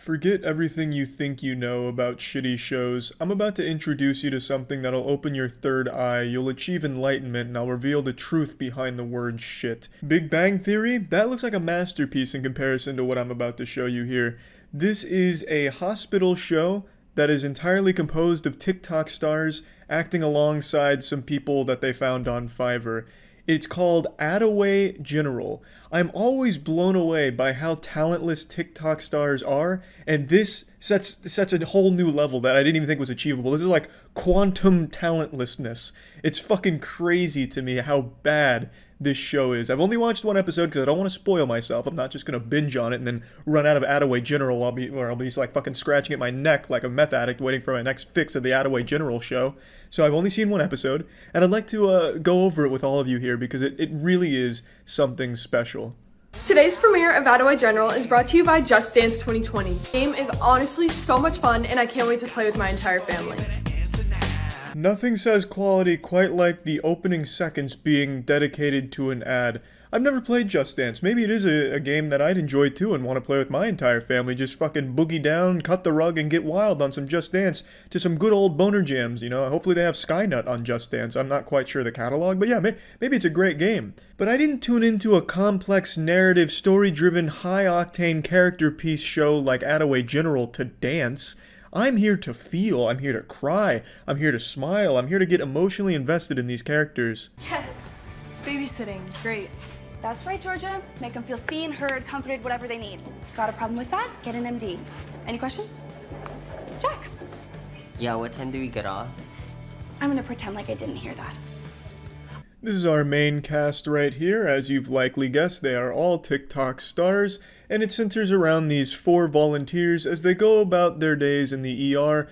Forget everything you think you know about shitty shows. I'm about to introduce you to something that'll open your third eye, you'll achieve enlightenment, and I'll reveal the truth behind the word shit. Big Bang Theory? That looks like a masterpiece in comparison to what I'm about to show you here. This is a hospital show that is entirely composed of TikTok stars acting alongside some people that they found on Fiverr. It's called Attaway General. I'm always blown away by how talentless TikTok stars are, and this sets a whole new level that I didn't even think was achievable. This is like quantum talentlessness. It's fucking crazy to me how bad this show is. I've only watched one episode because I don't want to spoil myself. I'm not just gonna binge on it and then run out of Attaway General I'll be like fucking scratching at my neck like a meth addict waiting for my next fix of the Attaway General show. So I've only seen one episode, and I'd like to go over it with all of you here because it really is something special. Today's premiere of Attaway General is brought to you by Just Dance 2020. The game is honestly so much fun, and I can't wait to play with my entire family. Nothing says quality quite like the opening seconds being dedicated to an ad. I've never played Just Dance. Maybe it is a game that I'd enjoy too and want to play with my entire family. Just fucking boogie down, cut the rug, and get wild on some Just Dance to some good old boner jams, you know? Hopefully they have Skynet on Just Dance. I'm not quite sure the catalog, but yeah, maybe it's a great game. But I didn't tune into a complex narrative, story-driven, high-octane character piece show like Attaway General to dance. I'm here to feel, I'm here to cry, I'm here to smile, I'm here to get emotionally invested in these characters. Yes, babysitting, great. That's right, Georgia. Make them feel seen, heard, comforted, whatever they need. Got a problem with that? Get an MD. Any questions? Jack. Yeah, what time do we get off? I'm gonna pretend like I didn't hear that. This is our main cast right here. As you've likely guessed, they are all TikTok stars, and it centers around these 4 volunteers as they go about their days in the ER.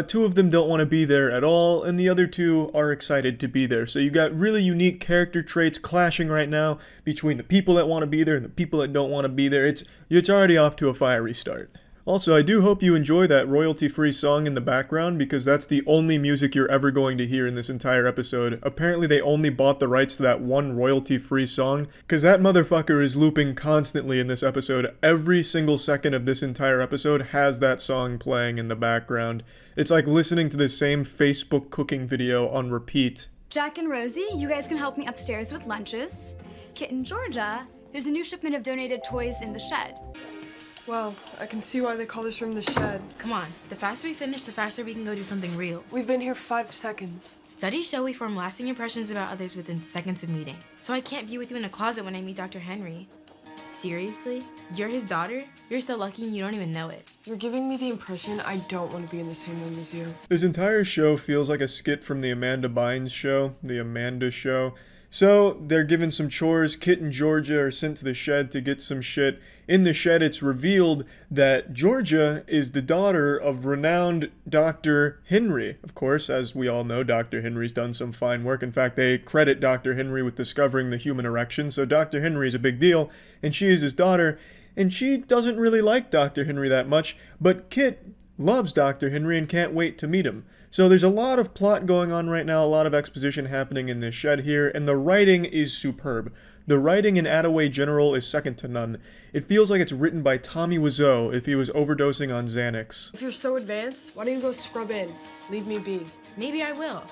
2 of them don't want to be there at all, and the other 2 are excited to be there. So you got really unique character traits clashing right now between the people that want to be there and the people that don't want to be there. It's already off to a fiery start. Also, I do hope you enjoy that royalty-free song in the background because that's the only music you're ever going to hear in this entire episode. Apparently they only bought the rights to that one royalty-free song because that motherfucker is looping constantly in this episode. Every single second of this entire episode has that song playing in the background. It's like listening to the same Facebook cooking video on repeat. Jack and Rosie, you guys can help me upstairs with lunches. Kit and Georgia, there's a new shipment of donated toys in the shed. Wow, I can see why they call this room the shed. Come on, the faster we finish, the faster we can go do something real. We've been here 5 seconds. Studies show we form lasting impressions about others within seconds of meeting. So I can't be with you in a closet when I meet Dr. Henry. Seriously? You're his daughter? You're so lucky and you don't even know it. You're giving me the impression I don't want to be in the same room as you. This entire show feels like a skit from the Amanda Bynes show, The Amanda Show. So, they're given some chores. Kit and Georgia are sent to the shed to get some shit. In the shed, it's revealed that Georgia is the daughter of renowned Dr. Henry. Of course, as we all know, Dr. Henry's done some fine work. In fact, they credit Dr. Henry with discovering the human erection, so Dr. Henry is a big deal, and she is his daughter, and she doesn't really like Dr. Henry that much, but Kit loves Dr. Henry and can't wait to meet him. So there's a lot of plot going on right now, a lot of exposition happening in this shed here, and the writing is superb. The writing in Attaway General is second to none. It feels like it's written by Tommy Wiseau if he was overdosing on Xanax. If you're so advanced, why don't you go scrub in? Leave me be. Maybe I will.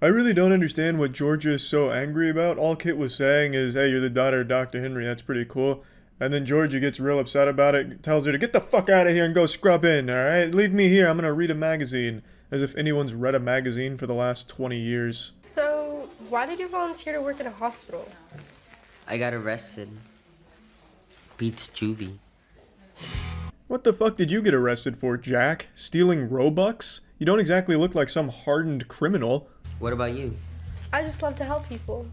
I really don't understand what Georgia is so angry about. All Kit was saying is, hey, you're the daughter of Dr. Henry, that's pretty cool. And then Georgia gets real upset about it, tells her to get the fuck out of here and go scrub in, alright? Leave me here, I'm gonna read a magazine. As if anyone's read a magazine for the last 20 years. So, why did you volunteer to work at a hospital? I got arrested. Beats juvie. What the fuck did you get arrested for, Jack? Stealing Robux? You don't exactly look like some hardened criminal. What about you? I just love to help people.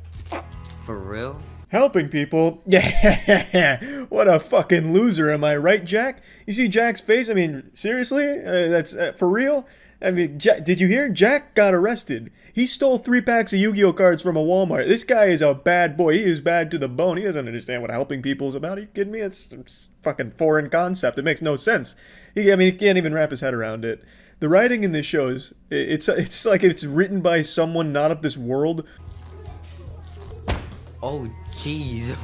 For real? Helping people? Yeah, what a fucking loser, am I right, Jack? You see Jack's face? I mean, seriously? That's for real? I mean, did you hear? Jack got arrested. He stole 3 packs of Yu-Gi-Oh cards from a Walmart. This guy is a bad boy. He is bad to the bone. He doesn't understand what helping people is about. Are you kidding me? It's fucking foreign concept. It makes no sense. He can't even wrap his head around it. The writing in this show is, it's like it's written by someone not of this world. Oh, jeez.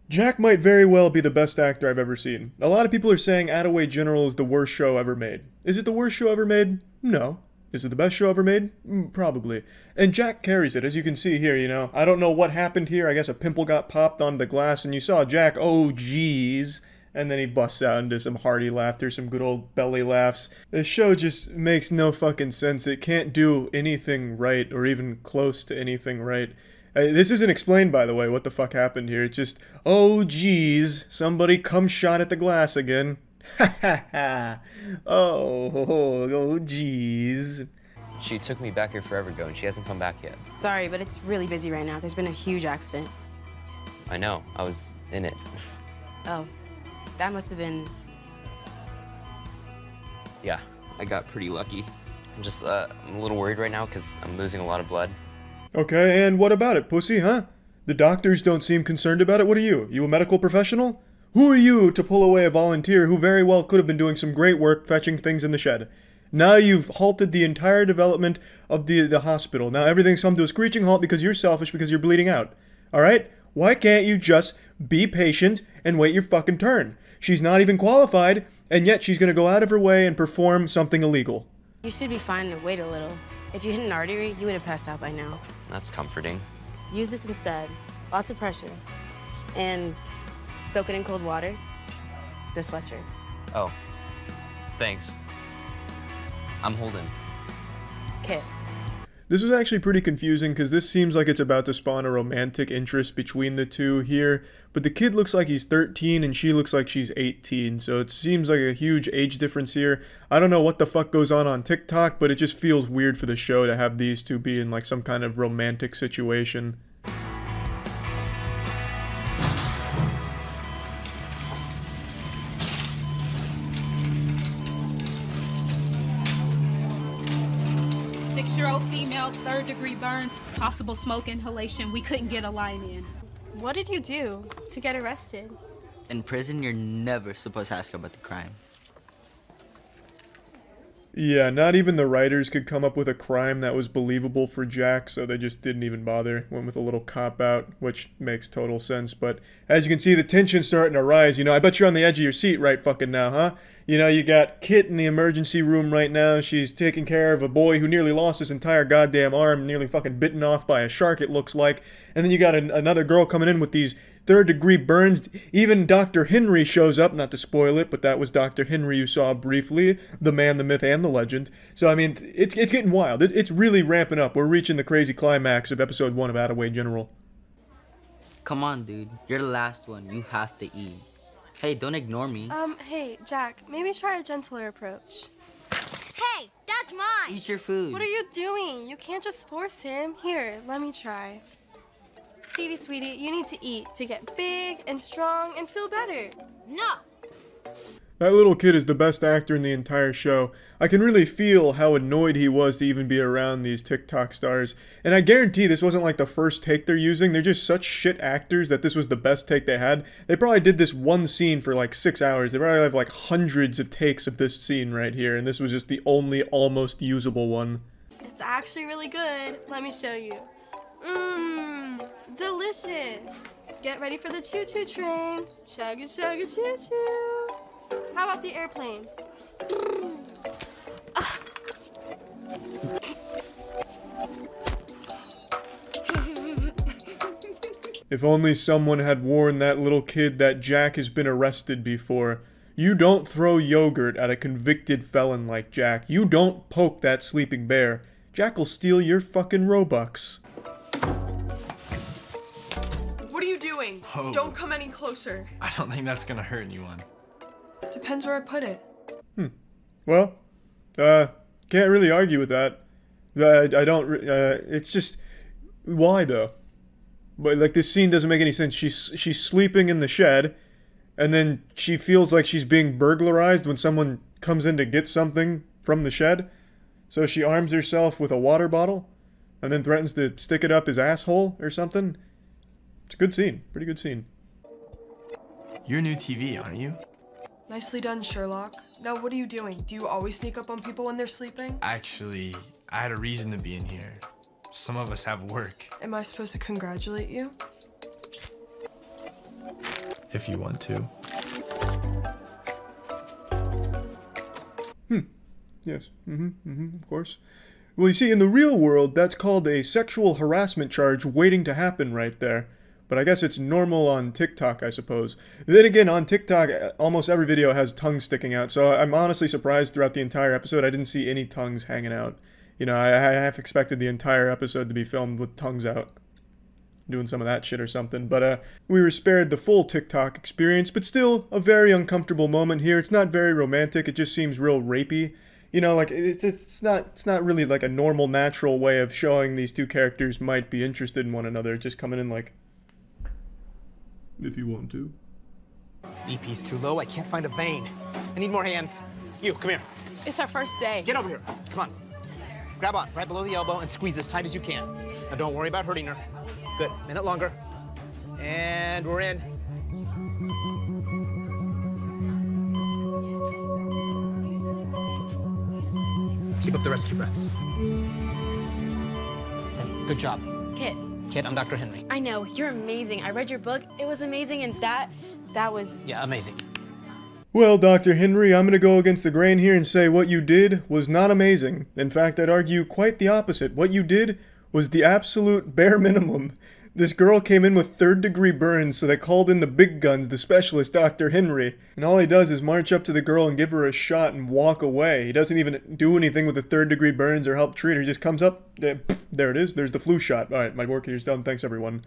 Jack might very well be the best actor I've ever seen. A lot of people are saying Attaway General is the worst show ever made. Is it the worst show ever made? No. Is it the best show ever made? Probably. And Jack carries it, as you can see here, you know. I don't know what happened here. I guess a pimple got popped onto the glass, and you saw Jack, oh geez. And then he busts out into some hearty laughter, some good old belly laughs. This show just makes no fucking sense. It can't do anything right, or even close to anything right. This isn't explained, by the way, what the fuck happened here. It's just, oh geez, somebody come shot at the glass again. Ha ha ha. Oh geez. She took me back here forever ago and she hasn't come back yet. Sorry, but it's really busy right now. There's been a huge accident. I know, I was in it. Oh, that must have been... Yeah, I got pretty lucky. I'm just, I'm a little worried right now because I'm losing a lot of blood. Okay, and what about it, pussy, huh? The doctors don't seem concerned about it. What are you? You a medical professional? Who are you to pull away a volunteer who very well could have been doing some great work fetching things in the shed? Now you've halted the entire development of the hospital. Now everything's come to a screeching halt because you're selfish, because you're bleeding out. Alright? Why can't you just be patient and wait your fucking turn? She's not even qualified, and yet she's gonna go out of her way and perform something illegal. You should be fine to wait a little. If you hit an artery, you would have passed out by now. That's comforting. Use this instead. Lots of pressure. And soak it in cold water. The sweatshirt. Oh, thanks. I'm holding. Kit. This was actually pretty confusing because this seems like it's about to spawn a romantic interest between the two here, but the kid looks like he's 13 and she looks like she's 18, so it seems like a huge age difference here. I don't know what the fuck goes on TikTok, but it just feels weird for the show to have these two be in like some kind of romantic situation. Six-year-old female, third-degree burns, possible smoke inhalation. We couldn't get a line in. What did you do to get arrested? In prison, you're never supposed to ask about the crime. Yeah, not even the writers could come up with a crime that was believable for Jack, so they just didn't even bother. Went with a little cop-out, which makes total sense. But as you can see, the tension's starting to rise. You know, I bet you're on the edge of your seat right fucking now, huh? You know, you got Kit in the emergency room right now. She's taking care of a boy who nearly lost his entire goddamn arm, nearly fucking bitten off by a shark, it looks like. And then you got another girl coming in with these third-degree burns. Even Dr. Henry shows up, not to spoil it, but that was Dr. Henry you saw briefly, the man, the myth, and the legend. So, I mean, it's getting wild. It's really ramping up. We're reaching the crazy climax of episode 1 of Attaway General. Come on, dude. You're the last one. You have to eat. Hey, don't ignore me. Hey, Jack, maybe try a gentler approach. Hey, that's mine! Eat your food. What are you doing? You can't just force him. Here, let me try. Stevie, sweetie, you need to eat to get big and strong and feel better. No! That little kid is the best actor in the entire show. I can really feel how annoyed he was to even be around these TikTok stars. And I guarantee this wasn't like the first take they're using. They're just such shit actors that this was the best take they had. They probably did this one scene for like 6 hours. They probably have like hundreds of takes of this scene right here. And this was just the only almost usable one. It's actually really good. Let me show you. Mmm, delicious. Get ready for the choo-choo train. Chugga, chugga, choo-choo. How about the airplane? If only someone had warned that little kid that Jack has been arrested before. You don't throw yogurt at a convicted felon like Jack. You don't poke that sleeping bear. Jack will steal your fucking Robux. What are you doing? Oh. Don't come any closer. I don't think that's gonna hurt anyone. Depends where I put it. Well, can't really argue with that. It's just, why though? But like this scene doesn't make any sense. She's sleeping in the shed, and then she feels like she's being burglarized when someone comes in to get something from the shed. So she arms herself with a water bottle, and then threatens to stick it up his asshole or something. It's a good scene. Pretty good scene. You're new TV, aren't you? Nicely done, Sherlock. Now, what are you doing? Do you always sneak up on people when they're sleeping? Actually, I had a reason to be in here. some of us have work. Am I supposed to congratulate you? If you want to. Yes. Of course. Well, you see, in the real world, that's called a sexual harassment charge waiting to happen right there. But I guess it's normal on TikTok, I suppose. Then again, on TikTok, almost every video has tongues sticking out, so I'm honestly surprised throughout the entire episode I didn't see any tongues hanging out. You know, I half expected the entire episode to be filmed with tongues out. Doing some of that shit or something, but we were spared the full TikTok experience, but still a very uncomfortable moment here. It's not very romantic, it just seems real rapey. You know, like, it's not really like a normal, natural way of showing these two characters might be interested in one another, just coming in like, if you want to. EP's too low, I can't find a vein. I need more hands. You, come here. It's our first day. Get over here, come on. Grab on, right below the elbow and squeeze as tight as you can. Now don't worry about hurting her. Good, minute longer. And we're in. Keep up the rest of your breaths. Good job. Kit. Kit, I'm Dr. Henry. I know, you're amazing. I read your book. It was amazing, and that was... Yeah, amazing. Well, Dr. Henry, I'm gonna go against the grain here and say what you did was not amazing. In fact, I'd argue quite the opposite. What you did was the absolute bare minimum. This girl came in with third-degree burns, so they called in the big guns, the specialist, Dr. Henry. And all he does is march up to the girl and give her a shot and walk away. He doesn't even do anything with the third-degree burns or help treat her. He just comes up, there it is, there's the flu shot. Alright, my work here's done, thanks everyone.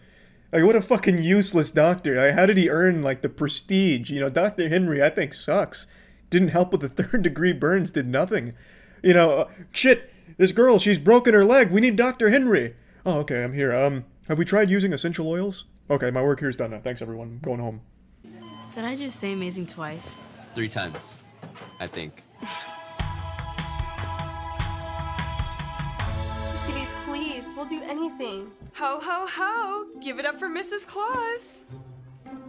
Like, what a fucking useless doctor. Like, how did he earn, like, the prestige? You know, Dr. Henry, I think, sucks. Didn't help with the third-degree burns, did nothing. You know, shit, this girl, she's broken her leg, we need Dr. Henry. Oh, okay, I'm here, have we tried using essential oils? Okay, my work here's done now. Thanks, everyone. I'm going home. Did I just say amazing twice? 3 times, I think. Phoebe, please, we'll do anything. Ho, ho, ho! Give it up for Mrs. Claus!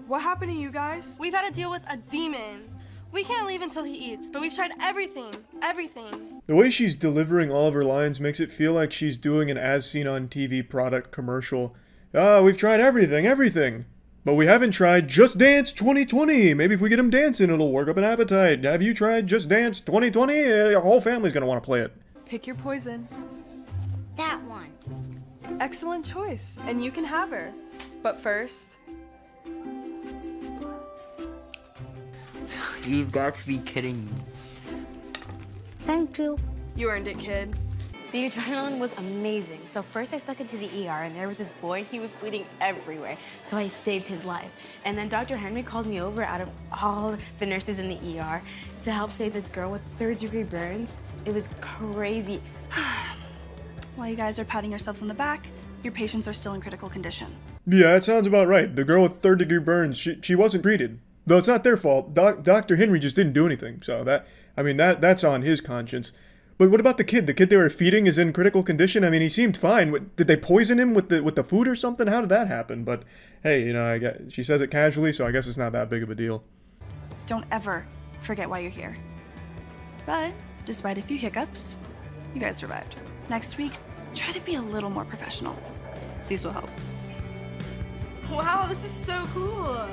What happened to you guys? We've had to deal with a demon. We can't leave until he eats, but we've tried everything. Everything. The way she's delivering all of her lines makes it feel like she's doing an as-seen-on-TV product commercial. We've tried everything. But we haven't tried Just Dance 2020. Maybe if we get him dancing, it'll work up an appetite. Have you tried Just Dance 2020? Your whole family's gonna want to play it. Pick your poison. That one. Excellent choice, and you can have her. But first... You've got to be kidding me. Thank you. You earned it, kid. The adrenaline was amazing. So first I stuck into the ER, and there was this boy. He was bleeding everywhere. So I saved his life. And then Dr. Henry called me over out of all the nurses in the ER to help save this girl with third-degree burns. It was crazy. While you guys are patting yourselves on the back, your patients are still in critical condition. Yeah, that sounds about right. The girl with third-degree burns, she wasn't treated. Though it's not their fault. Dr. Henry just didn't do anything. So that's on his conscience. But what about the kid? The kid they were feeding is in critical condition. I mean, he seemed fine. Did they poison him with the food or something? How did that happen? But hey, you know, she says it casually, so I guess it's not that big of a deal. Don't ever forget why you're here. But despite a few hiccups, you guys survived. Next week, try to be a little more professional. These will help. Wow, this is so cool.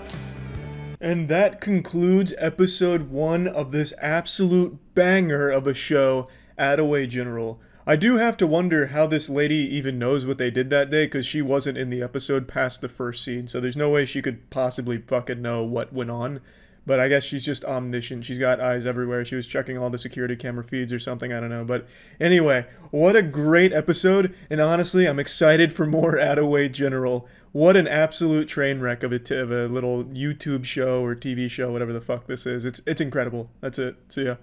And that concludes episode 1 of this absolute banger of a show, Attaway General. I do have to wonder how this lady even knows what they did that day, because she wasn't in the episode past the first scene, so there's no way she could possibly fucking know what went on. But I guess she's just omniscient. She's got eyes everywhere. She was checking all the security camera feeds or something, I don't know. But anyway, what a great episode, and honestly, I'm excited for more Attaway General. What an absolute train wreck of a little YouTube show or TV show, whatever the fuck this is. It's incredible. That's it. See ya.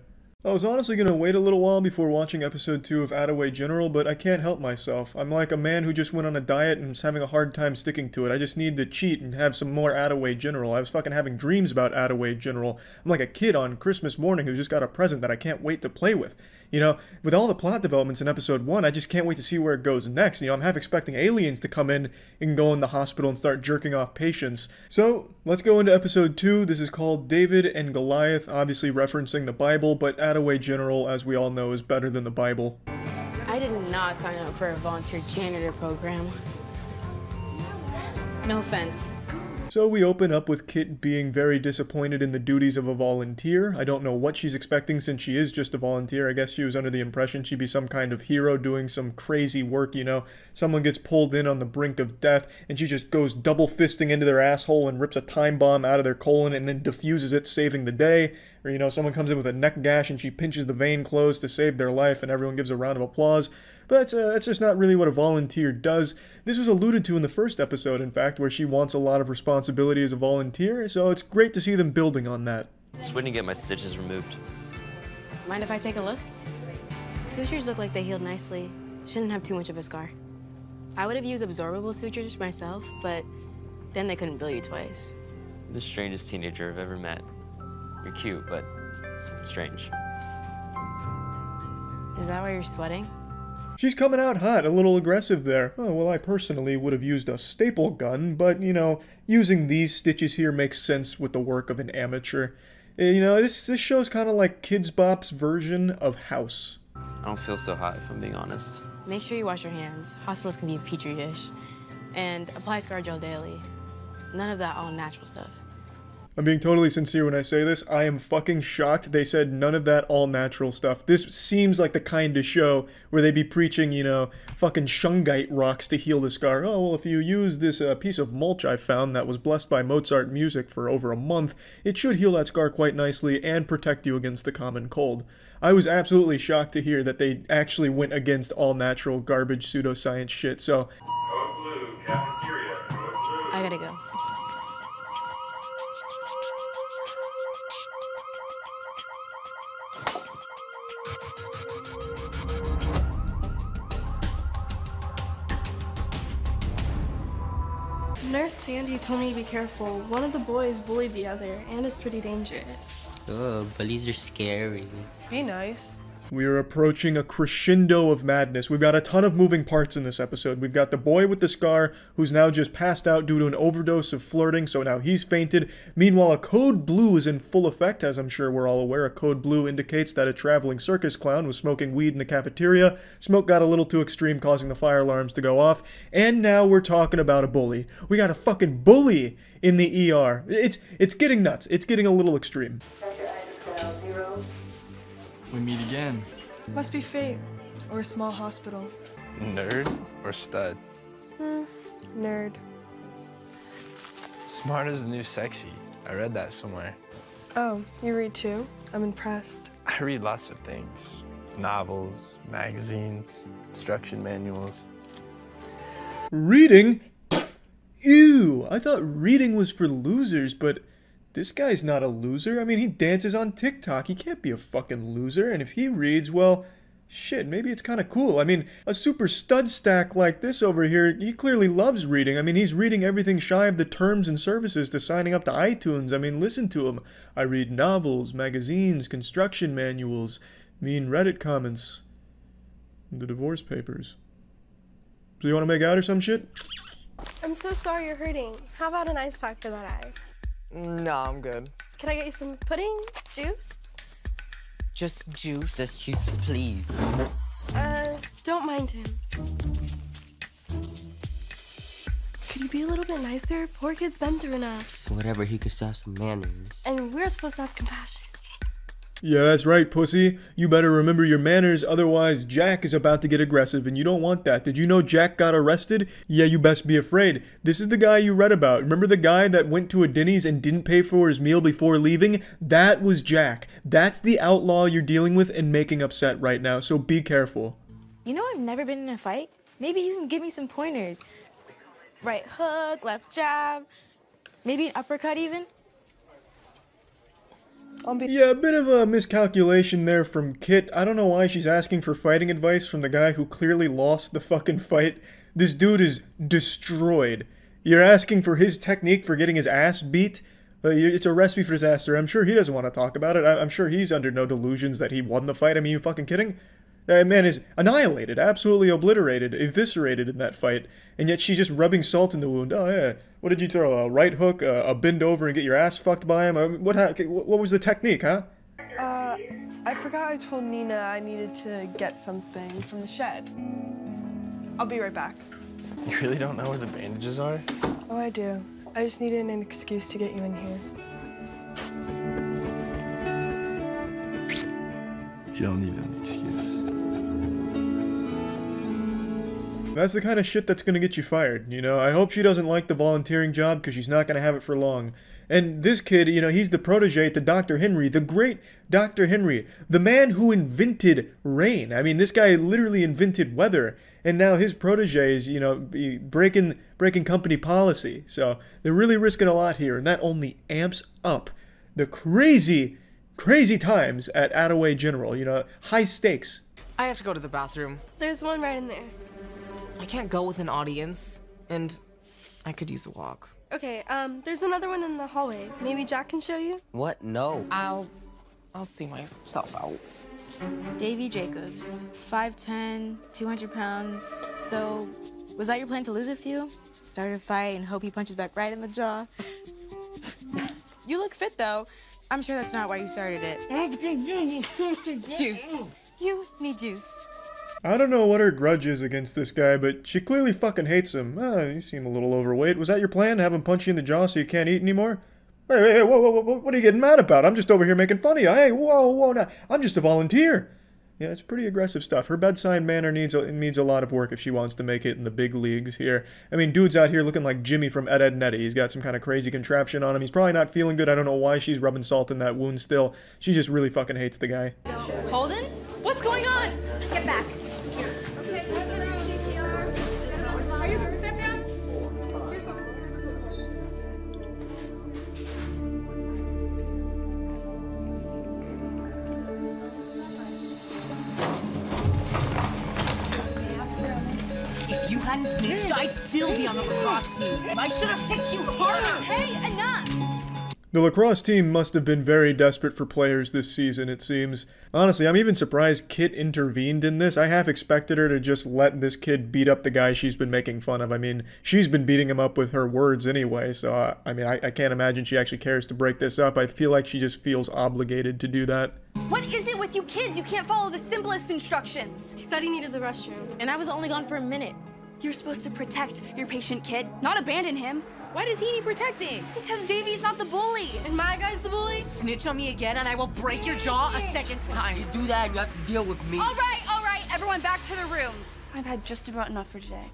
I was honestly going to wait a little while before watching episode 2 of Attaway General, but I can't help myself. I'm like a man who just went on a diet and is having a hard time sticking to it. I just need to cheat and have some more Attaway General. I was fucking having dreams about Attaway General. I'm like a kid on Christmas morning who just got a present that I can't wait to play with. You know, with all the plot developments in episode 1, I just can't wait to see where it goes next. You know, I'm half expecting aliens to come in and go in the hospital and start jerking off patients. So, let's go into episode 2. This is called David and Goliath, obviously referencing the Bible, but Attaway General, as we all know, is better than the Bible. I I did not sign up for a volunteer janitor program. No offense. So we open up with Kit being very disappointed in the duties of a volunteer. I don't know what she's expecting since she is just a volunteer. I guess she was under the impression she'd be some kind of hero doing some crazy work, you know. Someone gets pulled in on the brink of death and she just goes double fisting into their asshole and rips a time bomb out of their colon and then diffuses it, saving the day. Or, you know, someone comes in with a neck gash and she pinches the vein closed to save their life and everyone gives a round of applause. But that's just not really what a volunteer does. This was alluded to in the first episode, in fact, where she wants a lot of responsibility as a volunteer, so it's great to see them building on that. Just waiting to get my stitches removed. Mind if I take a look? Sutures look like they healed nicely. Shouldn't have too much of a scar. I would have used absorbable sutures myself, but then they couldn't bill you twice. You're the strangest teenager I've ever met. You're cute, but strange. Is that why you're sweating? She's coming out hot, a little aggressive there. Oh, well, I personally would have used a staple gun, but, you know, using these stitches here makes sense with the work of an amateur. You know, this show's kind of like Kids Bop's version of House. I don't feel so hot, if I'm being honest. Make sure you wash your hands. Hospitals can be a petri dish. And apply scar gel daily. None of that all-natural stuff. I'm being totally sincere when I say this. I am fucking shocked they said none of that all-natural stuff. This seems like the kind of show where they'd be preaching, you know, fucking shungite rocks to heal the scar. Oh, well, if you use this piece of mulch I found that was blessed by Mozart music for over a month, it should heal that scar quite nicely and protect you against the common cold. I was absolutely shocked to hear that they actually went against all-natural garbage pseudoscience shit, so... Code blue, cafeteria, code blue. I gotta go. Nurse Sandy told me to be careful. One of the boys bullied the other, and is pretty dangerous. Oh, bullies are scary. Be nice. We are approaching a crescendo of madness. We've got a ton of moving parts in this episode. We've got the boy with the scar, who's now just passed out due to an overdose of flirting, so now he's fainted. Meanwhile, a code blue is in full effect, as I'm sure we're all aware. A code blue indicates that a traveling circus clown was smoking weed in the cafeteria. Smoke got a little too extreme, causing the fire alarms to go off. And now we're talking about a bully. We got a fucking bully in the ER. It's getting nuts. It's getting a little extreme. We meet again. Must be fate. Or a small hospital. Nerd or stud? Nerd. Smart is the new sexy. I read that somewhere. Oh, you read too? I'm impressed. I read lots of things. Novels, magazines, instruction manuals. Reading? Ew! I thought reading was for losers, but this guy's not a loser. I mean, he dances on TikTok. He can't be a fucking loser. And if he reads, well, shit, maybe it's kind of cool. I mean, a super stud stack like this over here, he clearly loves reading. I mean, he's reading everything shy of the terms and services to signing up to iTunes. I mean, listen to him. I read novels, magazines, construction manuals, mean Reddit comments, the divorce papers. So you want to make out or some shit? I'm so sorry you're hurting. How about an ice pack for that eye? No, I'm good. Can I get you some pudding? Juice? Just juice. Just juice, please. Don't mind him. Could you be a little bit nicer? Poor kid's been through enough. Whatever, he could still have some manners. And we're supposed to have compassion. Yeah, that's right, pussy. You better remember your manners, otherwise Jack is about to get aggressive, and you don't want that. Did you know Jack got arrested? Yeah, you best be afraid. This is the guy you read about. Remember the guy that went to a Denny's and didn't pay for his meal before leaving? That was Jack. That's the outlaw you're dealing with and making upset right now, so be careful. You know I've never been in a fight? Maybe you can give me some pointers. Right hook, left jab, maybe an uppercut even? Yeah, a bit of a miscalculation there from Kit. I don't know why she's asking for fighting advice from the guy who clearly lost the fucking fight. This dude is destroyed. You're asking for his technique for getting his ass beat? It's a recipe for disaster. I'm sure he doesn't want to talk about it. I'm sure he's under no delusions that he won the fight. I mean, you fucking kidding? That man is annihilated, absolutely obliterated, eviscerated in that fight, and yet she's just rubbing salt in the wound. Oh yeah, what did you throw, a right hook, a bend over and get your ass fucked by him? What was the technique, huh? I forgot I told Nina I needed to get something from the shed. I'll be right back. You really don't know where the bandages are? Oh, I do. I just needed an excuse to get you in here. You don't need an excuse. That's the kind of shit that's gonna get you fired, you know? I hope she doesn't like the volunteering job, because she's not gonna have it for long. And this kid, you know, he's the protege to Dr. Henry, the great Dr. Henry, the man who invented rain. I mean, this guy literally invented weather, and now his protege is, you know, breaking company policy. So they're really risking a lot here, and that only amps up the crazy times at Attaway General, you know, high stakes. I have to go to the bathroom. There's one right in there. I can't go with an audience, and I could use a walk. Okay, there's another one in the hallway. Maybe Jack can show you? What? No. I'll see myself out. Davy Jacobs, 5'10", 200 pounds. So, was that your plan to lose a few? Start a fight and hope he punches back right in the jaw? You look fit, though. I'm sure that's not why you started it. Juice. You need juice. I don't know what her grudge is against this guy, but she clearly fucking hates him. You seem a little overweight. Was that your plan, to have him punch you in the jaw so you can't eat anymore? Hey, whoa, what are you getting mad about? I'm just over here making fun of you. Hey, whoa, now, I'm just a volunteer. Yeah, it's pretty aggressive stuff. Her bedside manner needs a lot of work if she wants to make it in the big leagues here. I mean, dude's out here looking like Jimmy from Ed, Edd n Eddy. He's got some kind of crazy contraption on him. He's probably not feeling good. I don't know why she's rubbing salt in that wound still. She just really fucking hates the guy. Holden? What's going on? Get back. If you hadn't snitched, I'd still be on the lacrosse team. I should have hit you harder. Hey, enough! The lacrosse team must have been very desperate for players this season, it seems. Honestly, I'm even surprised Kit intervened in this. I half expected her to just let this kid beat up the guy she's been making fun of. I mean, she's been beating him up with her words anyway, so I can't imagine she actually cares to break this up. I feel like she just feels obligated to do that. What is it with you kids? You can't follow the simplest instructions. He said he needed the restroom. And I was only gone for a minute. You're supposed to protect your patient kid, not abandon him. Why does he need protecting? Because Davy's not the bully. And my guy's the bully? Snitch on me again and I will break your jaw a second time. You do that and you have to deal with me. All right, everyone back to their rooms. I've had just about enough for today.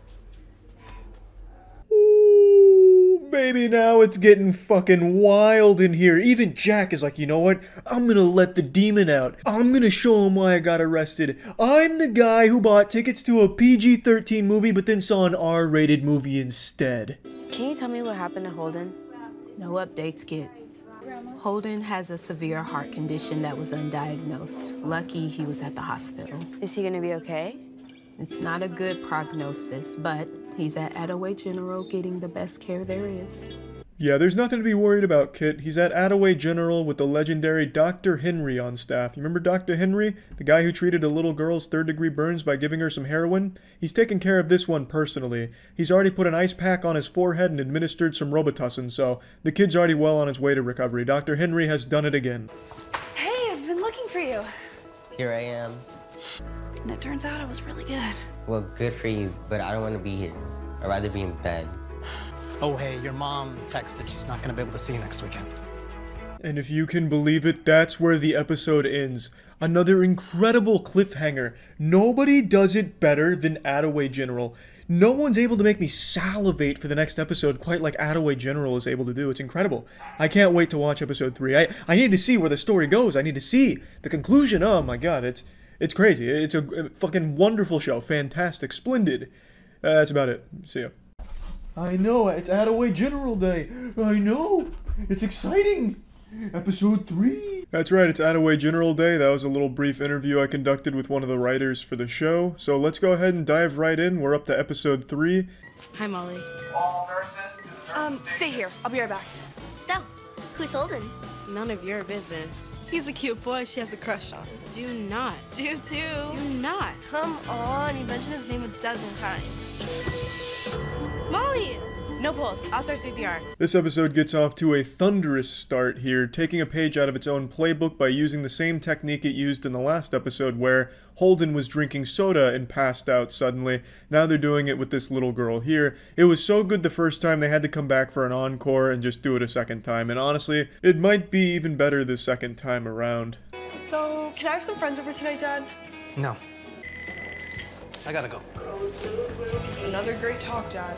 Ooh, baby, now it's getting fucking wild in here. Even Jack is like, you know what? I'm gonna let the demon out. I'm gonna show him why I got arrested. I'm the guy who bought tickets to a PG-13 movie but then saw an R-rated movie instead. Can you tell me what happened to Holden? No updates, kid. Holden has a severe heart condition that was undiagnosed. Lucky he was at the hospital. Is he gonna be okay? It's not a good prognosis, but he's at Attaway General getting the best care there is. Yeah, there's nothing to be worried about, Kit. He's at Attaway General with the legendary Dr. Henry on staff. You remember Dr. Henry? The guy who treated a little girl's third-degree burns by giving her some heroin? He's taken care of this one personally. He's already put an ice pack on his forehead and administered some Robitussin, so the kid's already well on his way to recovery. Dr. Henry has done it again. Hey, I've been looking for you. Here I am. And it turns out I was really good. Well, good for you, but I don't want to be here. I'd rather be in bed. Oh, hey, your mom texted she's not going to be able to see you next weekend. And if you can believe it, that's where the episode ends. Another incredible cliffhanger. Nobody does it better than Attaway General. No one's able to make me salivate for the next episode quite like Attaway General is able to do. It's incredible. I can't wait to watch episode 3. I need to see where the story goes. I need to see the conclusion. Oh my god, it's crazy. It's a fucking wonderful show. Fantastic. Splendid. That's about it. See ya. I know, it's Attaway General Day. I know. It's exciting. Episode 3. That's right, it's Attaway General Day. That was a little brief interview I conducted with one of the writers for the show. So let's go ahead and dive right in. We're up to episode 3. Hi, Molly. Stay here. I'll be right back. So, who's Holden? None of your business. He's a cute boy she has a crush on. Do not. Do too. Do not. Come on, you mentioned his name a dozen times. Molly! No pulse. I'll start CPR. This episode gets off to a thunderous start here, taking a page out of its own playbook by using the same technique it used in the last episode where Holden was drinking soda and passed out suddenly. Now they're doing it with this little girl here. It was so good the first time they had to come back for an encore and just do it a second time, and honestly, it might be even better the second time around. So, can I have some friends over tonight, Dad? No. I gotta go. Another great talk, Dad.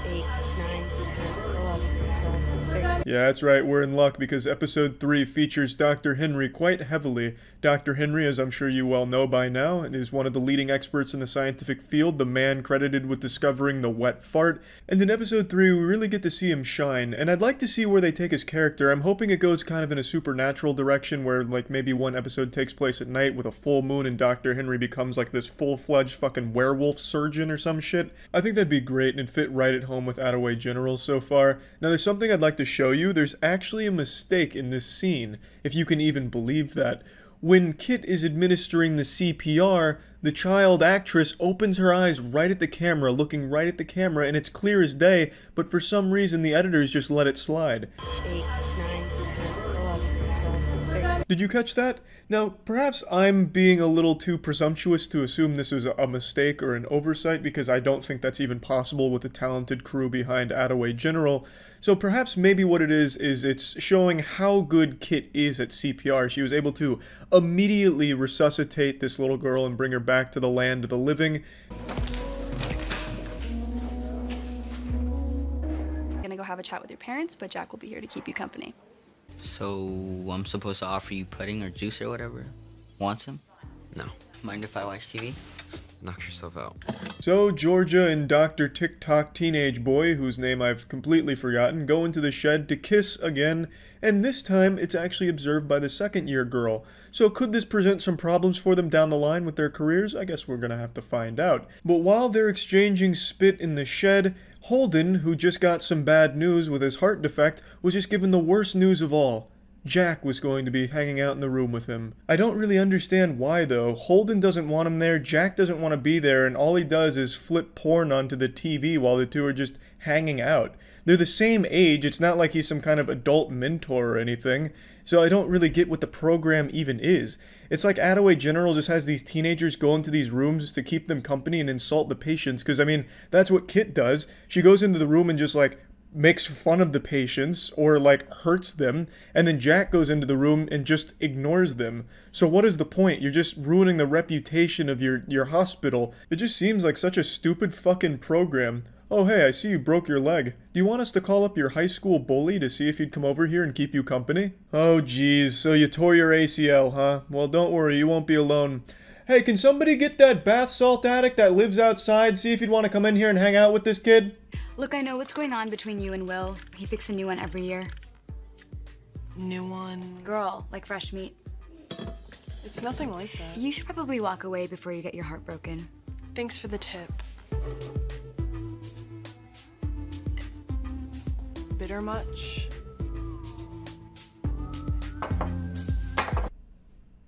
8, 9, 10, 11, 12, 13. Yeah, that's right, we're in luck because episode 3 features Dr. Henry quite heavily. Dr. Henry, as I'm sure you well know by now, is one of the leading experts in the scientific field, the man credited with discovering the wet fart. And in episode 3, we really get to see him shine, and I'd like to see where they take his character. I'm hoping it goes kind of in a supernatural direction where, like, maybe one episode takes place at night with a full moon and Dr. Henry becomes like this full-fledged fucking werewolf surgeon or some shit. I think that'd be great and it'd fit right at home with Attaway General so far. Now there's something I'd like to show you. There's actually a mistake in this scene, if you can even believe that. When Kit is administering the CPR, the child actress opens her eyes right at the camera, looking right at the camera, and it's clear as day, but for some reason the editors just let it slide. 8, 9, 10, 11, 12, 13. Did you catch that? Now, perhaps I'm being a little too presumptuous to assume this is a mistake or an oversight, because I don't think that's even possible with the talented crew behind Attaway General. So perhaps maybe what it is it's showing how good Kit is at CPR. She was able to immediately resuscitate this little girl and bring her back to the land of the living. I'm gonna go have a chat with your parents, but Jack will be here to keep you company. So I'm supposed to offer you pudding or juice or whatever? Want some? No. Mind if I watch TV? Knock yourself out. So Georgia and Dr. TikTok Teenage Boy, whose name I've completely forgotten, go into the shed to kiss again, and this time it's actually observed by the second-year girl. So could this present some problems for them down the line with their careers? I guess we're gonna have to find out. But while they're exchanging spit in the shed, Holden, who just got some bad news with his heart defect, was just given the worst news of all. Jack was going to be hanging out in the room with him. I don't really understand why though. Holden doesn't want him there, Jack doesn't want to be there, and all he does is flip porn onto the TV while the two are just hanging out. They're the same age, it's not like he's some kind of adult mentor or anything, so I don't really get what the program even is. It's like Attaway General just has these teenagers go into these rooms to keep them company and insult the patients, because I mean, that's what Kit does. She goes into the room and just like makes fun of the patients or like hurts them, and then Jack goes into the room and just ignores them. So what is the point? You're just ruining the reputation of your hospital. It just seems like such a stupid fucking program. Oh hey, I see you broke your leg. Do you want us to call up your high school bully to see if he'd come over here and keep you company? Oh geez, so you tore your ACL, huh? Well don't worry, you won't be alone. Hey, can somebody get that bath salt addict that lives outside, see if he'd want to come in here and hang out with this kid? Look, I know what's going on between you and Will. He picks a new one every year. New one? Girl, like fresh meat. It's nothing like that. You should probably walk away before you get your heart broken. Thanks for the tip. Bitter much?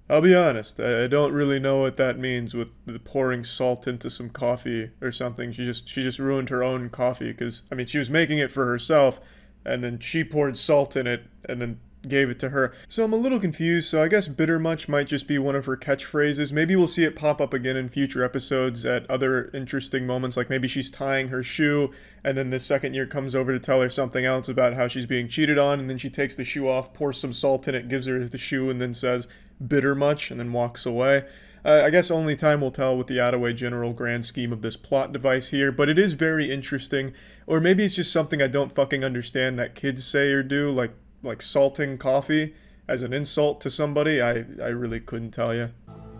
I'll be honest, I don't really know what that means with the pouring salt into some coffee or something. She just ruined her own coffee because, I mean, she was making it for herself and then she poured salt in it and then gave it to her. So I'm a little confused, so I guess bitter much might just be one of her catchphrases. Maybe we'll see it pop up again in future episodes at other interesting moments, like maybe she's tying her shoe and then the second year comes over to tell her something else about how she's being cheated on, and then she takes the shoe off, pours some salt in it, gives her the shoe, and then says, bitter much, and then walks away. I guess only time will tell with the Attaway General grand scheme of this plot device here, but it is very interesting. Or maybe it's just something I don't fucking understand that kids say or do, like salting coffee as an insult to somebody. I really couldn't tell you.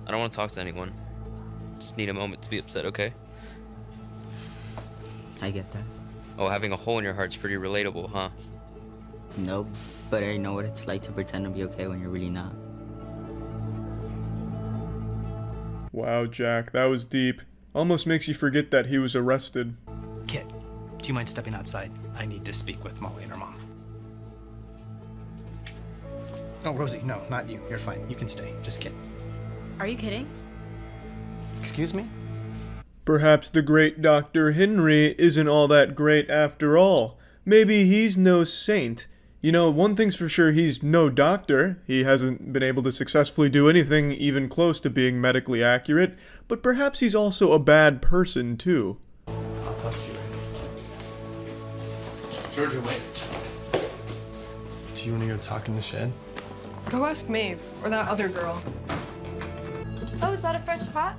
I don't want to talk to anyone. Just need a moment to be upset, okay? I get that. Oh, having a hole in your heart's pretty relatable, huh? Nope, but I know what it's like to pretend to be okay when you're really not. Wow, Jack, that was deep. Almost makes you forget that he was arrested. Kit, do you mind stepping outside? I need to speak with Molly and her mom. Oh, Rosie, no, not you. You're fine. You can stay. Just Kit. Are you kidding? Excuse me? Perhaps the great Dr. Henry isn't all that great after all. Maybe he's no saint. You know, one thing's for sure, he's no doctor. He hasn't been able to successfully do anything even close to being medically accurate, but perhaps he's also a bad person, too. I'll talk to you later. Georgia, wait. Do you want to go talk in the shed? Go ask Maeve, or that other girl. Oh, is that a fresh pot?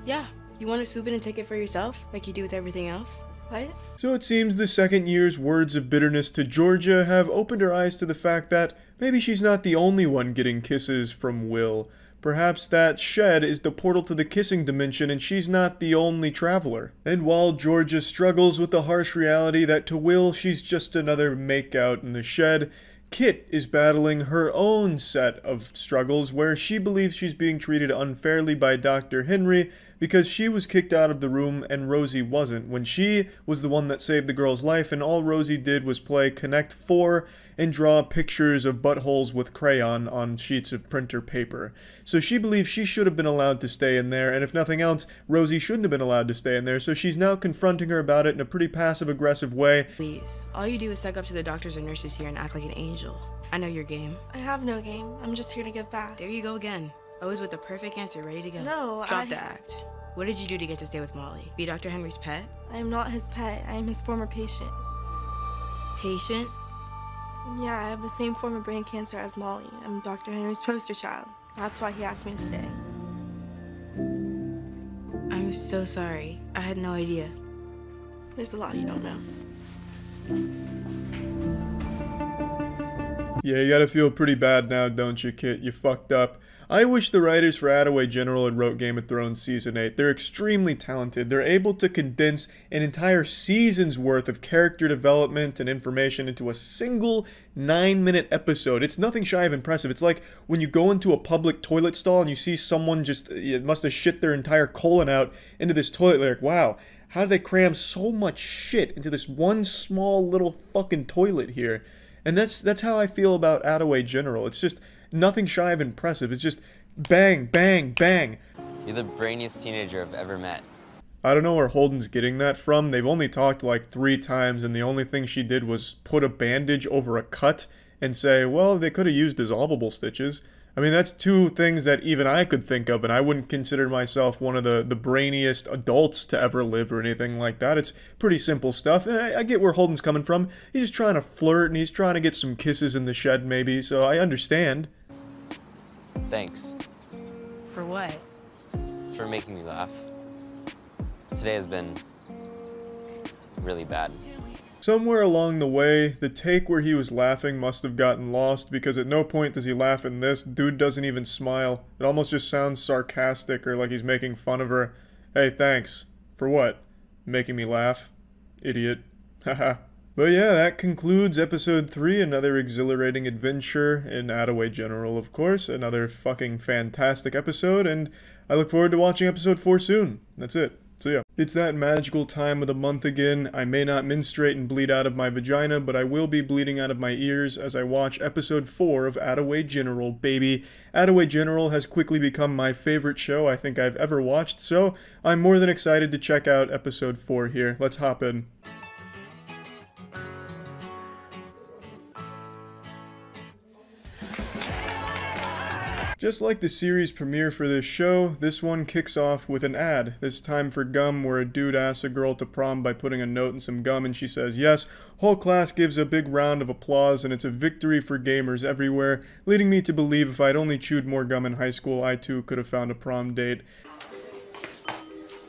Yeah. You want to swoop in and take it for yourself, like you do with everything else? What? So it seems the second year's words of bitterness to Georgia have opened her eyes to the fact that maybe she's not the only one getting kisses from Will. Perhaps that shed is the portal to the kissing dimension and she's not the only traveler. And while Georgia struggles with the harsh reality that to Will she's just another makeout in the shed, Kit is battling her own set of struggles where she believes she's being treated unfairly by Dr. Henry because she was kicked out of the room and Rosie wasn't, when she was the one that saved the girl's life and all Rosie did was play Connect 4 and draw pictures of buttholes with crayon on sheets of printer paper. So she believes she should have been allowed to stay in there, and if nothing else, Rosie shouldn't have been allowed to stay in there, so she's now confronting her about it in a pretty passive-aggressive way. Please, all you do is suck up to the doctors and nurses here and act like an angel. I know your game. I have no game. I'm just here to give back. There you go again. Always with the perfect answer, ready to go. No, Drop the act. What did you do to get to stay with Molly? Be Dr. Henry's pet? I am not his pet. I am his former patient. Patient? Yeah, I have the same form of brain cancer as Molly. I'm Dr. Henry's poster child. That's why he asked me to stay. I'm so sorry. I had no idea. There's a lot you don't know. Yeah, you gotta feel pretty bad now, don't you, Kit? You fucked up. I wish the writers for Attaway General had wrote Game of Thrones Season 8. They're extremely talented. They're able to condense an entire season's worth of character development and information into a single 9-minute episode. It's nothing shy of impressive. It's like when you go into a public toilet stall and you see someone just, it must have shit their entire colon out into this toilet. They're like, wow, how did they cram so much shit into this one small little fucking toilet here? And that's how I feel about Attaway General. It's just nothing shy of impressive. It's just bang, bang, bang. You're the brainiest teenager I've ever met. I don't know where Holden's getting that from. They've only talked like 3 times, and the only thing she did was put a bandage over a cut and say, well, they could have used dissolvable stitches. I mean, that's 2 things that even I could think of, and I wouldn't consider myself one of the brainiest adults to ever live or anything like that. It's pretty simple stuff, and I get where Holden's coming from. He's just trying to flirt, and he's trying to get some kisses in the shed, maybe, so I understand. Thanks. For what? For making me laugh. Today has been really bad. Somewhere along the way, the take where he was laughing must have gotten lost, because at no point does he laugh in this. Dude doesn't even smile. It almost just sounds sarcastic or like he's making fun of her. Hey, thanks. For what? Making me laugh? Idiot. Haha. But yeah, that concludes episode 3, another exhilarating adventure in Attaway General, of course. Another fucking fantastic episode, and I look forward to watching episode 4 soon. That's it. See ya. It's that magical time of the month again. I may not menstruate and bleed out of my vagina, but I will be bleeding out of my ears as I watch episode 4 of Attaway General, baby. Attaway General has quickly become my favorite show I think I've ever watched, so I'm more than excited to check out episode 4 here. Let's hop in. Just like the series premiere for this show, this one kicks off with an ad, this time for gum, where a dude asks a girl to prom by putting a note in some gum and she says yes. Whole class gives a big round of applause and it's a victory for gamers everywhere, leading me to believe if I'd only chewed more gum in high school, I too could have found a prom date.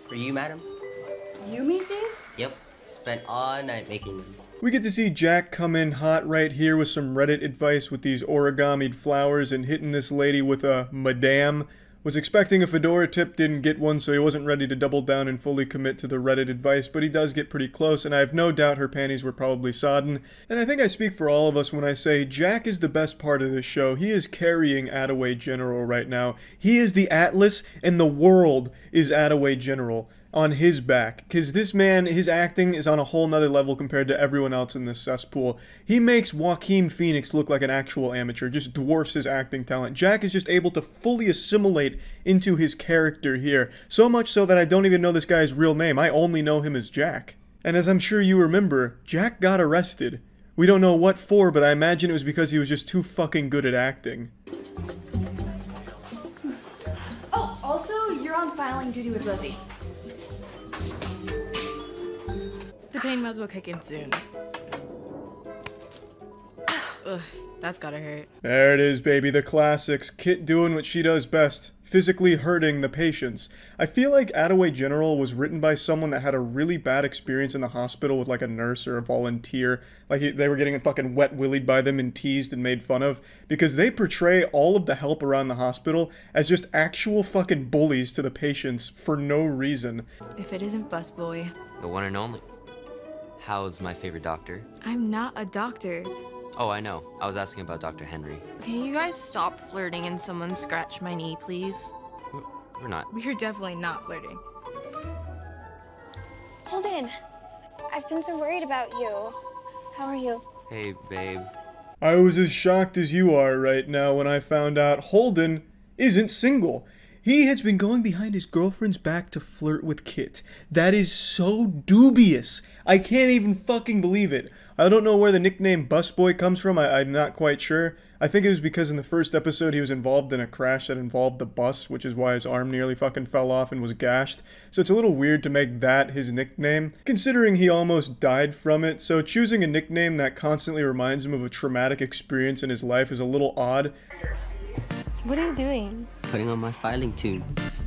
For you, madam? You made these? Yep. Spent all night making them. We get to see Jack come in hot right here with some Reddit advice with these origamied flowers and hitting this lady with a madame. Was expecting a fedora tip, didn't get one, so he wasn't ready to double down and fully commit to the Reddit advice, but he does get pretty close, and I have no doubt her panties were probably sodden. And I think I speak for all of us when I say Jack is the best part of this show. He is carrying Attaway General right now. He is the Atlas, and the world is Attaway General. on his back, because this man, his acting is on a whole nother level compared to everyone else in this cesspool. He makes Joaquin Phoenix look like an actual amateur, just dwarfs his acting talent. Jack is just able to fully assimilate into his character here, so much so that I don't even know this guy's real name. I only know him as Jack. And as I'm sure you remember, Jack got arrested. We don't know what for, but I imagine it was because he was just too fucking good at acting. Oh, also, you're on filing duty with Lizzie. The pain might as well kick in soon. Ugh, that's gotta hurt. There it is, baby, the classics. Kit doing what she does best, physically hurting the patients. I feel like Attaway General was written by someone that had a really bad experience in the hospital with like a nurse or a volunteer. Like they were getting fucking wet-willied by them and teased and made fun of. Because they portray all of the help around the hospital as just actual fucking bullies to the patients for no reason. If it isn't Busboy. The one and only. How's my favorite doctor? I'm not a doctor. Oh, I know. I was asking about Dr. Henry. Can you guys stop flirting and someone scratch my knee, please? We're not. We're definitely not flirting. Holden, I've been so worried about you. How are you? Hey, babe. I was as shocked as you are right now when I found out Holden isn't single. He has been going behind his girlfriend's back to flirt with Kit. That is so dubious. I can't even fucking believe it. I don't know where the nickname Busboy comes from. I'm not quite sure. I think it was because in the first episode he was involved in a crash that involved the bus, which is why his arm nearly fucking fell off and was gashed. So it's a little weird to make that his nickname, considering he almost died from it. So choosing a nickname that constantly reminds him of a traumatic experience in his life is a little odd. What are you doing? Putting on my filing tunes.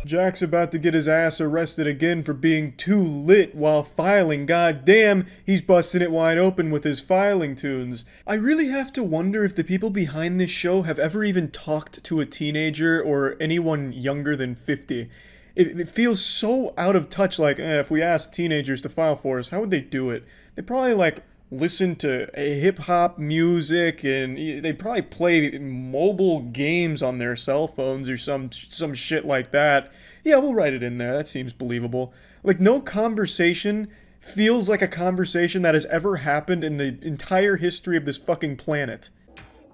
Jack's about to get his ass arrested again for being too lit while filing. God damn, he's busting it wide open with his filing tunes. I really have to wonder if the people behind this show have ever even talked to a teenager or anyone younger than 50. It feels so out of touch, like, if we asked teenagers to file for us, how would they do it? They'd probably, like, listen to hip-hop music, and they'd probably play mobile games on their cell phones or some shit like that. Yeah, we'll write it in there. That seems believable. Like, no conversation feels like a conversation that has ever happened in the entire history of this fucking planet.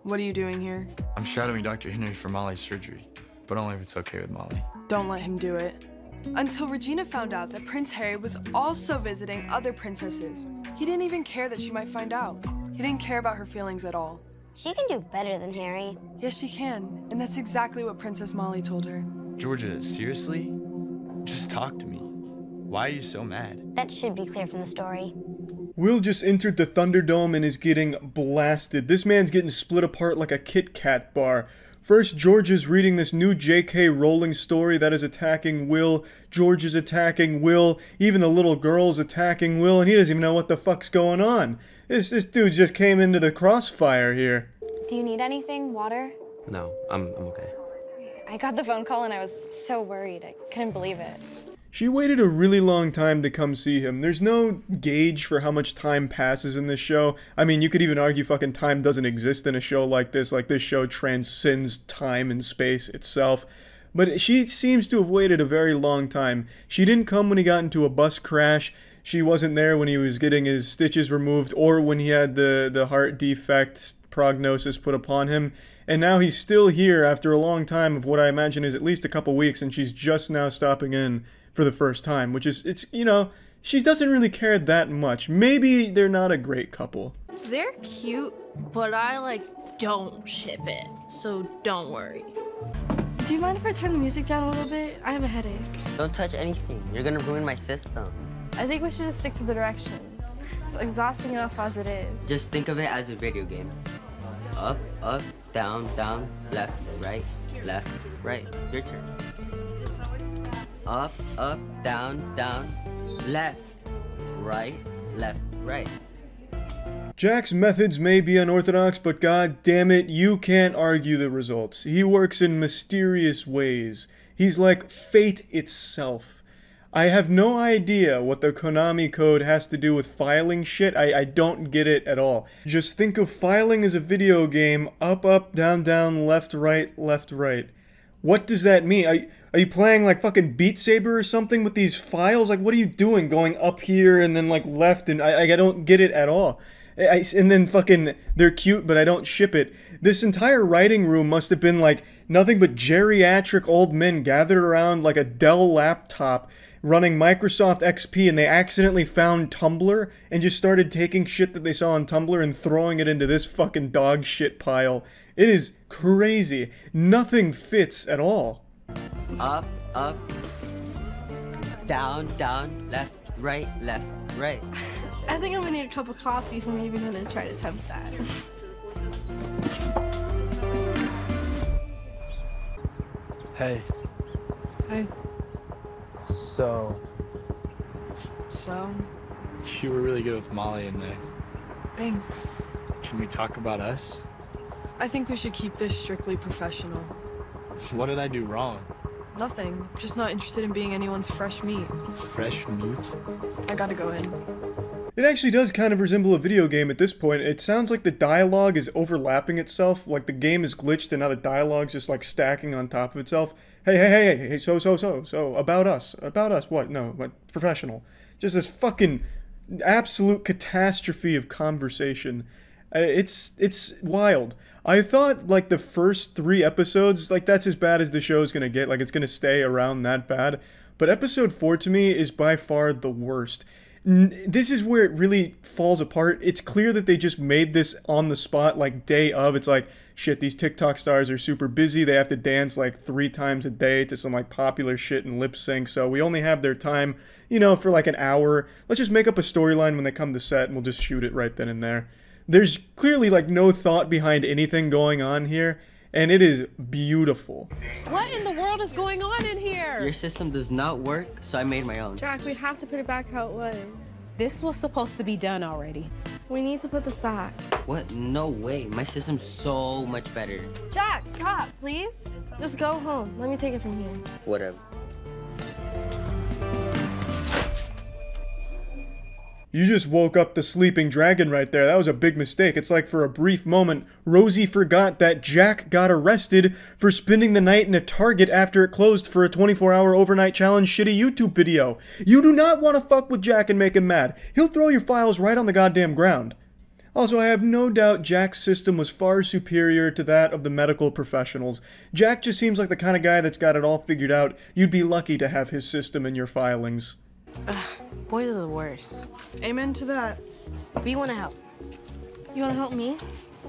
What are you doing here? I'm shadowing Dr. Henry for Molly's surgery, but only if it's okay with Molly. Don't let him do it. Until Regina found out that Prince Harry was also visiting other princesses. He didn't even care that she might find out. He didn't care about her feelings at all. She can do better than Harry. Yes, she can. And that's exactly what Princess Molly told her. Georgia, seriously? Just talk to me. Why are you so mad? That should be clear from the story. Will just entered the Thunderdome and is getting blasted. This man's getting split apart like a Kit Kat bar. First, George is reading this new J.K. Rowling story that is attacking Will. George is attacking Will. Even the little girl's attacking Will, and he doesn't even know what the fuck's going on. This dude just came into the crossfire here. Do you need anything? Water? No, I'm okay. I got the phone call and I was so worried. I couldn't believe it. She waited a really long time to come see him. There's no gauge for how much time passes in this show. I mean, you could even argue fucking time doesn't exist in a show like this. Like, this show transcends time and space itself. But she seems to have waited a very long time. She didn't come when he got into a bus crash. She wasn't there when he was getting his stitches removed or when he had the heart defect prognosis put upon him. And now he's still here after a long time of what I imagine is at least a couple weeks, and she's just now stopping in for the first time, which is, it's, you know, she doesn't really care that much. Maybe they're not a great couple. They're cute, but I, don't ship it, so don't worry. Do you mind if I turn the music down a little bit? I have a headache. Don't touch anything. You're gonna ruin my system. I think we should just stick to the directions. It's exhausting enough as it is. Just think of it as a video game. Up, up, down, down, left, right, your turn. Up, up, down, down, left, right. Jack's methods may be unorthodox, but god damn it, you can't argue the results. He works in mysterious ways. He's like fate itself. I have no idea what the Konami code has to do with filing shit. I don't get it at all. Just think of filing as a video game, up, up, down, down, left, right, left, right. What does that mean? Are you playing like fucking Beat Saber or something with these files? Like, what are you doing? Going up here and then like left, and I don't get it at all. And then fucking, they're cute, but I don't ship it. This entire writing room must have been like nothing but geriatric old men gathered around like a Dell laptop running Microsoft XP, and they accidentally found Tumblr and just started taking shit that they saw on Tumblr and throwing it into this fucking dog shit pile. It is crazy. Nothing fits at all. Up, up, down, down, left, right, right. I think I'm gonna need a cup of coffee if I'm even gonna try to attempt that. Hey. Hey. So, you were really good with Molly in there. Thanks. Can we talk about us? I think we should keep this strictly professional. What did I do wrong? Nothing. Just not interested in being anyone's fresh meat. Fresh meat? I gotta go in. It actually does kind of resemble a video game at this point. It sounds like the dialogue is overlapping itself, like the game is glitched and now the dialogue's just like stacking on top of itself. Hey, so, about us, what? No, what? Professional. Just this fucking absolute catastrophe of conversation. It's wild. I thought, like, the first 3 episodes, like, that's as bad as the show's gonna get, like, it's gonna stay around that bad. But episode 4, to me, is by far the worst. This is where it really falls apart. It's clear that they just made this on the spot, like, day of. It's like, shit, these TikTok stars are super busy. They have to dance, like, 3 times a day to some, like, popular shit and lip sync. So we only have their time, you know, for, like, an hour. Let's just make up a storyline when they come to set, and we'll just shoot it right then and there. There's clearly, like, no thought behind anything going on here, and it is beautiful. What in the world is going on in here? Your system does not work, so I made my own. Jack, we have to put it back how it was. This was supposed to be done already. We need to put this back. What? No way. My system's so much better. Jack, stop, please. Just go home. Let me take it from here. Whatever. You just woke up the sleeping dragon right there. That was a big mistake. It's like for a brief moment, Rosie forgot that Jack got arrested for spending the night in a Target after it closed for a 24-hour overnight challenge shitty YouTube video. You do not want to fuck with Jack and make him mad. He'll throw your files right on the goddamn ground. Also, I have no doubt Jack's system was far superior to that of the medical professionals. Jack just seems like the kind of guy that's got it all figured out. You'd be lucky to have his system in your filings. Boys are the worst. Amen to that. We want to help. You want to help me?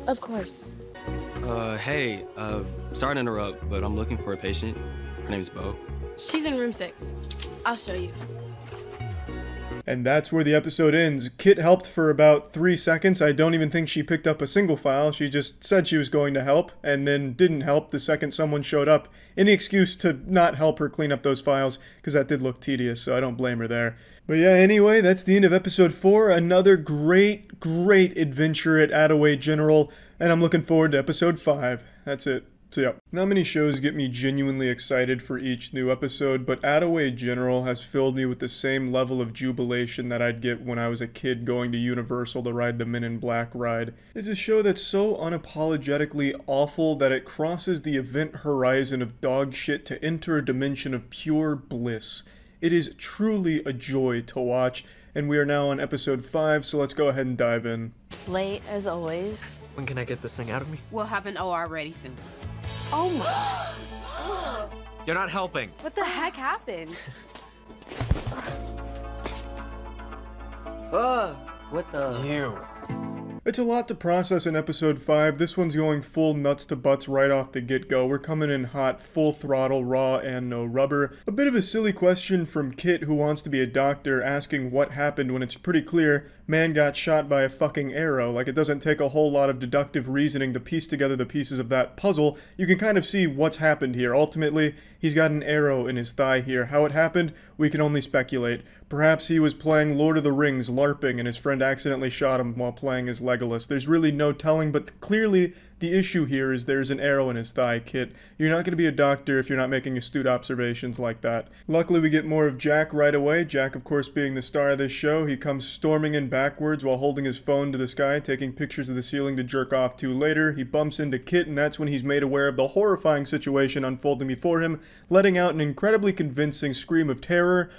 Of course. Hey, sorry to interrupt, but I'm looking for a patient. Her name's Bo. She's in room 6. I'll show you. And that's where the episode ends. Kit helped for about 3 seconds. I don't even think she picked up a single file. She just said she was going to help, and then didn't help the second someone showed up. Any excuse to not help her clean up those files, because that did look tedious, so I don't blame her there. But yeah, anyway, that's the end of episode 4. Another great adventure at Attaway General, and I'm looking forward to episode 5. That's it. So yeah, not many shows get me genuinely excited for each new episode, but Attaway General has filled me with the same level of jubilation that I'd get when I was a kid going to Universal to ride the Men in Black ride. It's a show that's so unapologetically awful that it crosses the event horizon of dog shit to enter a dimension of pure bliss. It is truly a joy to watch, and we are now on episode 5, so let's go ahead and dive in. Late as always. When can I get this thing out of me? We'll have an OR ready soon. Oh my. You're not helping. What the heck happened? What the? You. It's a lot to process in episode 5. This one's going full nuts to butts right off the get-go. We're coming in hot, full throttle, raw, and no rubber. A bit of a silly question from Kit, who wants to be a doctor, asking what happened when it's pretty clear man got shot by a fucking arrow. Like, it doesn't take a whole lot of deductive reasoning to piece together the pieces of that puzzle. You can kind of see what's happened here. Ultimately, he's got an arrow in his thigh here. How it happened, we can only speculate. Perhaps he was playing Lord of the Rings, LARPing, and his friend accidentally shot him while playing as Legolas. There's really no telling, but clearly the The issue here is there's an arrow in his thigh, Kit. You're not going to be a doctor if you're not making astute observations like that. Luckily, we get more of Jack right away. Jack, of course, being the star of this show. He comes storming in backwards while holding his phone to the sky, taking pictures of the ceiling to jerk off to later. He bumps into Kit, and that's when he's made aware of the horrifying situation unfolding before him, letting out an incredibly convincing scream of terror.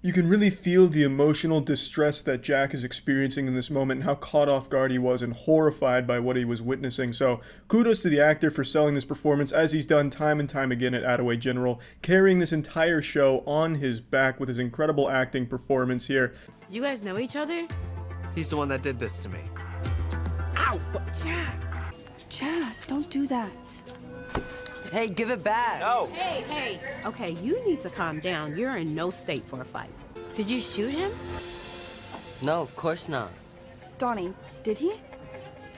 You can really feel the emotional distress that Jack is experiencing in this moment and how caught off guard he was and horrified by what he was witnessing. So kudos to the actor for selling this performance, as he's done time and time again at Attaway General, carrying this entire show on his back with his incredible acting performance here. You guys know each other? He's the one that did this to me. Ow! Jack, don't do that. Hey, give it back. No. Hey. Okay, you need to calm down. You're in no state for a fight. Did you shoot him? No, of course not. Donnie, did he?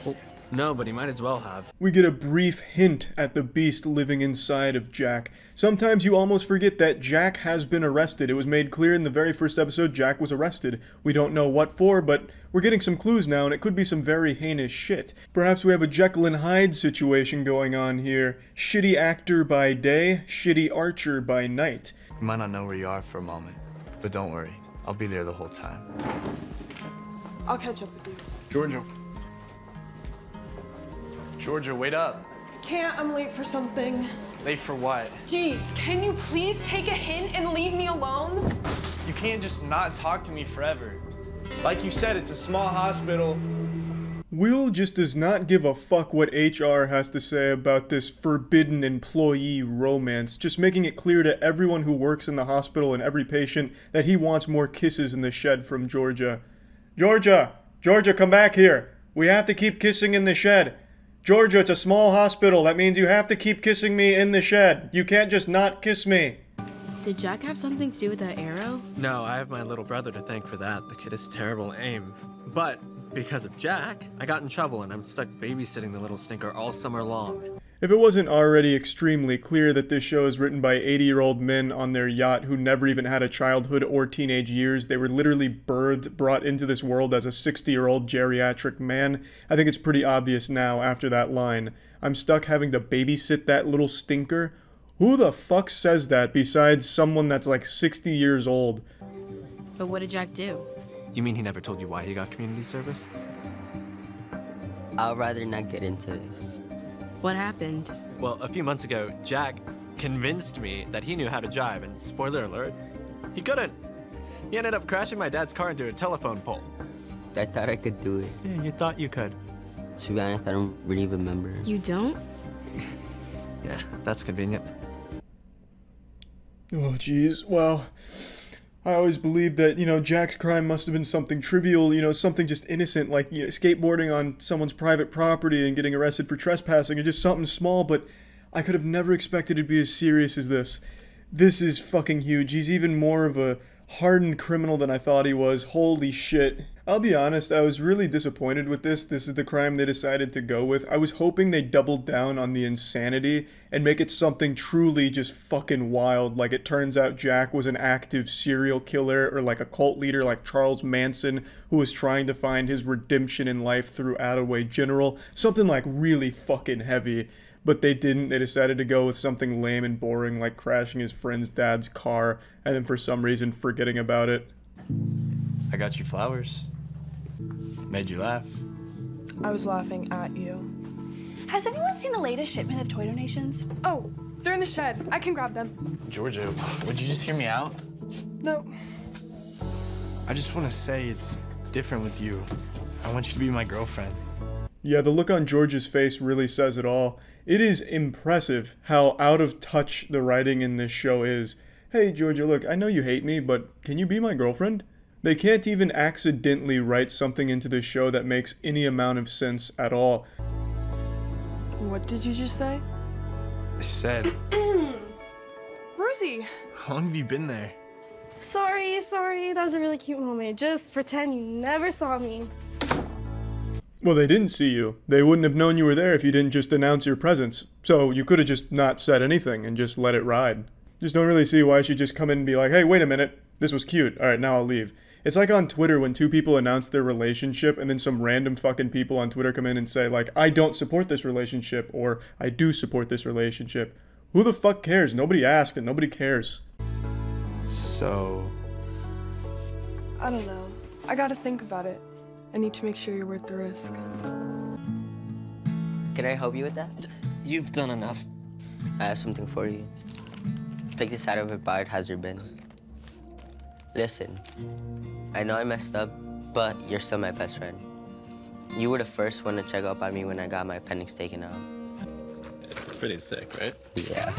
Well, no, but he might as well have. We get a brief hint at the beast living inside of Jack. Sometimes you almost forget that Jack has been arrested. It was made clear in the very first episode Jack was arrested. We don't know what for, but we're getting some clues now, and it could be some very heinous shit. Perhaps we have a Jekyll and Hyde situation going on here. Shitty actor by day, shitty archer by night. You might not know where you are for a moment, but don't worry. I'll be there the whole time. I'll catch up with you. Georgia, wait up. Can't, I'm late for something. Late for what? Jeez, can you please take a hint and leave me alone? You can't just not talk to me forever. Like you said, it's a small hospital. Will just does not give a fuck what HR has to say about this forbidden employee romance, just making it clear to everyone who works in the hospital and every patient that he wants more kisses in the shed from Georgia. Georgia, come back here. We have to keep kissing in the shed. Georgia, it's a small hospital. That means you have to keep kissing me in the shed. You can't just not kiss me. Did Jack have something to do with that arrow? No, I have my little brother to thank for that. The kid is terrible at aim. But because of Jack, I got in trouble and I'm stuck babysitting the little stinker all summer long. If it wasn't already extremely clear that this show is written by 80-year-old men on their yacht who never even had a childhood or teenage years, they were literally brought into this world as a 60-year-old geriatric man, I think it's pretty obvious now after that line. I'm stuck having to babysit that little stinker? Who the fuck says that besides someone that's like 60 years old? But what did Jack do? You mean he never told you why he got community service? I'd rather not get into this. What happened? Well, a few months ago, Jack convinced me that he knew how to drive, and spoiler alert, he couldn't. He ended up crashing my dad's car into a telephone pole. I thought I could do it. Yeah, you thought you could. To be honest, I don't really remember. You don't? Yeah, that's convenient. Oh, jeez. Well, I always believed that, Jack's crime must have been something trivial, something just innocent, like, skateboarding on someone's private property and getting arrested for trespassing, or just something small, but I could have never expected it to be as serious as this. This is fucking huge. He's even more of a hardened criminal than I thought he was. Holy shit. I'll be honest, I was really disappointed with this. This is the crime they decided to go with. I was hoping they doubled down on the insanity and make it something truly just fucking wild. Like it turns out Jack was an active serial killer or like a cult leader like Charles Manson who was trying to find his redemption in life through Attaway General. Something like really fucking heavy. But they didn't. They decided to go with something lame and boring like crashing his friend's dad's car and then for some reason forgetting about it. I got you flowers. Made you laugh. I was laughing at you. Has anyone seen the latest shipment of toy donations? Oh, they're in the shed. I can grab them. Georgia, would you just hear me out? No. I just want to say it's different with you. I want you to be my girlfriend. Yeah, the look on George's face really says it all. It is impressive how out of touch the writing in this show is. Hey, Georgia, look, I know you hate me, but can you be my girlfriend? They can't even accidentally write something into this show that makes any amount of sense at all. What did you just say? I said... Rosie! How long have you been there? Sorry. That was a really cute moment. Just pretend you never saw me. Well, they didn't see you. They wouldn't have known you were there if you didn't just announce your presence. So you could have just not said anything and just let it ride. Just don't really see why she'd just come in and be like, hey, wait a minute. This was cute. All right, now I'll leave. It's like on Twitter when two people announce their relationship and then some random fucking people on Twitter come in and say like, I don't support this relationship, or I do support this relationship. Who the fuck cares? Nobody asked and nobody cares. So... I don't know. I gotta think about it. I need to make sure you're worth the risk. Can I help you with that? You've done enough. I have something for you. Pick the side of a biohazard bin. Listen, I know I messed up, but you're still my best friend. You were the first one to check up on me when I got my appendix taken out. It's pretty sick, right? Yeah.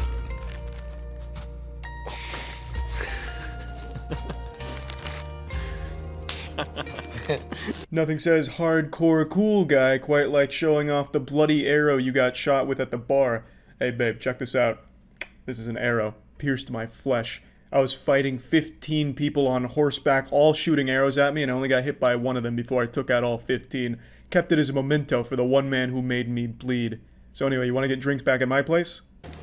Nothing says hardcore cool guy quite like showing off the bloody arrow you got shot with at the bar. Hey babe, check this out. This is an arrow. Pierced my flesh. I was fighting 15 people on horseback, all shooting arrows at me, and I only got hit by one of them before I took out all 15. Kept it as a memento for the one man who made me bleed. So anyway, you want to get drinks back at my place?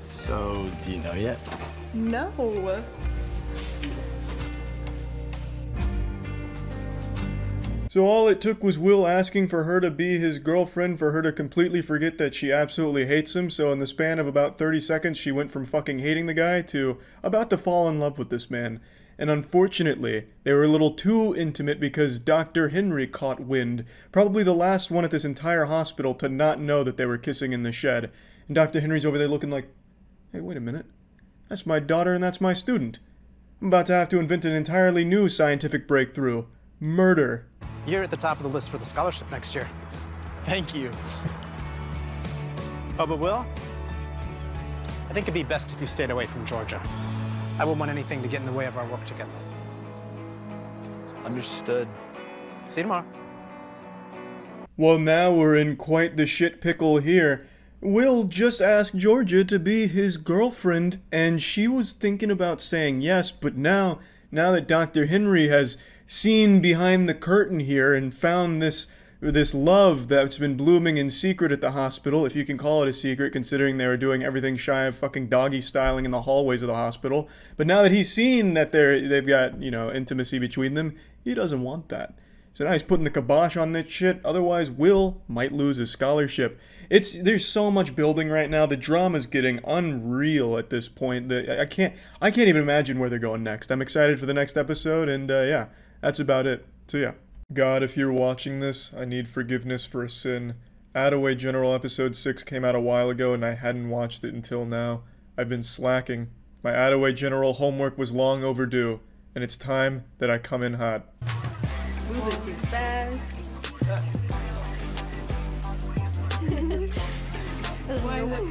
So, do you know yet? No. So all it took was Will asking for her to be his girlfriend for her to completely forget that she absolutely hates him, so in the span of about 30 seconds she went from fucking hating the guy to about to fall in love with this man. And unfortunately, they were a little too intimate because Dr. Henry caught wind, probably the last one at this entire hospital to not know that they were kissing in the shed. And Dr. Henry's over there looking like, hey, wait a minute. That's my daughter and that's my student. I'm about to have to invent an entirely new scientific breakthrough. Murder. You're at the top of the list for the scholarship next year. Thank you. Oh, but Will, I think it'd be best if you stayed away from Georgia. I wouldn't want anything to get in the way of our work together. Understood. See you tomorrow. Well, now we're in quite the shit pickle here. Will just asked Georgia to be his girlfriend, and she was thinking about saying yes, but now that Dr. Henry has seen behind the curtain here and found this love that's been blooming in secret at the hospital, if you can call it a secret considering they were doing everything shy of fucking doggy styling in the hallways of the hospital. But now that he's seen that they've got, you know, intimacy between them, he doesn't want that. So now he's putting the kibosh on this shit, otherwise Will might lose his scholarship. There's so much building right now, the drama's getting unreal at this point. I can't even imagine where they're going next. I'm excited for the next episode, and yeah, that's about it. So yeah. God, if you're watching this, I need forgiveness for a sin. Attaway General Episode 6 came out a while ago and I hadn't watched it until now. I've been slacking. My Attaway General homework was long overdue, and it's time that I come in hot. Moving too fast. Why is it?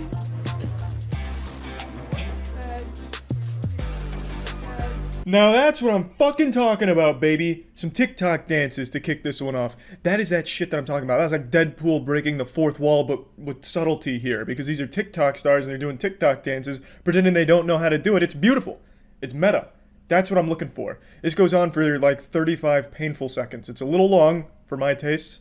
Now that's what I'm fucking talking about, baby. Some TikTok dances to kick this one off. That is that shit that I'm talking about. That's like Deadpool breaking the fourth wall, but with subtlety here. Because these are TikTok stars and they're doing TikTok dances, pretending they don't know how to do it. It's beautiful. It's meta. That's what I'm looking for. This goes on for like 35 painful seconds. It's a little long for my tastes,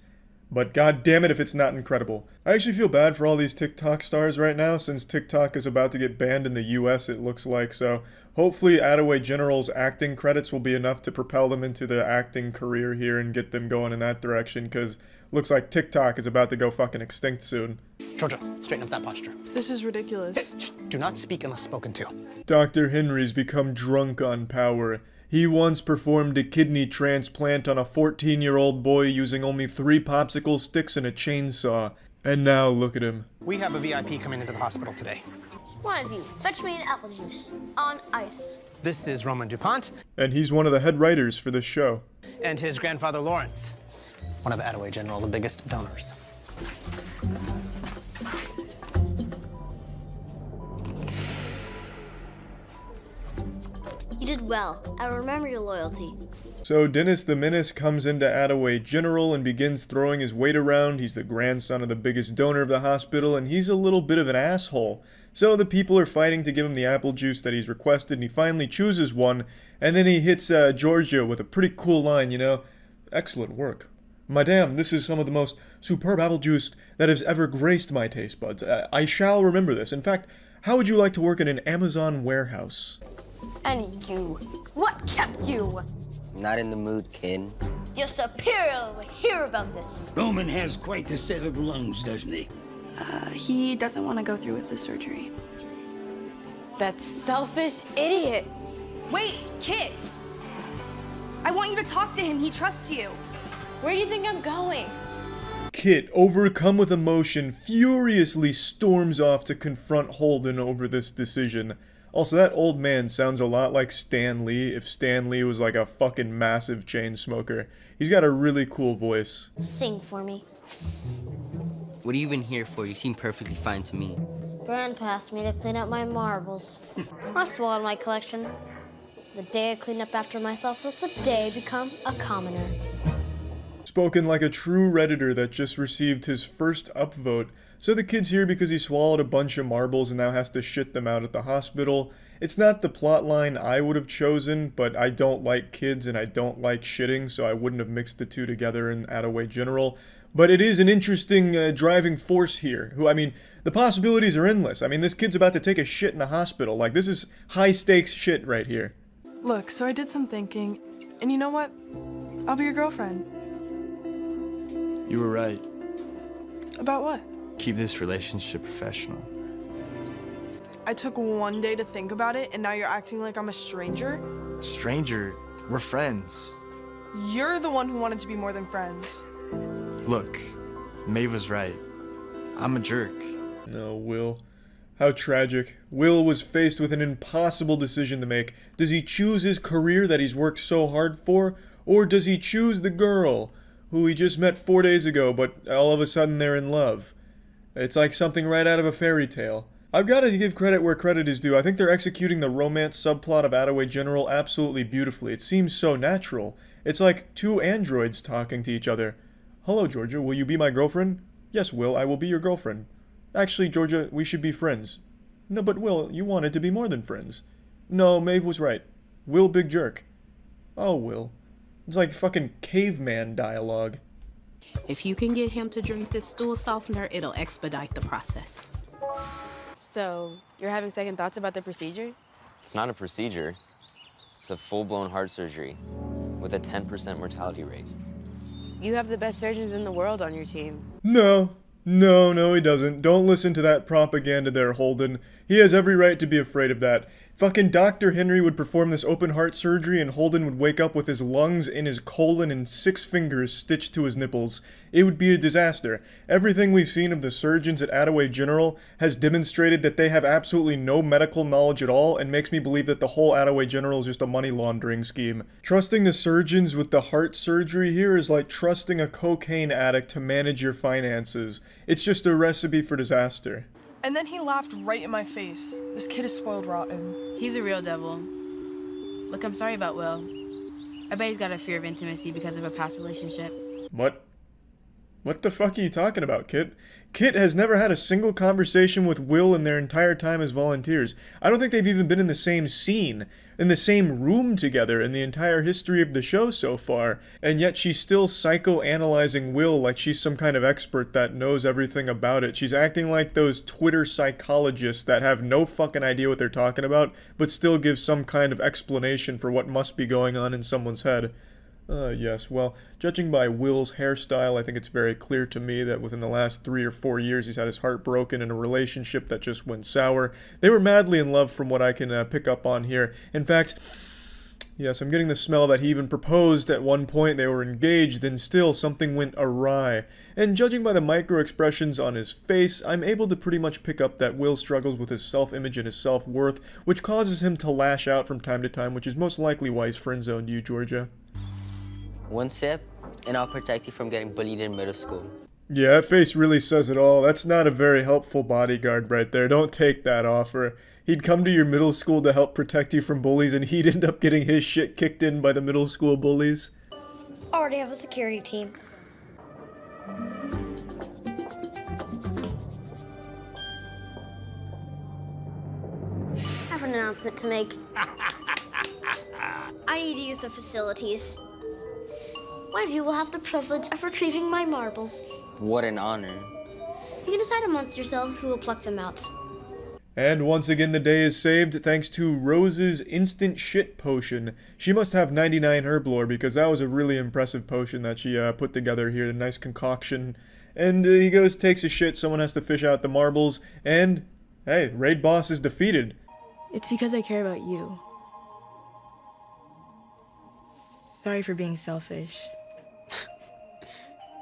but god damn it if it's not incredible. I actually feel bad for all these TikTok stars right now, since TikTok is about to get banned in the US, it looks like, so hopefully Attaway General's acting credits will be enough to propel them into the acting career here and get them going in that direction, because looks like TikTok is about to go fucking extinct soon. Georgia, straighten up that posture. This is ridiculous. Hey, do not speak unless spoken to. Dr. Henry's become drunk on power. He once performed a kidney transplant on a 14-year-old boy using only 3 popsicle sticks and a chainsaw. And now look at him. We have a VIP coming into the hospital today. One of you, fetch me an apple juice. On ice. This is Roman DuPont. And he's one of the head writers for this show. And his grandfather Lawrence, one of Attaway General's biggest donors. You did well. I remember your loyalty. So Dennis the Menace comes into Attaway General and begins throwing his weight around. He's the grandson of the biggest donor of the hospital, and he's a little bit of an asshole. So the people are fighting to give him the apple juice that he's requested, and he finally chooses one, and then he hits Georgia with a pretty cool line, you know. Excellent work. Madame, this is some of the most superb apple juice that has ever graced my taste buds. I shall remember this. In fact, how would you like to work in an Amazon warehouse? And you. What kept you? Not in the mood, kid. Your superior will hear about this. Roman has quite the set of lungs, doesn't he? He doesn't want to go through with the surgery. That selfish idiot. Wait, Kit! I want you to talk to him. He trusts you. Where do you think I'm going? Kit, overcome with emotion, furiously storms off to confront Holden over this decision. Also, that old man sounds a lot like Stan Lee if Stan Lee was like a fucking massive chain smoker. He's got a really cool voice. Sing for me. What are you even here for? You seem perfectly fine to me. Brand asked me to clean up my marbles. I swallowed my collection. The day I cleaned up after myself was the day I become a commoner. Spoken like a true Redditor that just received his first upvote. So the kid's here because he swallowed a bunch of marbles and now has to shit them out at the hospital. It's not the plotline I would have chosen, but I don't like kids and I don't like shitting, so I wouldn't have mixed the two together in Attaway General. But it is an interesting driving force here. The possibilities are endless. I mean, this kid's about to take a shit in a hospital. Like, this is high-stakes shit right here. Look, so I did some thinking, and you know what? I'll be your girlfriend. You were right. About what? Keep this relationship professional. I took one day to think about it, and now you're acting like I'm a stranger? Stranger? We're friends. You're the one who wanted to be more than friends. Look, Maeve was right. I'm a jerk. No, Will. How tragic. Will was faced with an impossible decision to make. Does he choose his career that he's worked so hard for? Or does he choose the girl who he just met 4 days ago, but all of a sudden they're in love? It's like something right out of a fairy tale. I've got to give credit where credit is due. I think they're executing the romance subplot of Attaway General absolutely beautifully. It seems so natural. It's like two androids talking to each other. Hello, Georgia. Will you be my girlfriend? Yes, Will. I will be your girlfriend. Actually, Georgia, we should be friends. No, but Will, you wanted to be more than friends. No, Maeve was right. Will, big jerk. Oh, Will. It's like fucking caveman dialogue. If you can get him to drink this stool softener, it'll expedite the process. So, you're having second thoughts about the procedure? It's not a procedure. It's a full-blown heart surgery with a 10% mortality rate. You have the best surgeons in the world on your team. No, he doesn't. Don't listen to that propaganda there, Holden. He has every right to be afraid of that. Fucking Dr. Henry would perform this open heart surgery and Holden would wake up with his lungs in his colon and 6 fingers stitched to his nipples. It would be a disaster. Everything we've seen of the surgeons at Attaway General has demonstrated that they have absolutely no medical knowledge at all and makes me believe that the whole Attaway General is just a money laundering scheme. Trusting the surgeons with the heart surgery here is like trusting a cocaine addict to manage your finances. It's just a recipe for disaster. And then he laughed right in my face. This kid is spoiled rotten. He's a real devil. Look, I'm sorry about Will. I bet he's got a fear of intimacy because of a past relationship. What? What the fuck are you talking about, Kit? Kit has never had a single conversation with Will in their entire time as volunteers. I don't think they've even been in the same scene, in the same room together in the entire history of the show so far, and yet she's still psychoanalyzing Will like she's some kind of expert that knows everything about it. She's acting like those Twitter psychologists that have no fucking idea what they're talking about, but still give some kind of explanation for what must be going on in someone's head. Yes, well, judging by Will's hairstyle, I think it's very clear to me that within the last 3 or 4 years he's had his heart broken in a relationship that just went sour. They were madly in love from what I can pick up on here. In fact, yes, I'm getting the smell that he even proposed at one point. They were engaged, and still something went awry. And judging by the micro-expressions on his face, I'm able to pretty much pick up that Will struggles with his self-image and his self-worth, which causes him to lash out from time to time, which is most likely why he's friend-zoned you, Georgia. One sip, and I'll protect you from getting bullied in middle school. Yeah, that face really says it all. That's not a very helpful bodyguard right there. Don't take that offer. He'd come to your middle school to help protect you from bullies, and he'd end up getting his shit kicked in by the middle school bullies. Already have a security team. I have an announcement to make. I need to use the facilities. One of you will have the privilege of retrieving my marbles. What an honor. You can decide amongst yourselves who will pluck them out. And once again the day is saved thanks to Rose's instant shit potion. She must have 99 herb lore because that was a really impressive potion that she put together here, a nice concoction. And he goes, takes a shit, someone has to fish out the marbles, and hey, raid boss is defeated. It's because I care about you. Sorry for being selfish.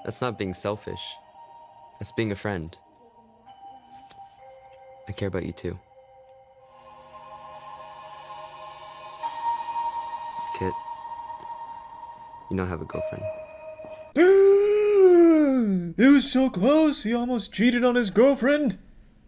That's not being selfish. That's being a friend. I care about you too. Kit, you don't have a girlfriend. It was so close, he almost cheated on his girlfriend.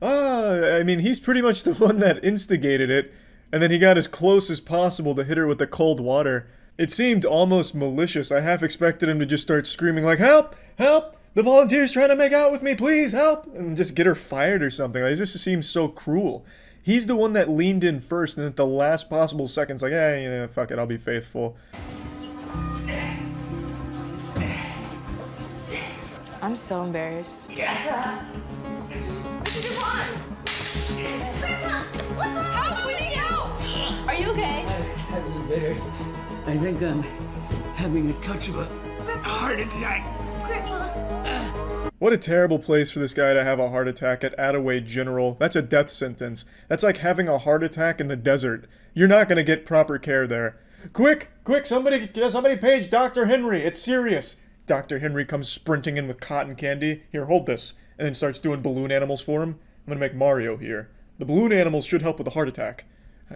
I mean, he's pretty much the one that instigated it, and then he got as close as possible to hit her with the cold water. It seemed almost malicious. I half expected him to just start screaming like, "Help! Help! The volunteer's trying to make out with me, please, help!" And just get her fired or something. Like, this just seems so cruel. He's the one that leaned in first, and at the last possible seconds, like, "Hey, you know, fuck it, I'll be faithful." I'm so embarrassed. Help! We need help! Are you okay? I think I'm having a touch of a heart attack. What a terrible place for this guy to have a heart attack at Attaway General. That's a death sentence. That's like having a heart attack in the desert. You're not gonna get proper care there. Quick! Quick! Somebody page Dr. Henry! It's serious! Dr. Henry comes sprinting in with cotton candy. Here, hold this. And then starts doing balloon animals for him. I'm gonna make Mario here. The balloon animals should help with a heart attack.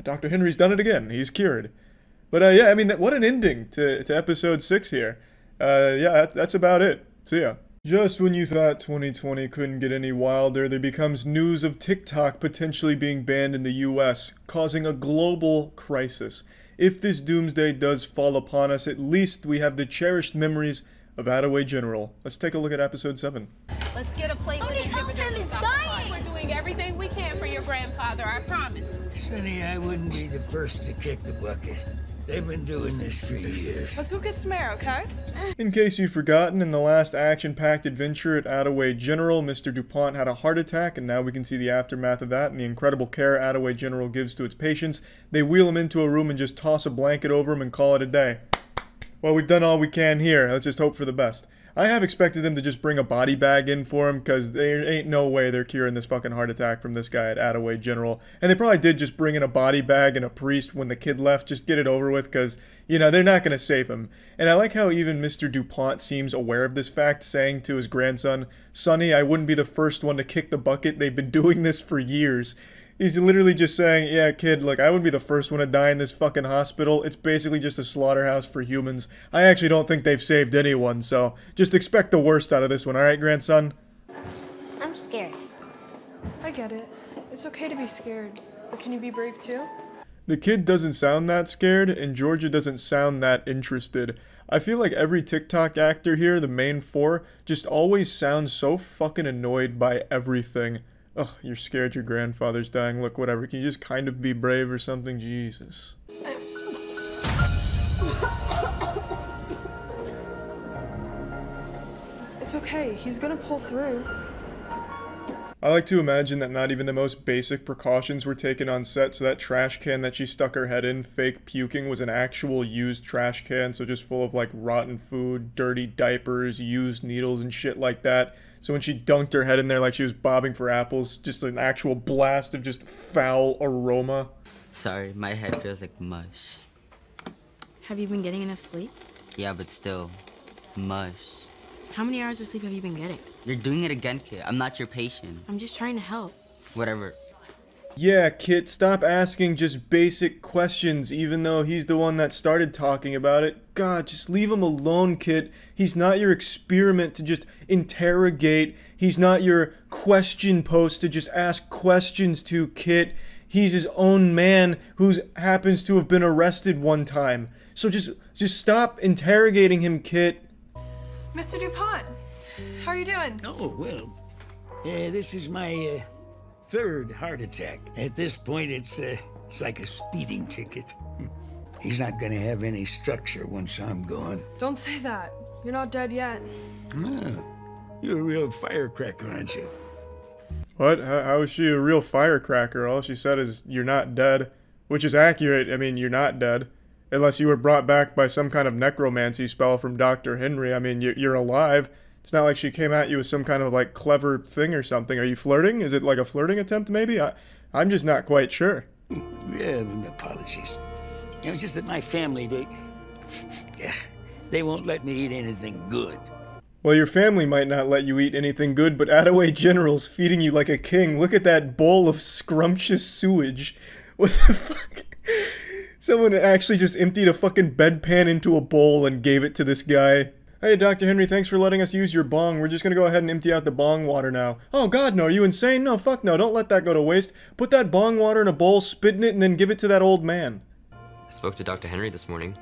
Dr. Henry's done it again. He's cured. But yeah, I mean, what an ending to episode 6 here. Yeah, that's about it. See ya. Just when you thought 2020 couldn't get any wilder, there becomes news of TikTok potentially being banned in the US, causing a global crisis. If this doomsday does fall upon us, at least we have the cherished memories of Attaway General. Let's take a look at episode 7. Let's get a platelet inhibitor to stop the clot. We're doing everything we can for your grandfather, I promise. Sonny, I wouldn't be the first to kick the bucket. They've been doing this for years. Let's go get some air, okay? In case you've forgotten, in the last action-packed adventure at Attaway General, Mr. DuPont had a heart attack, and now we can see the aftermath of that and the incredible care Attaway General gives to its patients. They wheel him into a room and just toss a blanket over him and call it a day. Well, we've done all we can here. Let's just hope for the best. I have expected them to just bring a body bag in for him, because there ain't no way they're curing this fucking heart attack from this guy at Attaway General. And they probably did just bring in a body bag and a priest when the kid left, just get it over with, because, you know, they're not going to save him. And I like how even Mr. DuPont seems aware of this fact, saying to his grandson, "Sonny, I wouldn't be the first one to kick the bucket. They've been doing this for years." He's literally just saying, "Yeah, kid, look, I wouldn't be the first one to die in this fucking hospital. It's basically just a slaughterhouse for humans. I actually don't think they've saved anyone, so just expect the worst out of this one, alright, grandson?" I'm scared. I get it. It's okay to be scared, but can you be brave too? The kid doesn't sound that scared, and Georgia doesn't sound that interested. I feel like every TikTok actor here, the main 4, just always sounds so fucking annoyed by everything. Ugh, you're scared your grandfather's dying. Look, whatever. Can you just kind of be brave or something? Jesus. It's okay. He's gonna pull through. I like to imagine that not even the most basic precautions were taken on set, so that trash can that she stuck her head in, fake puking, was an actual used trash can, so just full of like rotten food, dirty diapers, used needles and shit like that. So when she dunked her head in there like she was bobbing for apples, just an actual blast of just foul aroma. Sorry, my head feels like mush. Have you been getting enough sleep? Yeah, but still, mush. How many hours of sleep have you been getting? You're doing it again, kid. I'm not your patient. I'm just trying to help. Whatever. Yeah, Kit, stop asking just basic questions, even though he's the one that started talking about it. God, just leave him alone, Kit. He's not your experiment to just interrogate. He's not your question post to just ask questions to, Kit. He's his own man who happens to have been arrested one time. So just stop interrogating him, Kit. Mr. DuPont, how are you doing? Oh, well, this is my, 3rd heart attack. At this point, it's like a speeding ticket. He's not gonna have any structure once I'm gone. Don't say that. You're not dead yet. Oh, you're a real firecracker, aren't you? What? How is she a real firecracker? All she said is, you're not dead. Which is accurate. I mean, you're not dead. Unless you were brought back by some kind of necromancy spell from Dr. Henry. I mean, you're alive. It's not like she came at you with some kind of, like, clever thing or something. Are you flirting? Is it like a flirting attempt, maybe? I'm just not quite sure. Yeah, apologies. You know, just that my family, they won't let me eat anything good. Well, your family might not let you eat anything good, but Attaway General's feeding you like a king. Look at that bowl of scrumptious sewage. What the fuck? Someone actually just emptied a fucking bedpan into a bowl and gave it to this guy. Hey, Dr. Henry, thanks for letting us use your bong. We're just gonna go ahead and empty out the bong water now. Oh, God, no. Are you insane? No, fuck no. Don't let that go to waste. Put that bong water in a bowl, spit in it, and then give it to that old man. I spoke to Dr. Henry this morning.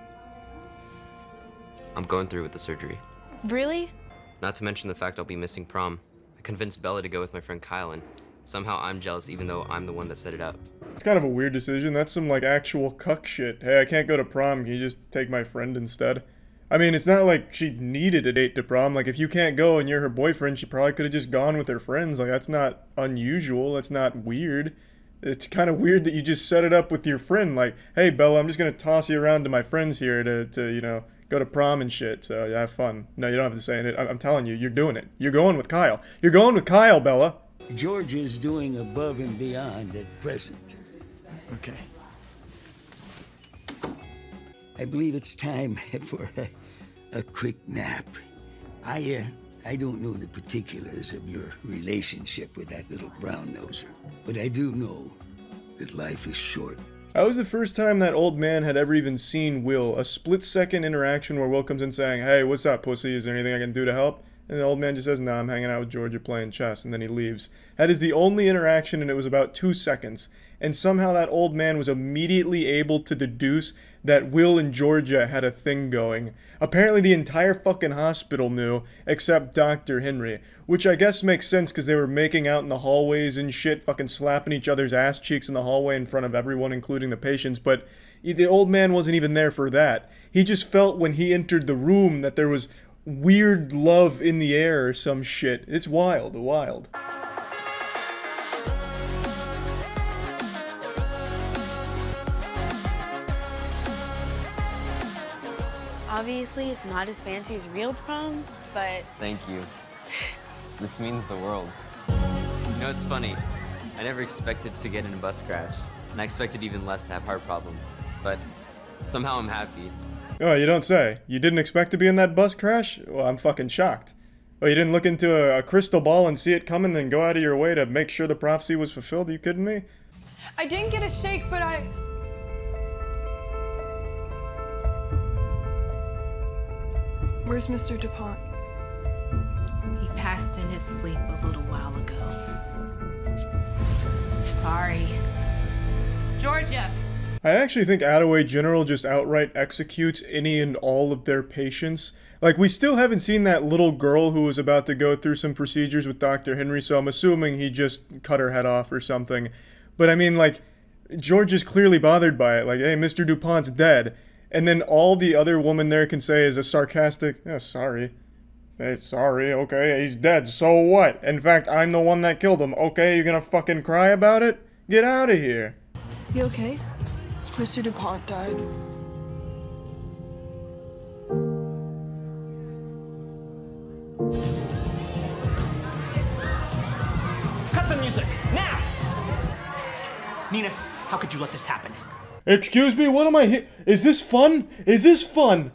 I'm going through with the surgery. Really? Not to mention the fact I'll be missing prom. I convinced Bella to go with my friend Kyle, and somehow I'm jealous even though I'm the one that set it up. It's kind of a weird decision. That's some, like, actual cuck shit. Hey, I can't go to prom. Can you just take my friend instead? I mean, it's not like she needed a date to prom. Like, if you can't go and you're her boyfriend, she probably could have just gone with her friends. Like, that's not unusual. That's not weird. It's kind of weird that you just set it up with your friend. Like, hey, Bella, I'm just going to toss you around to my friends here to, you know, go to prom and shit. So, yeah, have fun. No, you don't have to say it. I'm telling you, you're doing it. You're going with Kyle. You're going with Kyle, Bella. George is doing above and beyond at present. Okay. I believe it's time for a quick nap. I don't know the particulars of your relationship with that little brown-noser, but I do know that life is short. That was the first time that old man had ever even seen Will. A split-second interaction where Will comes in saying, hey, what's up, pussy? Is there anything I can do to help? And the old man just says, nah, I'm hanging out with Georgia playing chess, and then he leaves. That is the only interaction, and it was about 2 seconds. And somehow that old man was immediately able to deduce that Will and Georgia had a thing going. Apparently the entire fucking hospital knew, except Dr. Henry. Which I guess makes sense because they were making out in the hallways and shit, fucking slapping each other's ass cheeks in the hallway in front of everyone, including the patients, but the old man wasn't even there for that. He just felt when he entered the room that there was weird love in the air or some shit. It's wild, wild. Obviously, it's not as fancy as real prom, but... Thank you. This means the world. You know, it's funny. I never expected to get in a bus crash, and I expected even less to have heart problems, but somehow I'm happy. Oh, you don't say. You didn't expect to be in that bus crash? Well, I'm fucking shocked. Well, you didn't look into a crystal ball and see it coming, then go out of your way to make sure the prophecy was fulfilled? Are you kidding me? I didn't get a shake, but I... Where's Mr. DuPont? He passed in his sleep a little while ago. Sorry. Georgia! I actually think Attaway General just outright executes any and all of their patients. Like, we still haven't seen that little girl who was about to go through some procedures with Dr. Henry, so I'm assuming he just cut her head off or something. But I mean, like, George is clearly bothered by it. Like, hey, Mr. DuPont's dead. And then all the other woman there can say is a sarcastic, oh, sorry. Hey, sorry, okay, he's dead, so what? In fact, I'm the one that killed him. Okay, you're gonna fucking cry about it? Get out of here. You okay? Mr. DuPont died. Cut the music, now! Nina, how could you let this happen? Excuse me, what am I Is this fun? Is this fun?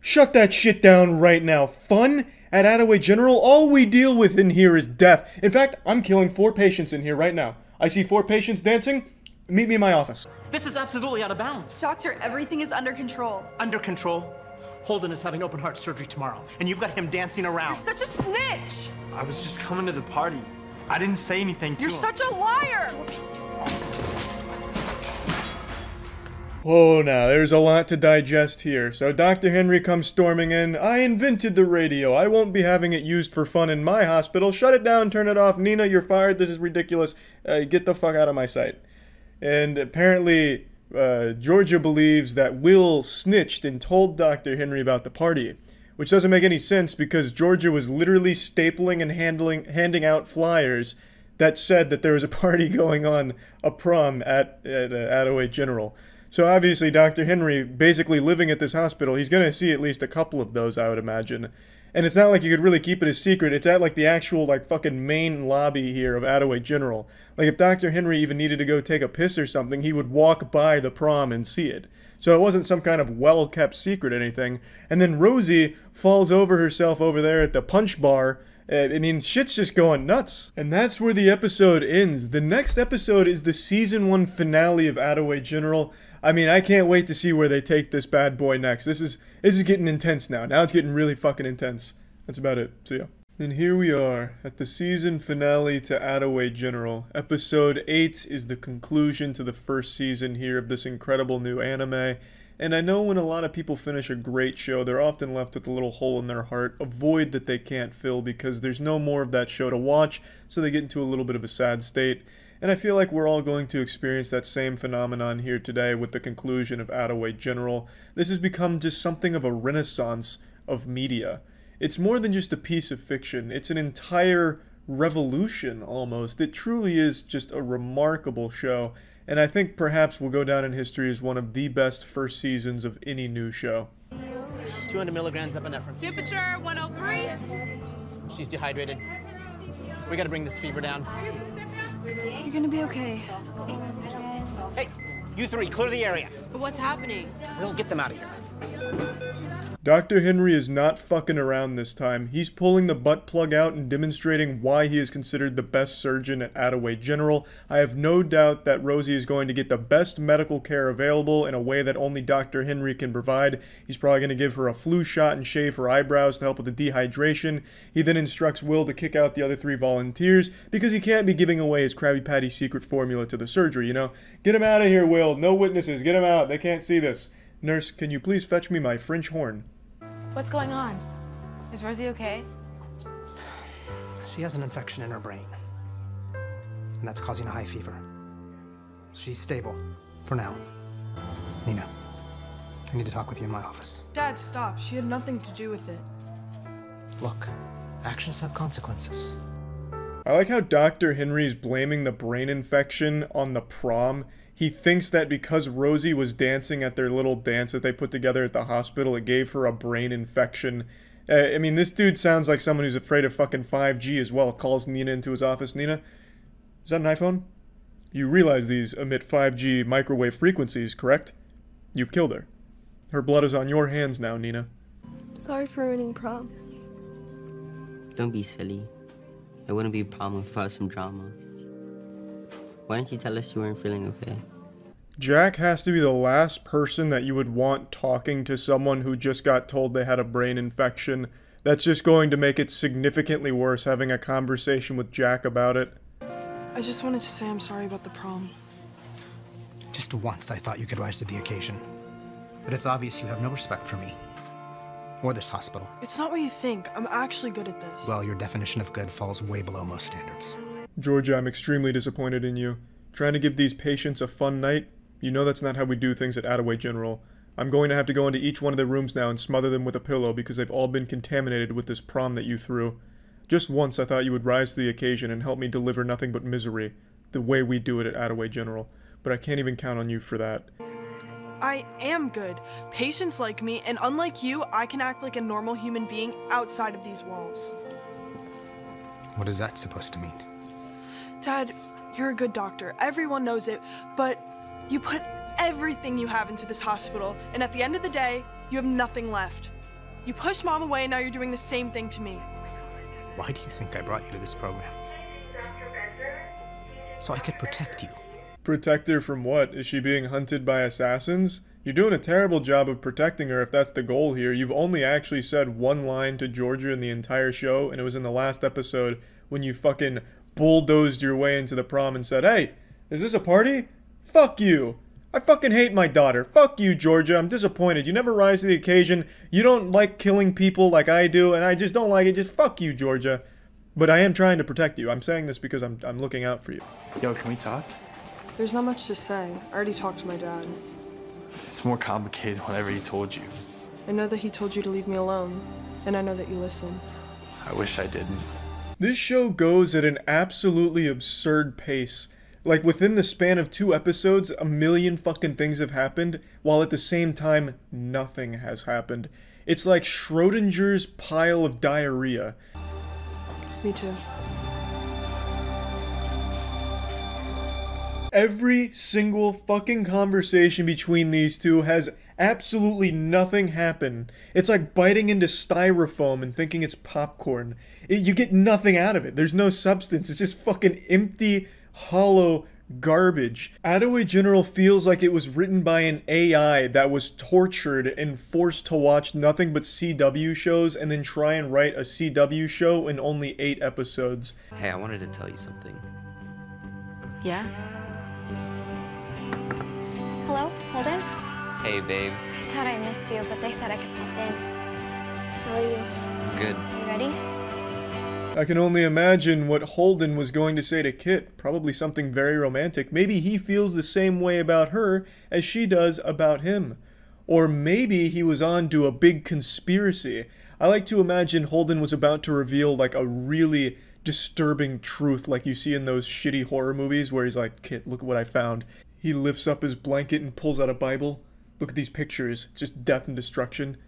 Shut that shit down right now. Fun? At Attaway General, all we deal with in here is death. In fact, I'm killing 4 patients in here right now. I see 4 patients dancing. Meet me in my office. This is absolutely out of bounds. Doctor, everything is under control. Under control? Holden is having open heart surgery tomorrow, and you've got him dancing around. You're such a snitch! I was just coming to the party. I didn't say anything to him. You're such a liar! Oh, now, there's a lot to digest here. So Dr. Henry comes storming in. I invented the radio. I won't be having it used for fun in my hospital. Shut it down, turn it off. Nina, you're fired. This is ridiculous. Get the fuck out of my sight. And apparently, Georgia believes that Will snitched and told Dr. Henry about the party. Which doesn't make any sense because Georgia was literally stapling and handing out flyers that said that there was a party going on, a prom at Attaway General. So obviously Dr. Henry, basically living at this hospital, he's going to see at least a couple of those, I would imagine. And it's not like you could really keep it a secret. It's at like the actual like fucking main lobby here of Attaway General. Like if Dr. Henry even needed to go take a piss or something, he would walk by the prom and see it. So it wasn't some kind of well-kept secret or anything. And then Rosie falls over herself over there at the punch bar. I mean, shit's just going nuts. And that's where the episode ends. The next episode is the Season 1 finale of Attaway General. I mean, I can't wait to see where they take this bad boy next. This is getting intense now. Now it's getting really fucking intense. That's about it. See ya. And here we are at the season finale to Attaway General. Episode 8 is the conclusion to the first season here of this incredible new anime. And I know when a lot of people finish a great show, they're often left with a little hole in their heart, a void that they can't fill because there's no more of that show to watch, so they get into a little bit of a sad state. And I feel like we're all going to experience that same phenomenon here today with the conclusion of Attaway General. This has become just something of a renaissance of media. It's more than just a piece of fiction. It's an entire revolution, almost. It truly is just a remarkable show, and I think perhaps will go down in history as one of the best first seasons of any new show. 200 milligrams of epinephrine. Temperature 103. She's dehydrated. We gotta bring this fever down. You're gonna be okay. Hey, you three, clear the area. But what's happening? We'll get them out of here. Dr. Henry is not fucking around this time. He's pulling the butt plug out and demonstrating why he is considered the best surgeon at Attaway General. I have no doubt that Rosie is going to get the best medical care available in a way that only Dr. Henry can provide. He's probably going to give her a flu shot and shave her eyebrows to help with the dehydration. He then instructs Will to kick out the other 3 volunteers because he can't be giving away his Krabby Patty secret formula to the surgery, you know? Get him out of here, Will. No witnesses. Get him out. They can't see this. Nurse, can you please fetch me my French horn? What's going on? Is Rosie okay? She has an infection in her brain, and that's causing a high fever. She's stable, for now. Nina, I need to talk with you in my office. Dad, stop. She had nothing to do with it. Look, actions have consequences. I like how Dr. Henry's blaming the brain infection on the prom. He thinks that because Rosie was dancing at their little dance that they put together at the hospital, it gave her a brain infection. I mean, this dude sounds like someone who's afraid of fucking 5G as well. Calls Nina into his office. Nina, is that an iPhone? You realize these emit 5G microwave frequencies, correct? You've killed her. Her blood is on your hands now, Nina. Sorry for ruining prom. Don't be silly. It wouldn't be a problem without some drama. Why didn't you tell us you weren't feeling okay? Jack has to be the last person that you would want talking to someone who just got told they had a brain infection. That's just going to make it significantly worse having a conversation with Jack about it. I just wanted to say I'm sorry about the prom. Just once I thought you could rise to the occasion. But it's obvious you have no respect for me. Or this hospital. It's not what you think. I'm actually good at this. Well, your definition of good falls way below most standards. Georgia, I'm extremely disappointed in you. Trying to give these patients a fun night? You know that's not how we do things at Attaway General. I'm going to have to go into each one of their rooms now and smother them with a pillow because they've all been contaminated with this prom that you threw. Just once I thought you would rise to the occasion and help me deliver nothing but misery, the way we do it at Attaway General, but I can't even count on you for that. I am good. Patients like me, and unlike you, I can act like a normal human being outside of these walls. What is that supposed to mean? Dad, you're a good doctor. Everyone knows it, but you put everything you have into this hospital, and at the end of the day, you have nothing left. You pushed Mom away, and now you're doing the same thing to me. Why do you think I brought you to this program? So I could protect you. Protect her from what? Is she being hunted by assassins? You're doing a terrible job of protecting her if that's the goal here. You've only actually said one line to Georgia in the entire show, and it was in the last episode when you fucking bulldozed your way into the prom and said, "Hey, is this a party? Fuck you. I fucking hate my daughter. Fuck you, Georgia. I'm disappointed. You never rise to the occasion. You don't like killing people like I do, and I just don't like it. Just fuck you, Georgia." But I am trying to protect you. I'm saying this because I'm looking out for you. Yo, can we talk? There's not much to say. I already talked to my dad. It's more complicated than whatever he told you. I know that he told you to leave me alone, and I know that you listen. I wish I didn't. This show goes at an absolutely absurd pace. Like, within the span of 2 episodes, a million fucking things have happened, while at the same time, nothing has happened. It's like Schrodinger's pile of diarrhea. Me too. Every single fucking conversation between these two has absolutely nothing happen. It's like biting into styrofoam and thinking it's popcorn. You get nothing out of it. There's no substance. It's just fucking empty, hollow garbage. Attaway General feels like it was written by an AI that was tortured and forced to watch nothing but CW shows and then try and write a CW show in only 8 episodes. Hey, I wanted to tell you something. Yeah? Hello, Holden? Hey, babe. I thought I missed you, but they said I could pop in. How are you? Good. You ready? I can only imagine what Holden was going to say to Kit. Probably something very romantic. Maybe he feels the same way about her as she does about him. Or maybe he was on to a big conspiracy. I like to imagine Holden was about to reveal like a really disturbing truth like you see in those shitty horror movies where he's like, Kit, look at what I found. He lifts up his blanket and pulls out a Bible. Look at these pictures. Just death and destruction.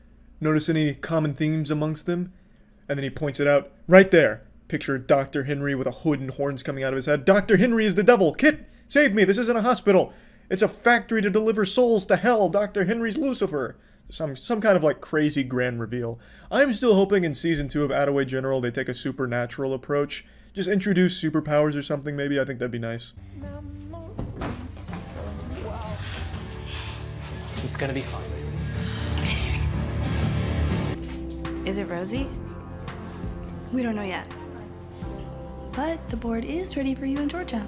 Notice any common themes amongst them? And then he points it out. Right there. Picture Dr. Henry with a hood and horns coming out of his head. Dr. Henry is the devil. Kit, save me. This isn't a hospital. It's a factory to deliver souls to hell. Dr. Henry's Lucifer. Some kind of like crazy grand reveal. I'm still hoping in season 2 of Attaway General they take a supernatural approach. Just introduce superpowers or something maybe. I think that'd be nice. He's gonna be fine. Is it Rosie? We don't know yet. But the board is ready for you in Georgia.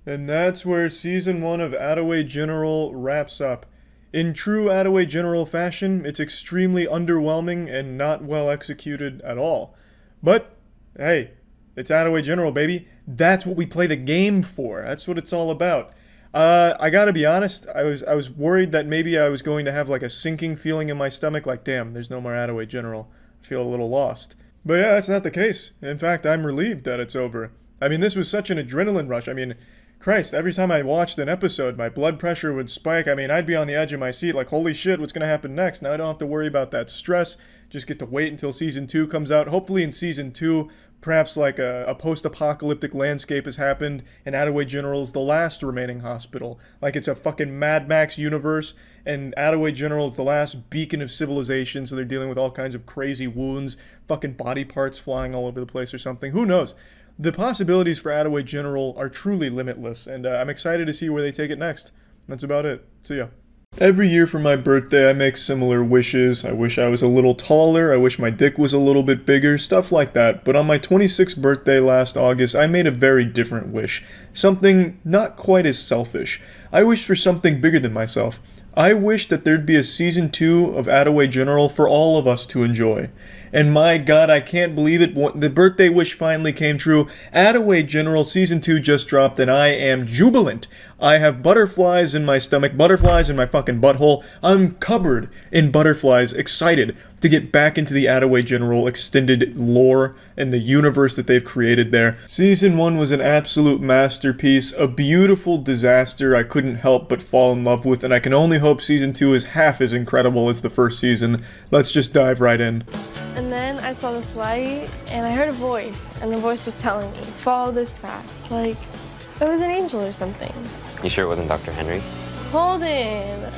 And that's where season 1 of Attaway General wraps up. In true Attaway General fashion, it's extremely underwhelming and not well executed at all. But, hey, it's Attaway General, baby. That's what we play the game for. That's what it's all about. I gotta be honest, I was worried that maybe I was going to have like a sinking feeling in my stomach, like, damn, there's no more Attaway General. I feel a little lost. But yeah, that's not the case. In fact, I'm relieved that it's over. I mean, this was such an adrenaline rush. I mean, Christ, every time I watched an episode, my blood pressure would spike. I mean, I'd be on the edge of my seat like, holy shit, what's gonna happen next? Now I don't have to worry about that stress. Just get to wait until season 2 comes out. Hopefully in season 2, perhaps like a post-apocalyptic landscape has happened, and Attaway General is the last remaining hospital. Like it's a fucking Mad Max universe, and Attaway General is the last beacon of civilization, so they're dealing with all kinds of crazy wounds, fucking body parts flying all over the place or something. Who knows? The possibilities for Attaway General are truly limitless, and I'm excited to see where they take it next. That's about it. See ya. Every year for my birthday, I make similar wishes. I wish I was a little taller, I wish my dick was a little bit bigger, stuff like that. But on my 26th birthday last August, I made a very different wish. Something not quite as selfish. I wished for something bigger than myself. I wished that there'd be a season 2 of Attaway General for all of us to enjoy. And my god, I can't believe it, the birthday wish finally came true. Attaway General Season 2 just dropped and I am jubilant. I have butterflies in my stomach, butterflies in my fucking butthole. I'm covered in butterflies, excited to get back into the Attaway General extended lore and the universe that they've created there. Season 1 was an absolute masterpiece, a beautiful disaster I couldn't help but fall in love with, and I can only hope Season 2 is half as incredible as the first season. Let's just dive right in. And then I saw this light, and I heard a voice, and the voice was telling me, follow this path. Like, it was an angel or something. You sure it wasn't Dr. Henry? Holden!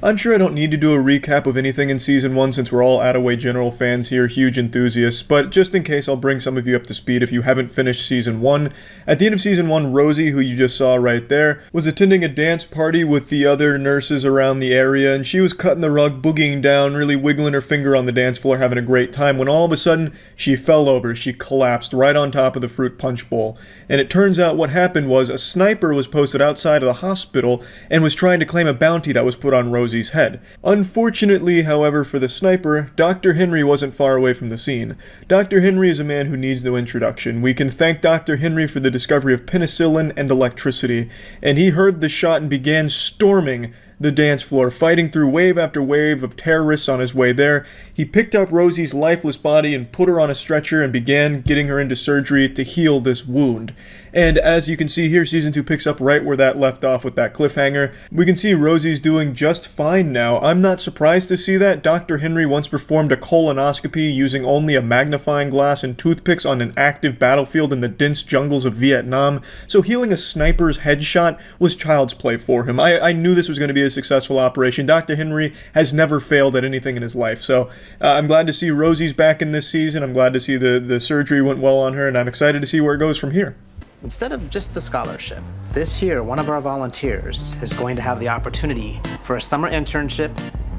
I'm sure I don't need to do a recap of anything in Season 1 since we're all Attaway General fans here, huge enthusiasts, but just in case I'll bring some of you up to speed if you haven't finished Season 1. At the end of Season 1, Rosie, who you just saw right there, was attending a dance party with the other nurses around the area, and she was cutting the rug, boogieing down, really wiggling her finger on the dance floor, having a great time, when all of a sudden, she fell over. She collapsed right on top of the fruit punch bowl. And it turns out what happened was a sniper was posted outside of the hospital and was trying to claim a bounty that was put on Rosie's head. Unfortunately, however, for the sniper, Dr. Henry wasn't far away from the scene. Dr. Henry is a man who needs no introduction. We can thank Dr. Henry for the discovery of penicillin and electricity, and he heard the shot and began storming the dance floor, fighting through wave after wave of terrorists on his way there. He picked up Rosie's lifeless body and put her on a stretcher and began getting her into surgery to heal this wound. And as you can see here, Season 2 picks up right where that left off with that cliffhanger. We can see Rosie's doing just fine now. I'm not surprised to see that. Dr. Henry once performed a colonoscopy using only a magnifying glass and toothpicks on an active battlefield in the dense jungles of Vietnam, so healing a sniper's headshot was child's play for him. I knew this was going to be a successful operation. Dr. Henry has never failed at anything in his life, so I'm glad to see Rosie's back in this season. I'm glad to see the surgery went well on her, and I'm excited to see where it goes from here. Instead of just the scholarship, this year one of our volunteers is going to have the opportunity for a summer internship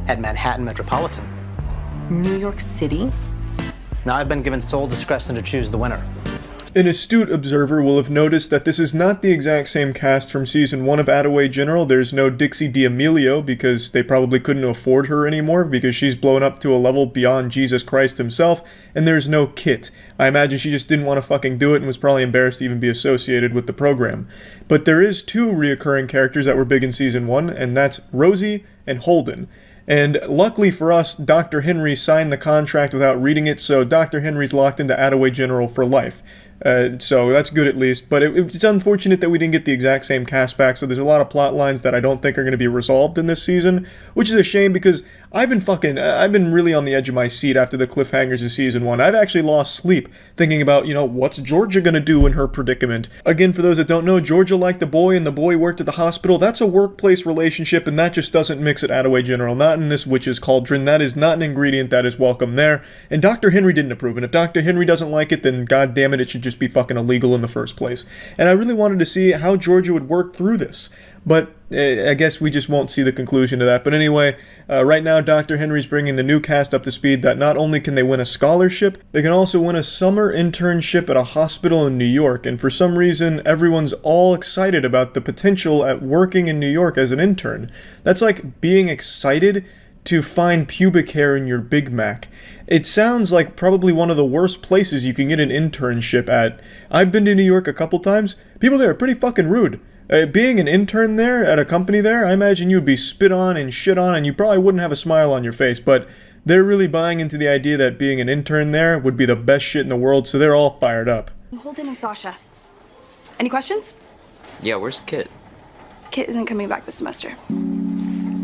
at Manhattan Metropolitan. New York City? Now I've been given sole discretion to choose the winner. An astute observer will have noticed that this is not the exact same cast from Season 1 of Attaway General. There's no Dixie D'Amelio because they probably couldn't afford her anymore because she's blown up to a level beyond Jesus Christ himself, and there's no Kit. I imagine she just didn't want to fucking do it and was probably embarrassed to even be associated with the program. But there is two reoccurring characters that were big in Season 1, and that's Rosie and Holden. And luckily for us, Dr. Henry signed the contract without reading it, so Dr. Henry's locked into Attaway General for life. So that's good at least, but it's unfortunate that we didn't get the exact same cast back, so there's a lot of plot lines that I don't think are going to be resolved in this season, which is a shame because I've been really on the edge of my seat after the cliffhangers of Season 1. I've actually lost sleep thinking about, what's Georgia going to do in her predicament? Again, for those that don't know, Georgia liked the boy and the boy worked at the hospital. That's a workplace relationship, and that just doesn't mix at Attaway General. Not in this witch's cauldron. That is not an ingredient that is welcome there. And Dr. Henry didn't approve, and if Dr. Henry doesn't like it, then god damn it, it should just be fucking illegal in the first place. And I really wanted to see how Georgia would work through this. But I guess we just won't see the conclusion to that. But anyway, right now Dr. Henry's bringing the new cast up to speed that not only can they win a scholarship, they can also win a summer internship at a hospital in New York. And for some reason, everyone's all excited about the potential at working in New York as an intern. That's like being excited to find pubic hair in your Big Mac. It sounds like probably one of the worst places you can get an internship at. I've been to New York a couple times. People there are pretty fucking rude. Being an intern there at a company there, I imagine you'd be spit on and shit on and you probably wouldn't have a smile on your face, but they're really buying into the idea that being an intern there would be the best shit in the world, so they're all fired up. Holden and Sasha. Any questions? Yeah, where's Kit? Kit isn't coming back this semester.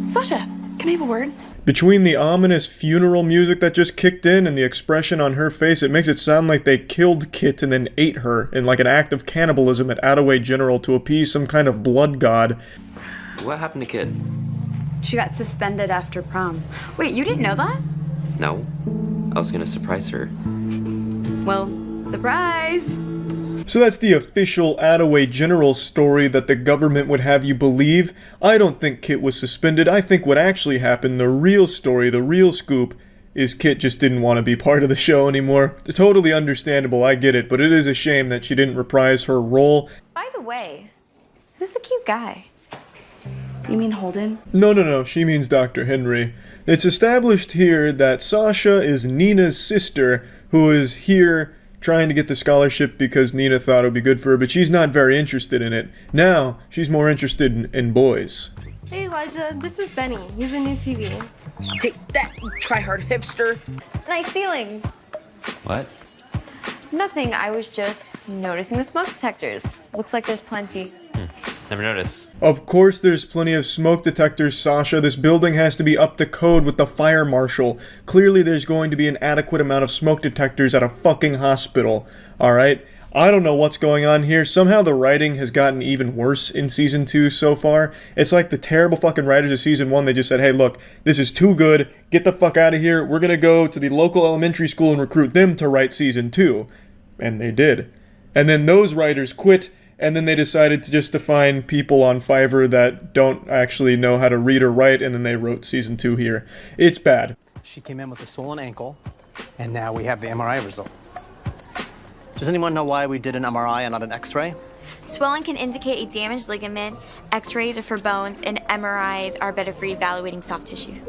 Sasha, can I have a word? Between the ominous funeral music that just kicked in and the expression on her face, it makes it sound like they killed Kit and then ate her in like an act of cannibalism at Attaway General to appease some kind of blood god. What happened to Kit? She got suspended after prom. Wait, you didn't know that? No. I was gonna surprise her. Well, surprise! So that's the official Attaway General story that the government would have you believe. I don't think Kit was suspended. I think what actually happened, the real story, the real scoop, is Kit just didn't want to be part of the show anymore. It's totally understandable, I get it, but it is a shame that she didn't reprise her role. By the way, who's the cute guy? You mean Holden? No, she means Dr. Henry. It's established here that Sasha is Nina's sister, who is here trying to get the scholarship because Nina thought it would be good for her, but she's not very interested in it. Now, she's more interested in boys. Hey Elijah, this is Benny. He's a new TV. Take that, you try-hard hipster. Nice ceilings. What? Nothing, I was just noticing the smoke detectors. Looks like there's plenty. Never noticed. Of course there's plenty of smoke detectors, Sasha. This building has to be up to code with the fire marshal. Clearly there's going to be an adequate amount of smoke detectors at a fucking hospital. Alright? I don't know what's going on here. Somehow the writing has gotten even worse in Season 2 so far. It's like the terrible fucking writers of Season 1, they just said, hey look, this is too good, get the fuck out of here, we're gonna go to the local elementary school and recruit them to write Season 2. And they did. And then those writers quit, and then they decided to find people on Fiverr that don't actually know how to read or write, and then they wrote Season 2 here. It's bad. She came in with a swollen ankle, and now we have the MRI result. Does anyone know why we did an MRI and not an X-ray? Swelling can indicate a damaged ligament, X-rays are for bones, and MRIs are better for evaluating soft tissues.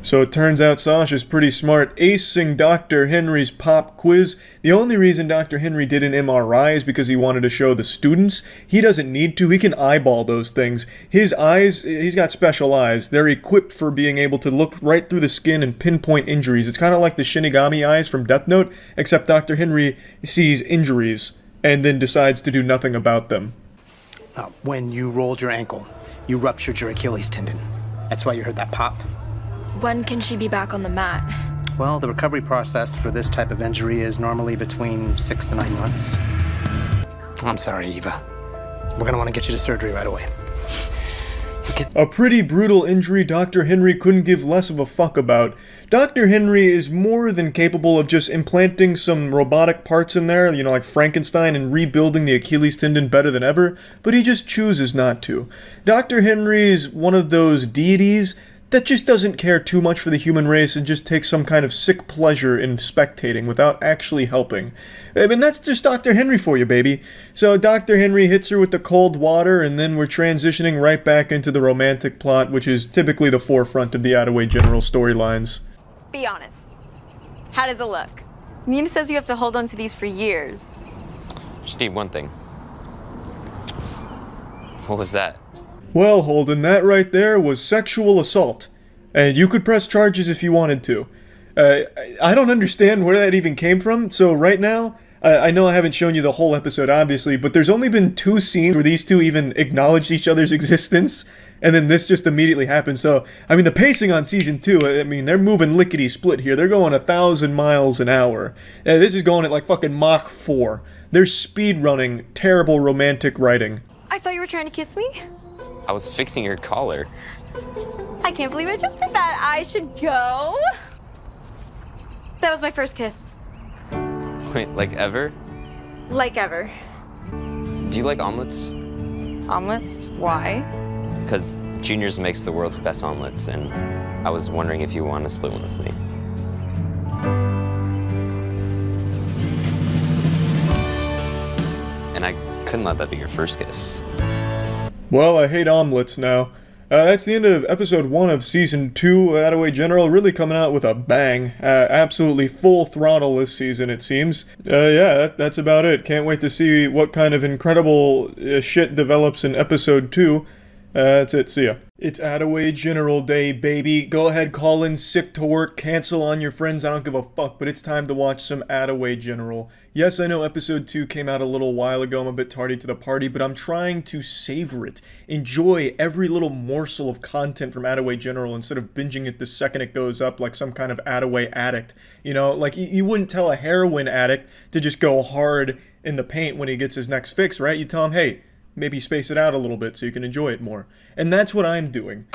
So it turns out Sasha's pretty smart, acing Dr. Henry's pop quiz. The only reason Dr. Henry did an MRI is because he wanted to show the students. He doesn't need to, he can eyeball those things. His eyes, he's got special eyes. They're equipped for being able to look right through the skin and pinpoint injuries. It's kind of like the Shinigami eyes from Death Note, except Dr. Henry sees injuries and then decides to do nothing about them. When you rolled your ankle, you ruptured your Achilles tendon. That's why you heard that pop. When can she be back on the mat? Well, the recovery process for this type of injury is normally between 6 to 9 months. I'm sorry, Eva. We're gonna want to get you to surgery right away. A pretty brutal injury Dr. Henry couldn't give less of a fuck about. Dr. Henry is more than capable of just implanting some robotic parts in there, you know, like Frankenstein, and rebuilding the Achilles tendon better than ever, but he just chooses not to. Dr. Henry is one of those deities that just doesn't care too much for the human race and just takes some kind of sick pleasure in spectating without actually helping. I mean, that's just Dr. Henry for you, baby. So Dr. Henry hits her with the cold water, and then we're transitioning right back into the romantic plot, which is typically the forefront of the Attaway General storylines. Be honest. How does it look? Nina says you have to hold on to these for years. Just need one thing. What was that? Well, Holden, that right there was sexual assault. And you could press charges if you wanted to. I don't understand where that even came from, so right now, I know I haven't shown you the whole episode, obviously, but there's only been 2 scenes where these two even acknowledged each other's existence, and then this just immediately happened. So, I mean, the pacing on Season 2, I mean, they're moving lickety-split here. They're going 1,000 miles an hour. This is going at like fucking Mach 4. They're speed-running terrible romantic writing. I thought you were trying to kiss me. I was fixing your collar. I can't believe I just did that. I should go. That was my first kiss. Wait, like ever? Like ever. Do you like omelets? Omelets? Why? Because Junior's makes the world's best omelets, and I was wondering if you want to split one with me. And I couldn't let that be your first kiss. Well, I hate omelets now. That's the end of episode 1 of season 2. Attaway General really coming out with a bang. Absolutely full throttle this season, it seems. Yeah, that's about it. Can't wait to see what kind of incredible shit develops in episode 2. That's it. See ya. It's Attaway General Day, baby. Go ahead, call in sick to work, cancel on your friends, I don't give a fuck, but it's time to watch some Attaway General. Yes, I know episode 2 came out a little while ago, I'm a bit tardy to the party, but I'm trying to savor it. Enjoy every little morsel of content from Attaway General instead of binging it the second it goes up like some kind of Attaway addict. You know, like you wouldn't tell a heroin addict to just go hard in the paint when he gets his next fix, right? You tell him, hey, maybe space it out a little bit so you can enjoy it more. And that's what I'm doing.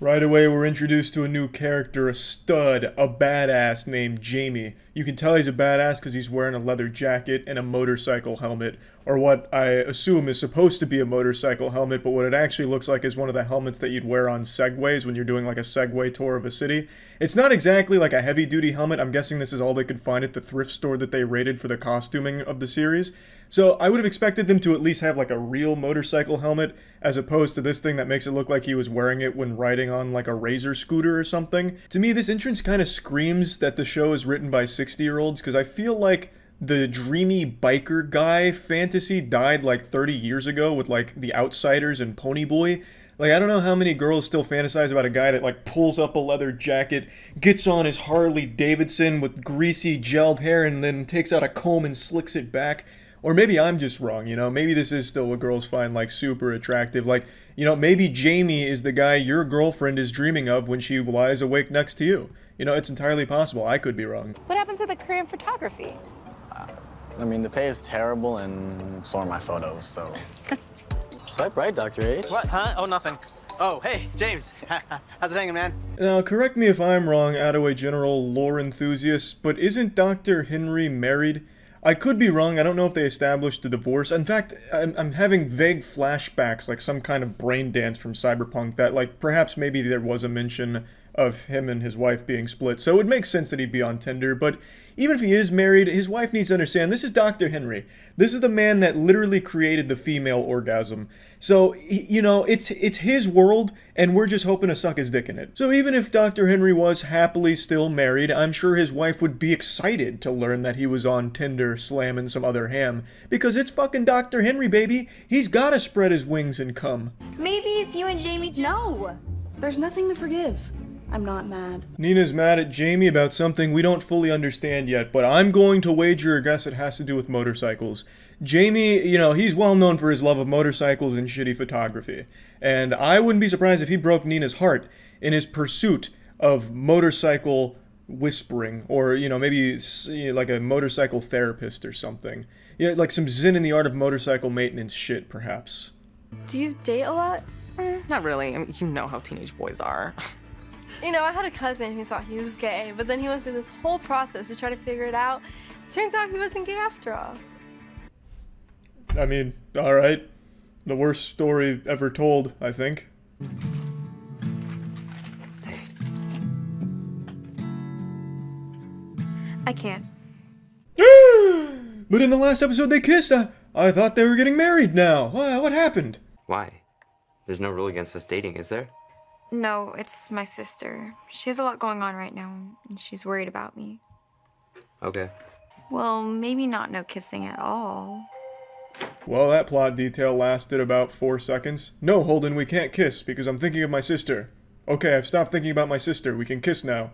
Right away, we're introduced to a new character, a stud, a badass named Jamie. You can tell he's a badass because he's wearing a leather jacket and a motorcycle helmet, or what I assume is supposed to be a motorcycle helmet, but what it actually looks like is one of the helmets that you'd wear on Segways when you're doing like a Segway tour of a city. It's not exactly like a heavy-duty helmet. I'm guessing this is all they could find at the thrift store that they raided for the costuming of the series. So I would have expected them to at least have like a real motorcycle helmet as opposed to this thing that makes it look like he was wearing it when riding on like a Razor scooter or something. To me, this entrance kind of screams that the show is written by 60-year-olds because I feel like the dreamy biker guy fantasy died like 30 years ago with like The Outsiders and Ponyboy. Like, I don't know how many girls still fantasize about a guy that, like, pulls up a leather jacket, gets on his Harley Davidson with greasy gelled hair, and then takes out a comb and slicks it back. Or maybe I'm just wrong, you know? Maybe this is still what girls find, like, super attractive. Like, you know, maybe Jamie is the guy your girlfriend is dreaming of when she lies awake next to you. You know, it's entirely possible. I could be wrong. What happened to the career in photography? I mean, the pay is terrible, and so are my photos, so... Swipe right, Dr. H. What, huh? Oh, nothing. Oh, hey, James. How's it hanging, man? Now, correct me if I'm wrong, Attaway General lore enthusiast, but isn't Dr. Henry married? I could be wrong. I don't know if they established the divorce. In fact, I'm having vague flashbacks, like some kind of brain dance from Cyberpunk, that, like, perhaps maybe there was a mention of him and his wife being split, so it would make sense that he'd be on Tinder, but even if he is married, his wife needs to understand this is Dr. Henry. This is the man that literally created the female orgasm. So, you know, it's his world, and we're just hoping to suck his dick in it. So even if Dr. Henry was happily still married, I'm sure his wife would be excited to learn that he was on Tinder slamming some other ham. Because it's fucking Dr. Henry, baby. He's gotta spread his wings and come. Maybe if you and Jamie just... No! There's nothing to forgive. I'm not mad. Nina's mad at Jamie about something we don't fully understand yet, but I'm going to wager a guess it has to do with motorcycles. Jamie, you know, he's well known for his love of motorcycles and shitty photography. And I wouldn't be surprised if he broke Nina's heart in his pursuit of motorcycle whispering, or, you know, maybe like a motorcycle therapist or something. Yeah, like some Zen in the art of motorcycle maintenance shit, perhaps. Do you date a lot? Not really. I mean, you know how teenage boys are. You know, I had a cousin who thought he was gay, but then he went through this whole process to try to figure it out. Turns out he wasn't gay after all. I mean, alright. The worst story ever told, I think. I can't. But in the last episode they kissed. I thought they were getting married now. What happened? Why? There's no rule against us dating, is there? No, it's my sister. She has a lot going on right now, and she's worried about me. Okay. Well, maybe not no kissing at all. Well, that plot detail lasted about 4 seconds. No, Holden, we can't kiss, because I'm thinking of my sister. Okay, I've stopped thinking about my sister. We can kiss now.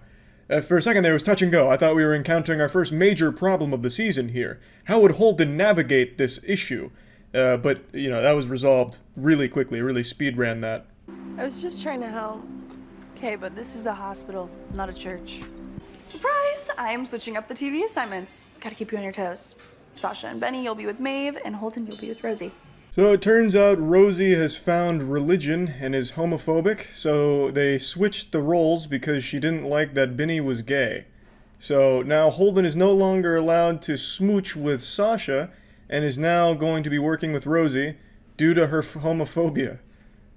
For a second there was touch and go. I thought we were encountering our first major problem of the season here. How would Holden navigate this issue? But, you know, that was resolved really quickly. Really speed ran that. I was just trying to help. Okay, but this is a hospital, not a church. Surprise! I am switching up the TV assignments. Gotta keep you on your toes. Sasha and Benny, you'll be with Maeve, and Holden, you'll be with Rosie. So it turns out Rosie has found religion and is homophobic, so they switched the roles because she didn't like that Benny was gay. So now Holden is no longer allowed to smooch with Sasha, and is now going to be working with Rosie due to her homophobia.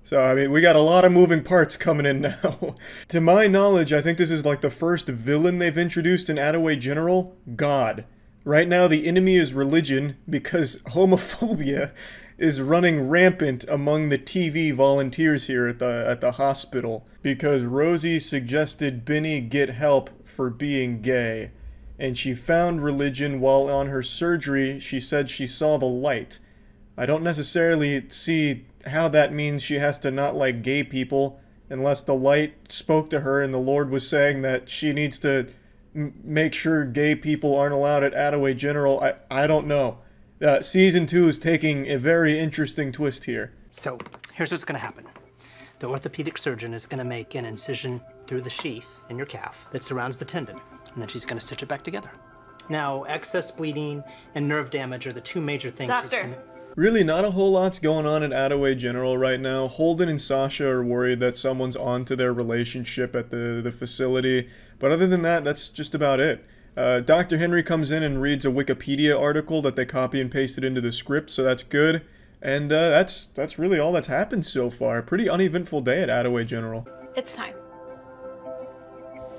So, I mean, we got a lot of moving parts coming in now. To my knowledge, I think this is like the first villain they've introduced in Attaway General, God. Right now, the enemy is religion because homophobia is running rampant among the TV volunteers here at the hospital because Rosie suggested Benny get help for being gay. And she found religion while on her surgery. She said she saw the light. I don't necessarily see how that means she has to not like gay people unless the light spoke to her and the Lord was saying that she needs to make sure gay people aren't allowed at Attaway General. I don't know. Season 2 is taking a very interesting twist here. So, here's what's going to happen. The orthopedic surgeon is going to make an incision through the sheath in your calf that surrounds the tendon, and then she's going to stitch it back together. Now, excess bleeding and nerve damage are the two major things she's going to... Really, not a whole lot's going on at Attaway General right now. Holden and Sasha are worried that someone's onto their relationship at the facility. But other than that, that's just about it. Dr. Henry comes in and reads a Wikipedia article that they copy and pasted into the script, so that's good. And that's really all that's happened so far. Pretty uneventful day at Attaway General. It's time.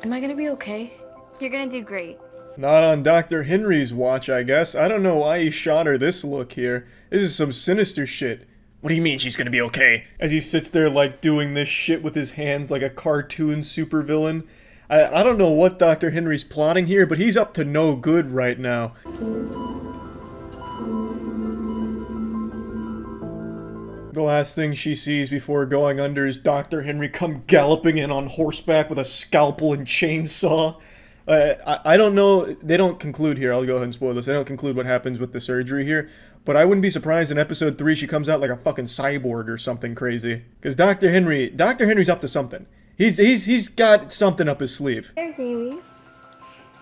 Am I gonna be okay? You're gonna do great. Not on Dr. Henry's watch, I guess. I don't know why he shot her this look here. This is some sinister shit. What do you mean she's gonna be okay? As he sits there like doing this shit with his hands like a cartoon supervillain. I don't know what Dr. Henry's plotting here, but he's up to no good right now. The last thing she sees before going under is Dr. Henry come galloping in on horseback with a scalpel and chainsaw. I don't know, they don't conclude here, I'll go ahead and spoil this, they don't conclude what happens with the surgery here, but I wouldn't be surprised in episode 3 she comes out like a fucking cyborg or something crazy. Because Dr. Henry's up to something. He's got something up his sleeve. Hey, Jamie.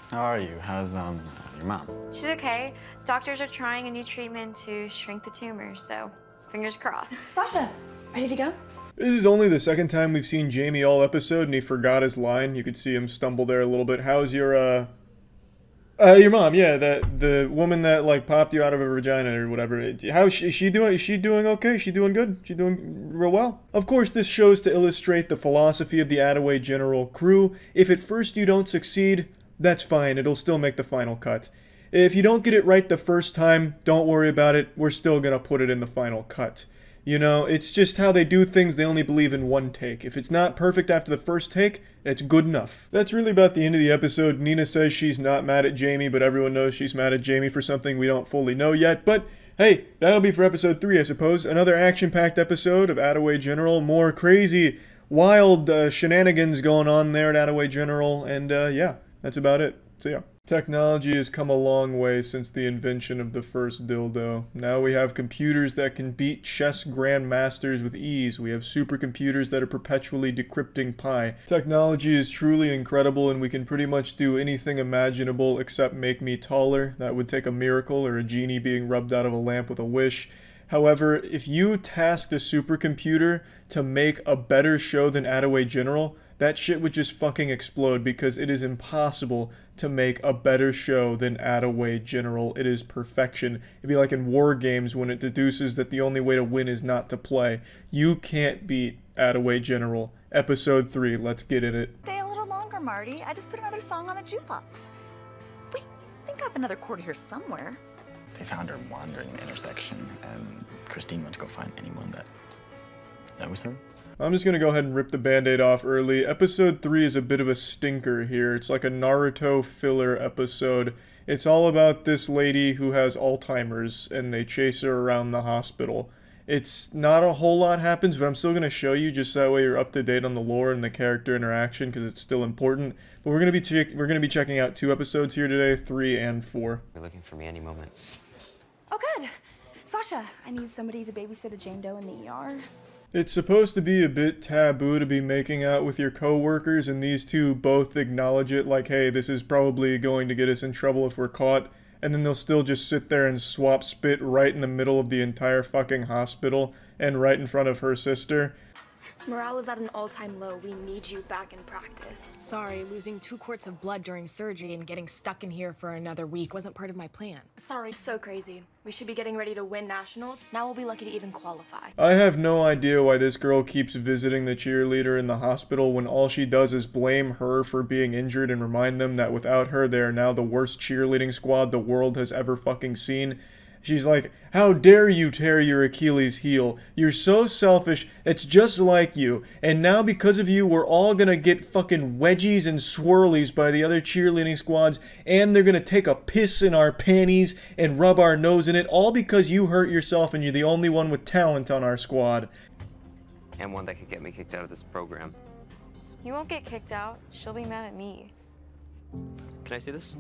How are you? How's your mom? She's okay. Doctors are trying a new treatment to shrink the tumor, so fingers crossed. Sasha, ready to go? This is only the second time we've seen Jamie all episode, and he forgot his line. You could see him stumble there a little bit. How's your, Your mom, yeah, the woman that like popped you out of her vagina or whatever. How is she doing? Is she doing okay? Is she doing good? She doing real well? Of course, this shows to illustrate the philosophy of the Attaway General crew. If at first you don't succeed, that's fine. It'll still make the final cut. If you don't get it right the first time, don't worry about it. We're still gonna put it in the final cut. You know, it's just how they do things. They only believe in one take. If it's not perfect after the first take, it's good enough. That's really about the end of the episode. Nina says she's not mad at Jamie, but everyone knows she's mad at Jamie for something we don't fully know yet. But hey, that'll be for episode 3, I suppose. Another action-packed episode of Attaway General. More crazy, wild shenanigans going on there at Attaway General. And yeah, that's about it. See ya. Technology has come a long way since the invention of the first dildo. Now we have computers that can beat chess grandmasters with ease. We have supercomputers that are perpetually decrypting pi. Technology is truly incredible, and we can pretty much do anything imaginable except make me taller. That would take a miracle or a genie being rubbed out of a lamp with a wish. However, if you tasked a supercomputer to make a better show than Attaway General, that shit would just fucking explode, because it is impossible to make a better show than Attaway General. It is perfection. It'd be like in war games when it deduces that the only way to win is not to play. You can't beat Attaway General. Episode 3, let's get in it. Stay a little longer, Marty. I just put another song on the jukebox. Wait, I think I have another chord here somewhere. They found her wandering the intersection, and Christine went to go find anyone that knows her. I'm just gonna go ahead and rip the band-aid off early. Episode 3 is a bit of a stinker here. It's like a Naruto filler episode. It's all about this lady who has Alzheimer's, and they chase her around the hospital. It's not a whole lot happens, but I'm still gonna show you just so that way you're up to date on the lore and the character interaction, because it's still important. But we're gonna be checking out 2 episodes here today, 3 and 4. You're looking for me any moment. Oh, good. Sasha, I need somebody to babysit a Jane Doe in the ER. It's supposed to be a bit taboo to be making out with your co-workers, and these two both acknowledge it, like, hey, this is probably going to get us in trouble if we're caught, and then they'll still just sit there and swap spit right in the middle of the entire fucking hospital, and right in front of her sister. Morale is at an all-time low. We need you back in practice. Sorry, losing 2 quarts of blood during surgery and getting stuck in here for another week wasn't part of my plan. Sorry. So crazy. We should be getting ready to win nationals. Now we'll be lucky to even qualify. I have no idea why this girl keeps visiting the cheerleader in the hospital when all she does is blame her for being injured and remind them that without her, they are now the worst cheerleading squad the world has ever fucking seen. She's like, how dare you tear your Achilles heel? You're so selfish, it's just like you. And now because of you, we're all gonna get fucking wedgies and swirlies by the other cheerleading squads, and they're gonna take a piss in our panties and rub our nose in it, all because you hurt yourself and you're the only one with talent on our squad. And one that could get me kicked out of this program. You won't get kicked out. She'll be mad at me. Can I see this?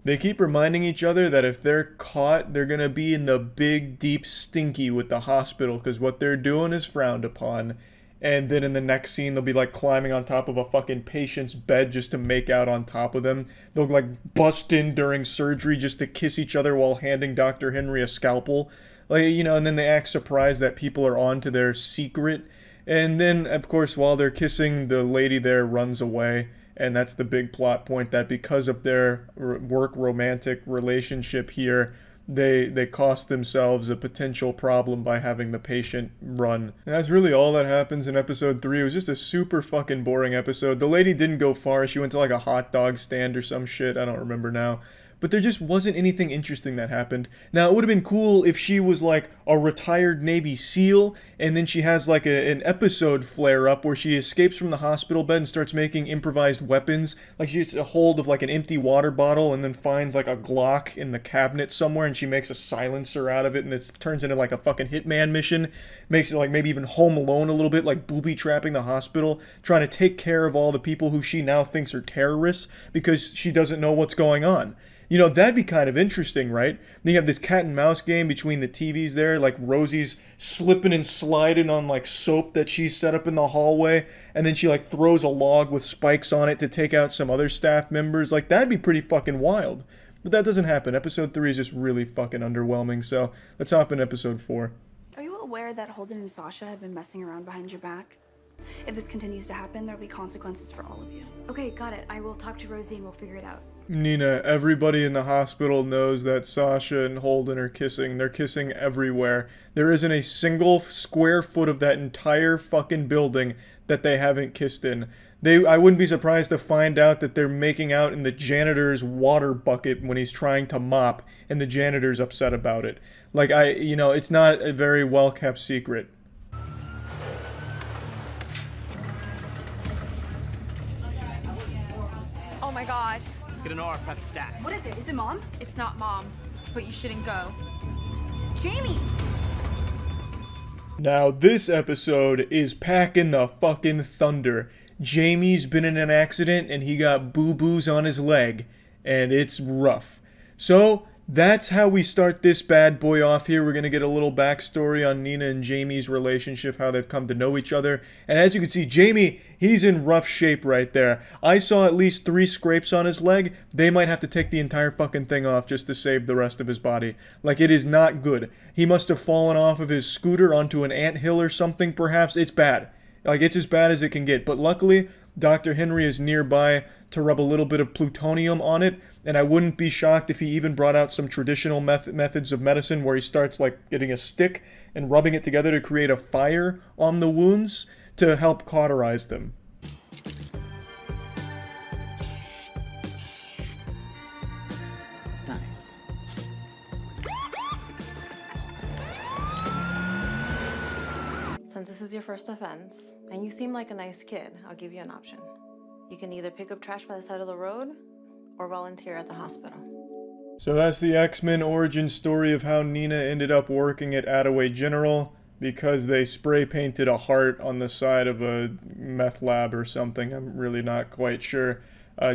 They keep reminding each other that if they're caught, they're gonna be in the big, deep stinky with the hospital, because what they're doing is frowned upon. And then in the next scene, they'll be like climbing on top of a fucking patient's bed just to make out on top of them. They'll like bust in during surgery just to kiss each other while handing Dr. Henry a scalpel. Like, you know, and then they act surprised that people are on to their secret. And then, of course, while they're kissing, the lady there runs away. And that's the big plot point, that because of their work romantic relationship here, they cost themselves a potential problem by having the patient run. And that's really all that happens in episode 3. It was just a super fucking boring episode. The lady didn't go far. She went to like a hot dog stand or some shit. I don't remember now. But there just wasn't anything interesting that happened. Now, it would have been cool if she was like a retired Navy SEAL, and then she has like an episode flare-up where she escapes from the hospital bed and starts making improvised weapons. Like she gets a hold of like an empty water bottle and then finds like a Glock in the cabinet somewhere, and she makes a silencer out of it, and it turns into like a fucking Hitman mission. Makes it like maybe even Home Alone a little bit, like booby-trapping the hospital, trying to take care of all the people who she now thinks are terrorists because she doesn't know what's going on. You know, that'd be kind of interesting, right? Then you have this cat and mouse game between the TVs there, like Rosie's slipping and sliding on like soap that she's set up in the hallway, and then she like throws a log with spikes on it to take out some other staff members. Like, that'd be pretty fucking wild. But that doesn't happen. Episode 3 is just really fucking underwhelming, so let's hop in episode 4. Are you aware that Holden and Sasha have been messing around behind your back? If this continues to happen, there'll be consequences for all of you. Okay, got it. I will talk to Rosie and we'll figure it out. Nina, everybody in the hospital knows that Sasha and Holden are kissing. They're kissing everywhere. There isn't a single square foot of that entire fucking building that they haven't kissed in. I wouldn't be surprised to find out that they're making out in the janitor's water bucket when he's trying to mop, and the janitor's upset about it. Like, it's not a very well-kept secret. Oh my god. Get an R, prep stat. What is it? Is it Mom? It's not Mom, but you shouldn't go. Jamie! Now, this episode is packing the fucking thunder. Jamie's been in an accident and he got boo-boos on his leg, and it's rough. So, that's how we start this bad boy off here. We're going to get a little backstory on Nina and Jamie's relationship, how they've come to know each other. And as you can see, Jamie, he's in rough shape right there. I saw at least 3 scrapes on his leg. They might have to take the entire fucking thing off just to save the rest of his body. Like, it is not good. He must have fallen off of his scooter onto an anthill or something, perhaps. It's bad. Like, it's as bad as it can get. But luckily, Dr. Henry is nearby to rub a little bit of plutonium on it, and I wouldn't be shocked if he even brought out some traditional methods of medicine where he starts, like, getting a stick and rubbing it together to create a fire on the wounds to help cauterize them. Nice. Since this is your first offense, and you seem like a nice kid, I'll give you an option. You can either pick up trash by the side of the road, or volunteer at the hospital. So that's the X-Men origin story of how Nina ended up working at Attaway General because they spray painted a heart on the side of a meth lab or something. I'm really not quite sure.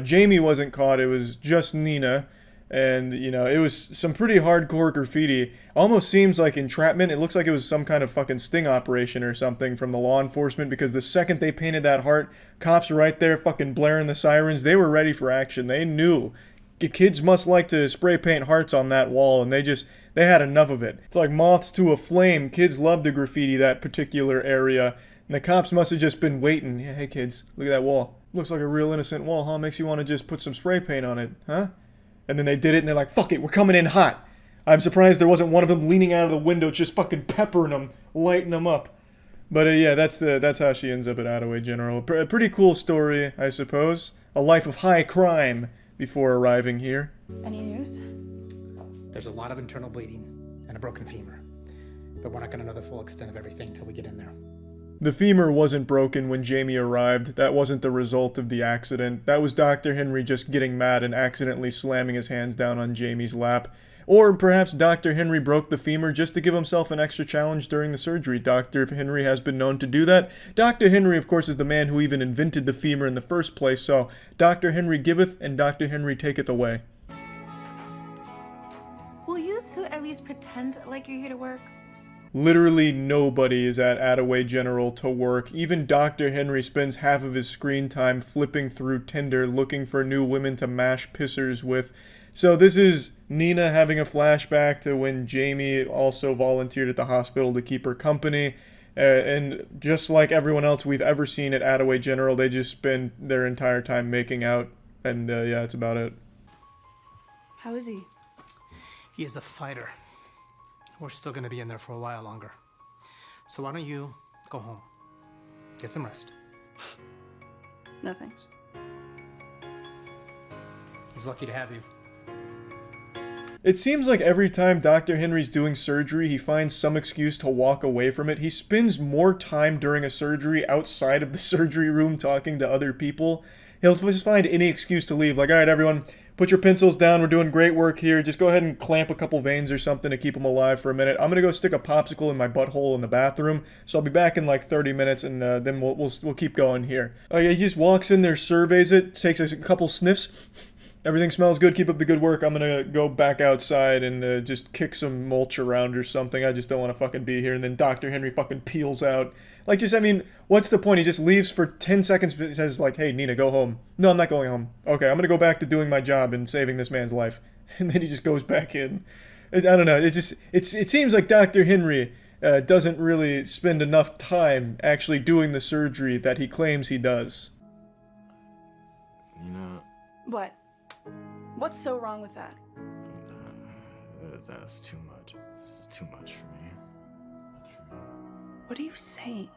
Jamie wasn't caught, it was just Nina. And, it was some pretty hardcore graffiti. Almost seems like entrapment. It looks like it was some kind of fucking sting operation or something from the law enforcement, because the second they painted that heart, cops were right there fucking blaring the sirens. They were ready for action. They knew. Kids must like to spray paint hearts on that wall, and they had enough of it. It's like moths to a flame. Kids love to graffiti that particular area, and the cops must have just been waiting. Yeah, hey kids, look at that wall. Looks like a real innocent wall, huh? Makes you want to just put some spray paint on it, huh? And then they did it, and they're like, fuck it, we're coming in hot. I'm surprised there wasn't one of them leaning out of the window just fucking peppering them, lighting them up. But yeah, that's how she ends up at Attaway General. A pretty cool story, I suppose. A life of high crime before arriving here. Any news? There's a lot of internal bleeding and a broken femur. But we're not going to know the full extent of everything until we get in there. The femur wasn't broken when Jamie arrived. That wasn't the result of the accident. That was Dr. Henry just getting mad and accidentally slamming his hands down on Jamie's lap. Or perhaps Dr. Henry broke the femur just to give himself an extra challenge during the surgery. Dr. Henry has been known to do that. Dr. Henry, of course, is the man who even invented the femur in the first place, so Dr. Henry giveth and Dr. Henry taketh away. Will you two at least pretend like you're here to work? Literally nobody is at Attaway General to work. Even Dr. Henry spends half of his screen time flipping through Tinder looking for new women to mash pissers with. So this is Nina having a flashback to when Jamie also volunteered at the hospital to keep her company. And just like everyone else we've ever seen at Attaway General, they just spend their entire time making out. And yeah, that's about it. How is he? He is a fighter. We're still going to be in there for a while longer. So why don't you go home? Get some rest. No thanks. He's lucky to have you. It seems like every time Dr. Henry's doing surgery, he finds some excuse to walk away from it. He spends more time during a surgery outside of the surgery room talking to other people. He'll just find any excuse to leave. Like, all right, everyone, put your pencils down. We're doing great work here. Just go ahead and clamp a couple veins or something to keep them alive for a minute. I'm going to go stick a popsicle in my butthole in the bathroom. So I'll be back in like 30 minutes, and then we'll keep going here. Oh yeah, he just walks in there, surveys it, takes a couple sniffs. Everything smells good. Keep up the good work. I'm gonna go back outside and just kick some mulch around or something. I just don't want to fucking be here. And then Dr. Henry fucking peels out. Like, just, I mean, what's the point? He just leaves for 10 seconds, but says like, hey, Nina, go home. No, I'm not going home. Okay, I'm gonna go back to doing my job and saving this man's life. And then he just goes back in. I don't know. It seems like Dr. Henry doesn't really spend enough time actually doing the surgery that he claims he does. You know, What? What's so wrong with that? that's too much. It's too much for me. What are you saying?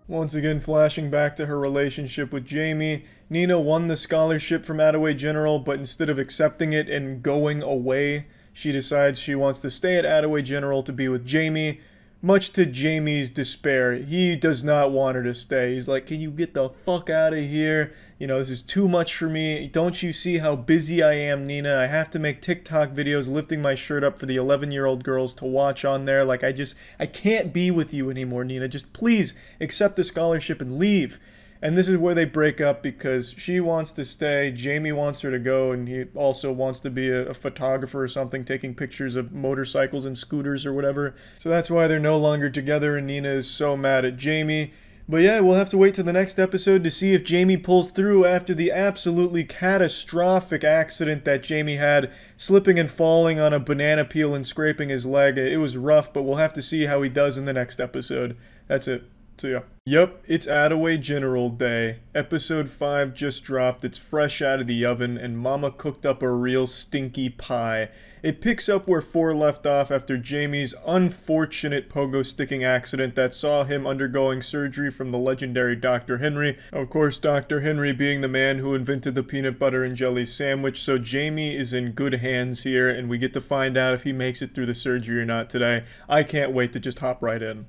Once again, flashing back to her relationship with Jamie, Nina won the scholarship from Attaway General, but instead of accepting it and going away, she decides she wants to stay at Attaway General to be with Jamie, much to Jamie's despair. He does not want her to stay. He's like, can you get the fuck out of here? You know, this is too much for me. Don't you see how busy I am, Nina? I have to make TikTok videos lifting my shirt up for the 11-year-old girls to watch on there. Like, I can't be with you anymore, Nina. Just please accept the scholarship and leave. And this is where they break up because she wants to stay, Jamie wants her to go, and he also wants to be a photographer or something, taking pictures of motorcycles and scooters or whatever. So that's why they're no longer together, and Nina is so mad at Jamie. But yeah, we'll have to wait till the next episode to see if Jamie pulls through after the absolutely catastrophic accident that Jamie had, slipping and falling on a banana peel and scraping his leg. It was rough, but we'll have to see how he does in the next episode. That's it. So yeah. Yep, it's Attaway General Day. Episode 5 just dropped, it's fresh out of the oven, and Mama cooked up a real stinky pie. It picks up where 4 left off after Jamie's unfortunate pogo sticking accident that saw him undergoing surgery from the legendary Dr. Henry. Of course, Dr. Henry being the man who invented the peanut butter and jelly sandwich, so Jamie is in good hands here, and we get to find out if he makes it through the surgery or not today. I can't wait to just hop right in.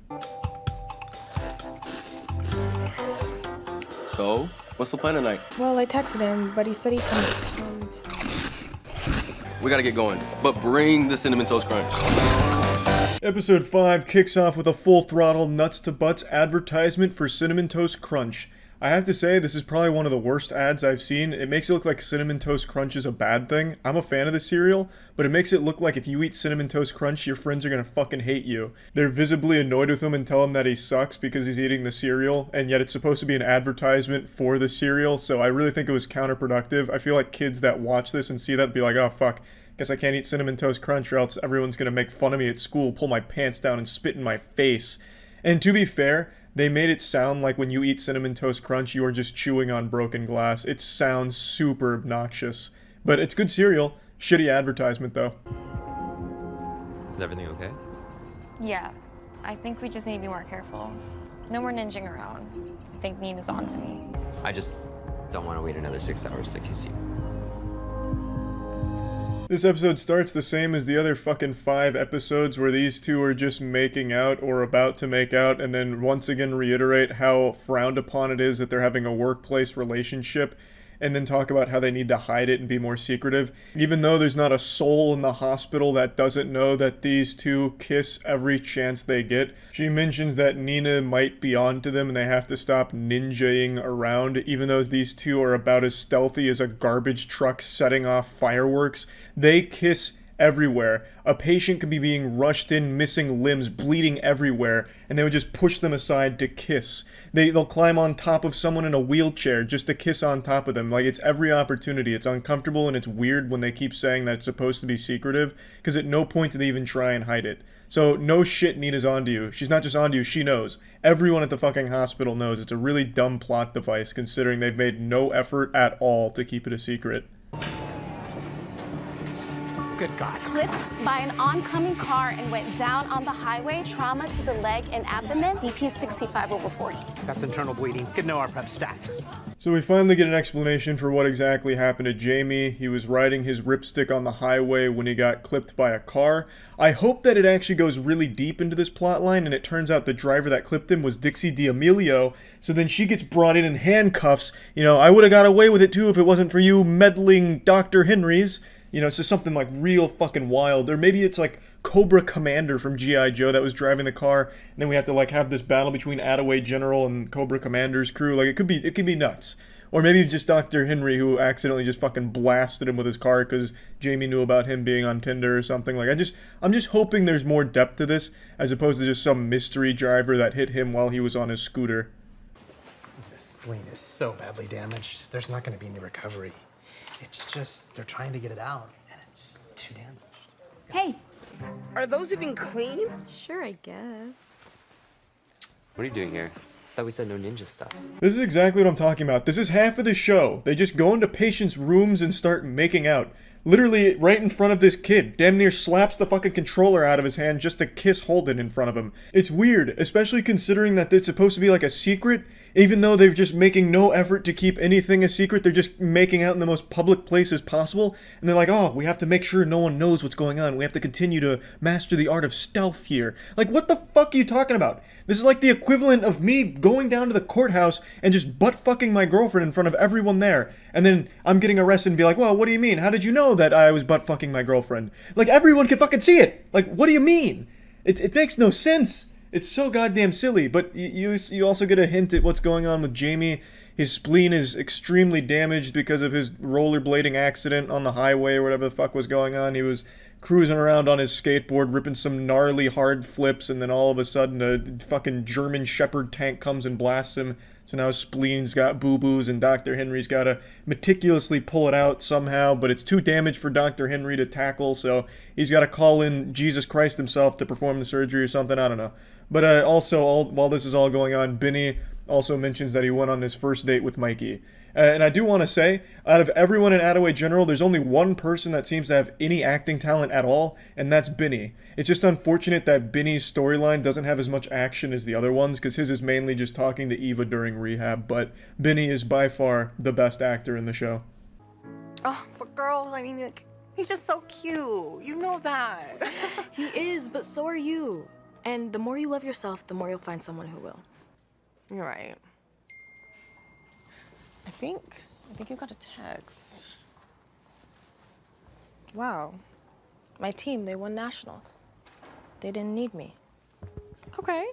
So, what's the plan tonight? Well, I texted him, but he said he can. We gotta get going, but bring the Cinnamon Toast Crunch. Episode 5 kicks off with a full-throttle nuts-to-butts advertisement for Cinnamon Toast Crunch. I have to say, this is probably one of the worst ads I've seen. It makes it look like Cinnamon Toast Crunch is a bad thing. I'm a fan of the cereal, but it makes it look like if you eat Cinnamon Toast Crunch, your friends are gonna fucking hate you. They're visibly annoyed with him and tell him that he sucks because he's eating the cereal, and yet it's supposed to be an advertisement for the cereal, so I really think it was counterproductive. I feel like kids that watch this and see that be like, oh fuck, guess I can't eat Cinnamon Toast Crunch or else everyone's gonna make fun of me at school, pull my pants down and spit in my face. And to be fair, they made it sound like when you eat Cinnamon Toast Crunch, you are just chewing on broken glass. It sounds super obnoxious. But it's good cereal. Shitty advertisement, though. Is everything okay? Yeah, I think we just need to be more careful. No more ninjing around. I think Nina's on to me. I just don't want to wait another 6 hours to kiss you. This episode starts the same as the other fucking 5 episodes where these two are just making out or about to make out and then once again reiterate how frowned upon it is that they're having a workplace relationship and then talk about how they need to hide it and be more secretive. Even though there's not a soul in the hospital that doesn't know that these two kiss every chance they get. She mentions that Nina might be onto them and they have to stop ninjaing around, even though these two are about as stealthy as a garbage truck setting off fireworks. They kiss everywhere. A patient could be being rushed in, missing limbs, bleeding everywhere, and they would just push them aside to kiss. They'll climb on top of someone in a wheelchair just to kiss on top of them. Like, it's every opportunity. It's uncomfortable and it's weird when they keep saying that it's supposed to be secretive, because at no point do they even try and hide it. So, no shit, Nina's onto you. She's not just onto you, she knows. Everyone at the fucking hospital knows. It's a really dumb plot device, considering they've made no effort at all to keep it a secret. Good God. Clipped by an oncoming car and went down on the highway. Trauma to the leg and abdomen. BP 65/40. That's internal bleeding. Good know our prep stat. So we finally get an explanation for what exactly happened to Jamie. He was riding his ripstick on the highway when he got clipped by a car. I hope that it actually goes really deep into this plotline and it turns out the driver that clipped him was Dixie D'Amelio. So then she gets brought in handcuffs. You know, I would have got away with it too if it wasn't for you meddling Dr. Henrys. You know, it's just something like real fucking wild. Or maybe it's like Cobra Commander from G.I. Joe that was driving the car, and then we have to like have this battle between Attaway General and Cobra Commander's crew. Like, it could be nuts. Or maybe just Dr. Henry who accidentally just fucking blasted him with his car because Jamie knew about him being on Tinder or something. Like, I'm just hoping there's more depth to this as opposed to just some mystery driver that hit him while he was on his scooter. This lane is so badly damaged. There's not going to be any recovery. It's just, they're trying to get it out, and it's too damaged. Hey, Are those even clean? Sure, I guess. What are you doing here? I thought we said no ninja stuff. This is exactly what I'm talking about. This is half of the show. They just go into patients' rooms and start making out. Literally right in front of this kid. Damn near slaps the fucking controller out of his hand just to kiss Holden in front of him. It's weird, especially considering that it's supposed to be like a secret, even though they're just making no effort to keep anything a secret. They're just making out in the most public places possible. And they're like, oh, we have to make sure no one knows what's going on. We have to continue to master the art of stealth here. Like, what the fuck are you talking about? This is like the equivalent of me going down to the courthouse and just butt-fucking my girlfriend in front of everyone there. And then I'm getting arrested and be like, well, what do you mean? How did you know that I was butt-fucking my girlfriend? Like, everyone can fucking see it! Like, what do you mean? It makes no sense. It's so goddamn silly. But you also get a hint at what's going on with Jamie. His spleen is extremely damaged because of his rollerblading accident on the highway or whatever the fuck was going on. He was cruising around on his skateboard, ripping some gnarly hard flips, and then all of a sudden a fucking German Shepherd tank comes and blasts him. So now his spleen's got boo-boos, and Dr. Henry's got to meticulously pull it out somehow, but it's too damaged for Dr. Henry to tackle, so he's got to call in Jesus Christ himself to perform the surgery or something, I don't know. But also, while this is all going on, Benny also mentions that he went on his first date with Mikey. And I do want to say, out of everyone in Attaway General, there's only one person that seems to have any acting talent at all, and that's Benny. It's just unfortunate that Benny's storyline doesn't have as much action as the other ones, because his is mainly just talking to Eva during rehab, but Benny is by far the best actor in the show. Oh, but girls, I mean, he's just so cute. You know that. He is, but so are you. And the more you love yourself, the more you'll find someone who will. You're right. I think you got a text. Wow. My team, they won nationals. They didn't need me. Okay.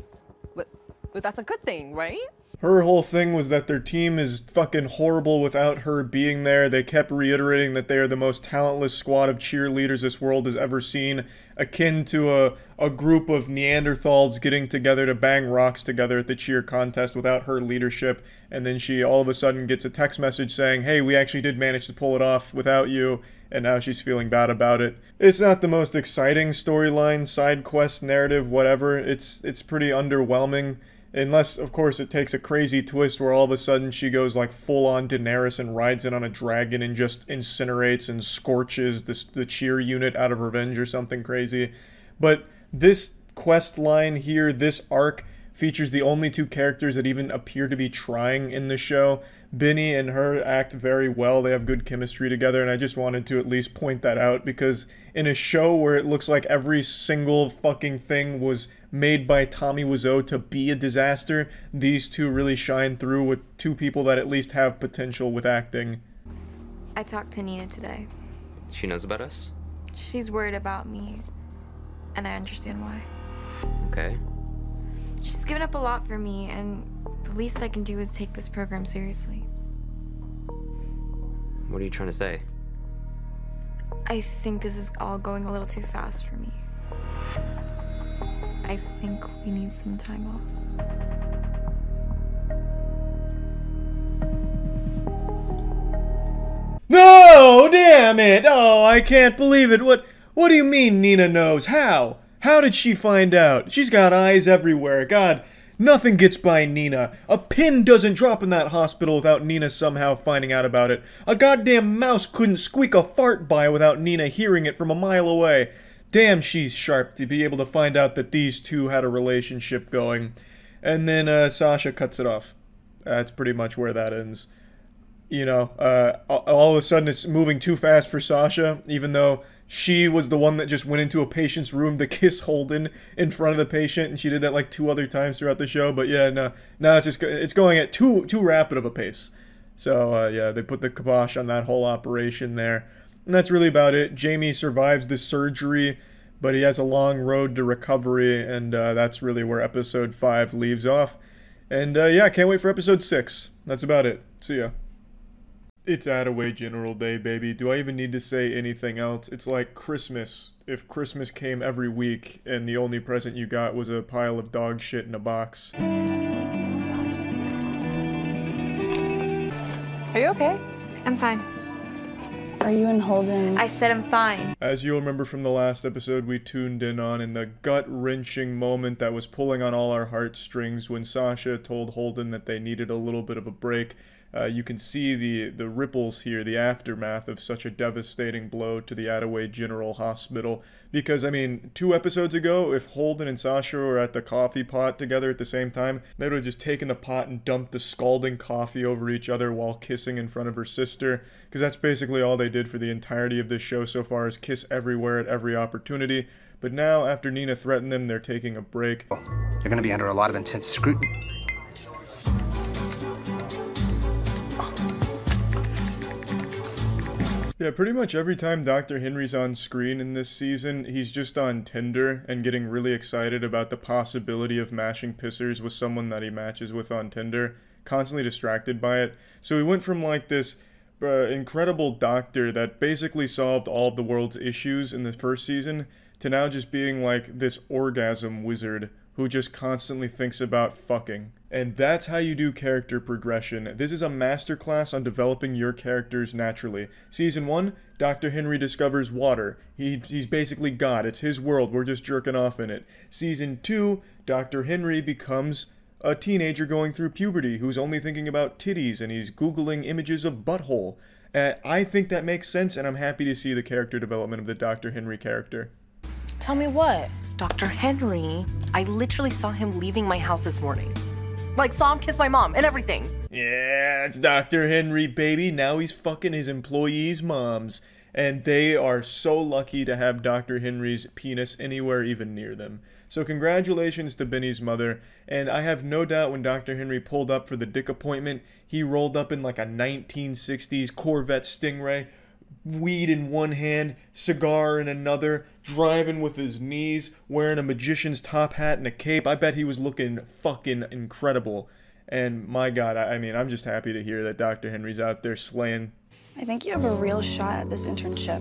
But that's a good thing, right? Her whole thing was that their team is fucking horrible without her being there. They kept reiterating that they are the most talentless squad of cheerleaders this world has ever seen, akin to a group of Neanderthals getting together to bang rocks together at the cheer contest without her leadership. And then she all of a sudden gets a text message saying, hey, we actually did manage to pull it off without you, and now she's feeling bad about it. It's not the most exciting storyline, side quest, narrative, whatever. It's pretty underwhelming. Unless, of course, it takes a crazy twist where all of a sudden she goes like full-on Daenerys and rides in on a dragon and just incinerates and scorches the cheer unit out of revenge or something crazy. But this quest line here, this arc, features the only two characters that even appear to be trying in the show. Benny and her act very well. They have good chemistry together, and I just wanted to at least point that out, because in a show where it looks like every single fucking thing was made by Tommy Wiseau to be a disaster, these two really shine through with two people that at least have potential with acting. I talked to Nina today. She knows about us? She's worried about me, and I understand why. Okay. She's given up a lot for me, and the least I can do is take this program seriously. What are you trying to say? I think this is all going a little too fast for me. I think we need some time off. No, damn it! Oh, I can't believe it. What do you mean Nina knows? How? How did she find out? She's got eyes everywhere. God, nothing gets by Nina. A pin doesn't drop in that hospital without Nina somehow finding out about it. A goddamn mouse couldn't squeak a fart by without Nina hearing it from a mile away. Damn, she's sharp to be able to find out that these two had a relationship going. And then Sasha cuts it off. That's pretty much where that ends. You know, all of a sudden it's moving too fast for Sasha, even though she was the one that just went into a patient's room to kiss Holden in front of the patient, and she did that like 2 other times throughout the show. But yeah, no, it's going at too rapid of a pace. So yeah, they put the kibosh on that whole operation there. And that's really about it. Jamie survives the surgery, but he has a long road to recovery, and that's really where episode 5 leaves off. And yeah, can't wait for episode 6. That's about it. See ya. It's Attaway General Day, baby. Do I even need to say anything else? It's like Christmas. If Christmas came every week, and the only present you got was a pile of dog shit in a box. Are you okay? I'm fine. Are you and Holden? I said I'm fine. As you'll remember from the last episode we tuned in on, in the gut-wrenching moment that was pulling on all our heartstrings when Sasha told Holden that they needed a little bit of a break, you can see the ripples here, the aftermath of such a devastating blow to the Attaway General Hospital. Because, I mean, 2 episodes ago, if Holden and Sasha were at the coffee pot together at the same time, they would have just taken the pot and dumped the scalding coffee over each other while kissing in front of her sister. Because that's basically all they did for the entirety of this show so far, is kiss everywhere at every opportunity. But now, after Nina threatened them, they're taking a break. You're going to be under a lot of intense scrutiny. Yeah, pretty much every time Dr. Henry's on screen in this season, he's just on Tinder and getting really excited about the possibility of mashing pissers with someone that he matches with on Tinder, constantly distracted by it. So he went from like this incredible doctor that basically solved all of the world's issues in the first season to now just being like this orgasm wizard who just constantly thinks about fucking. And that's how you do character progression. This is a masterclass on developing your characters naturally. Season 1, Dr. Henry discovers water. He's basically God. It's his world. We're just jerking off in it. Season 2, Dr. Henry becomes a teenager going through puberty who's only thinking about titties and he's Googling images of butthole. I think that makes sense, and I'm happy to see the character development of the Dr. Henry character. Tell me what? Dr. Henry, I literally saw him leaving my house this morning. Like, saw him kiss my mom and everything. Yeah, it's Dr. Henry, baby. Now he's fucking his employees' moms. And they are so lucky to have Dr. Henry's penis anywhere even near them. So congratulations to Benny's mother. And I have no doubt when Dr. Henry pulled up for the dick appointment, he rolled up in like a 1960s Corvette Stingray, weed in one hand, cigar in another, driving with his knees, wearing a magician's top hat and a cape. I bet he was looking fucking incredible. And my God, I mean, I'm just happy to hear that Dr. Henry's out there slaying. I think you have a real shot at this internship.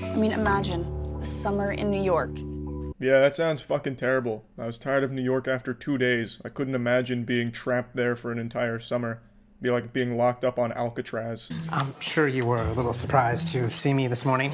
I mean, imagine a summer in New York. Yeah, that sounds fucking terrible. I was tired of New York after 2 days. I couldn't imagine being trapped there for an entire summer. Be like being locked up on Alcatraz. I'm sure you were a little surprised to see me this morning.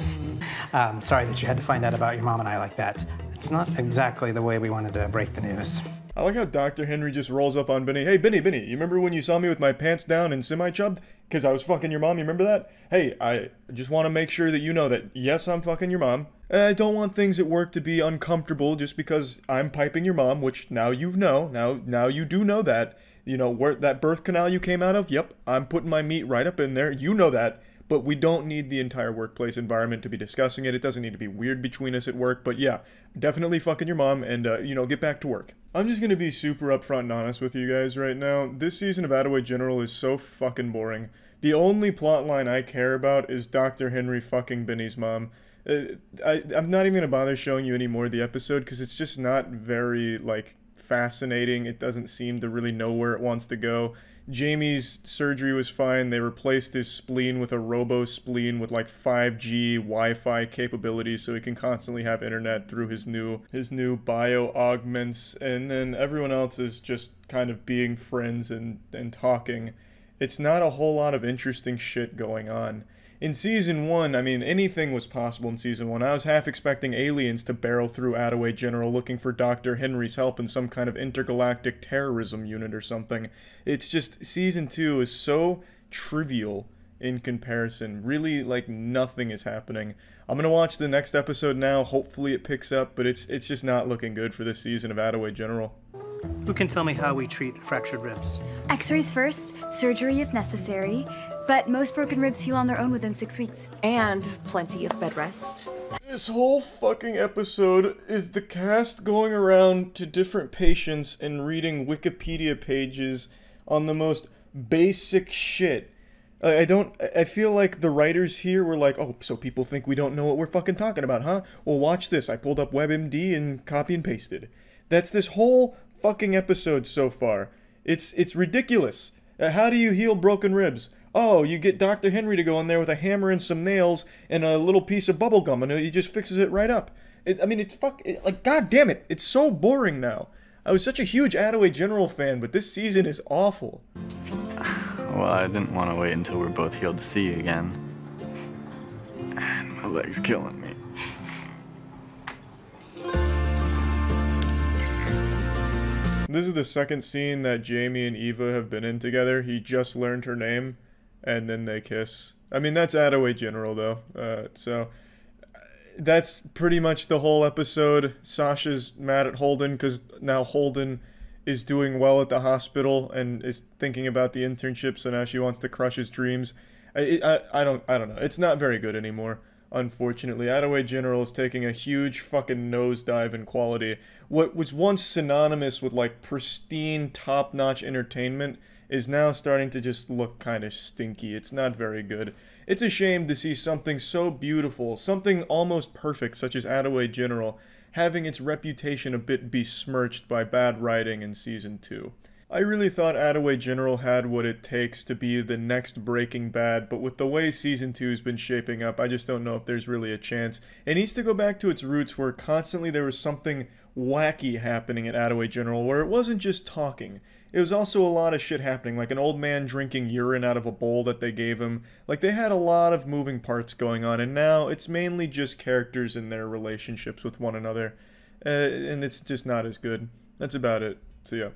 Sorry that you had to find out about your mom and I like that. It's not exactly the way we wanted to break the news. I like how Dr. Henry just rolls up on Benny. Hey, Benny, you remember when you saw me with my pants down and semi-chubbed? Because I was fucking your mom, you remember that? Hey, I just want to make sure that you know that, yes, I'm fucking your mom. I don't want things at work to be uncomfortable just because I'm piping your mom, which now you know. Now you do know that. You know, where that birth canal you came out of? Yep, I'm putting my meat right up in there. You know that. But we don't need the entire workplace environment to be discussing it. It doesn't need to be weird between us at work. But yeah, definitely fucking your mom and, you know, get back to work. I'm just going to be super upfront and honest with you guys right now. This season of Attaway General is so fucking boring. The only plotline I care about is Dr. Henry fucking Benny's mom. I'm not even going to bother showing you any more of the episode because it's just not very, like, fascinating. It doesn't seem to really know where it wants to go. Jamie's surgery was fine. They replaced his spleen with a robo-spleen with like 5G Wi-Fi capabilities so he can constantly have internet through his new bio-augments, and then everyone else is just kind of being friends and talking. It's not a whole lot of interesting shit going on. In Season 1, I mean, anything was possible in Season 1. I was half expecting aliens to barrel through Attaway General looking for Dr. Henry's help in some kind of intergalactic terrorism unit or something. It's just, Season 2 is so trivial in comparison. Really, like, nothing is happening. I'm gonna watch the next episode now. Hopefully it picks up, but it's just not looking good for this season of Attaway General. Who can tell me how we treat fractured ribs? X-rays first, surgery if necessary, but most broken ribs heal on their own within 6 weeks. And plenty of bed rest. This whole fucking episode is the cast going around to different patients and reading Wikipedia pages on the most basic shit. I feel like the writers here were like, oh, so people think we don't know what we're fucking talking about, huh? Well, watch this. I pulled up WebMD and copy and pasted. That's this whole fucking episode so far. It's ridiculous. How do you heal broken ribs? Oh, you get Dr. Henry to go in there with a hammer and some nails and a little piece of bubble gum, and he just fixes it right up. Like, god damn it, it's so boring now. I was such a huge Attaway General fan, but this season is awful. Well, I didn't want to wait until we're both healed to see you again. And my leg's killing me. This is the second scene that Jamie and Eva have been in together. He just learned her name, and then they kiss. I mean, that's Attaway General, though. So that's pretty much the whole episode. Sasha's mad at Holden because now Holden is doing well at the hospital and is thinking about the internship, so now she wants to crush his dreams. I don't know. It's not very good anymore, unfortunately. Attaway General is taking a huge fucking nosedive in quality. What was once synonymous with, like, pristine, top-notch entertainment is now starting to just look kind of stinky. It's not very good. It's a shame to see something so beautiful, something almost perfect, such as Attaway General, having its reputation a bit besmirched by bad writing in Season 2. I really thought Attaway General had what it takes to be the next Breaking Bad, but with the way Season 2 has been shaping up, I just don't know if there's really a chance. It needs to go back to its roots where constantly there was something wacky happening at Attaway General, where it wasn't just talking. It was also a lot of shit happening, like an old man drinking urine out of a bowl that they gave him. Like, they had a lot of moving parts going on, and now it's mainly just characters and their relationships with one another. And it's just not as good. That's about it. See ya.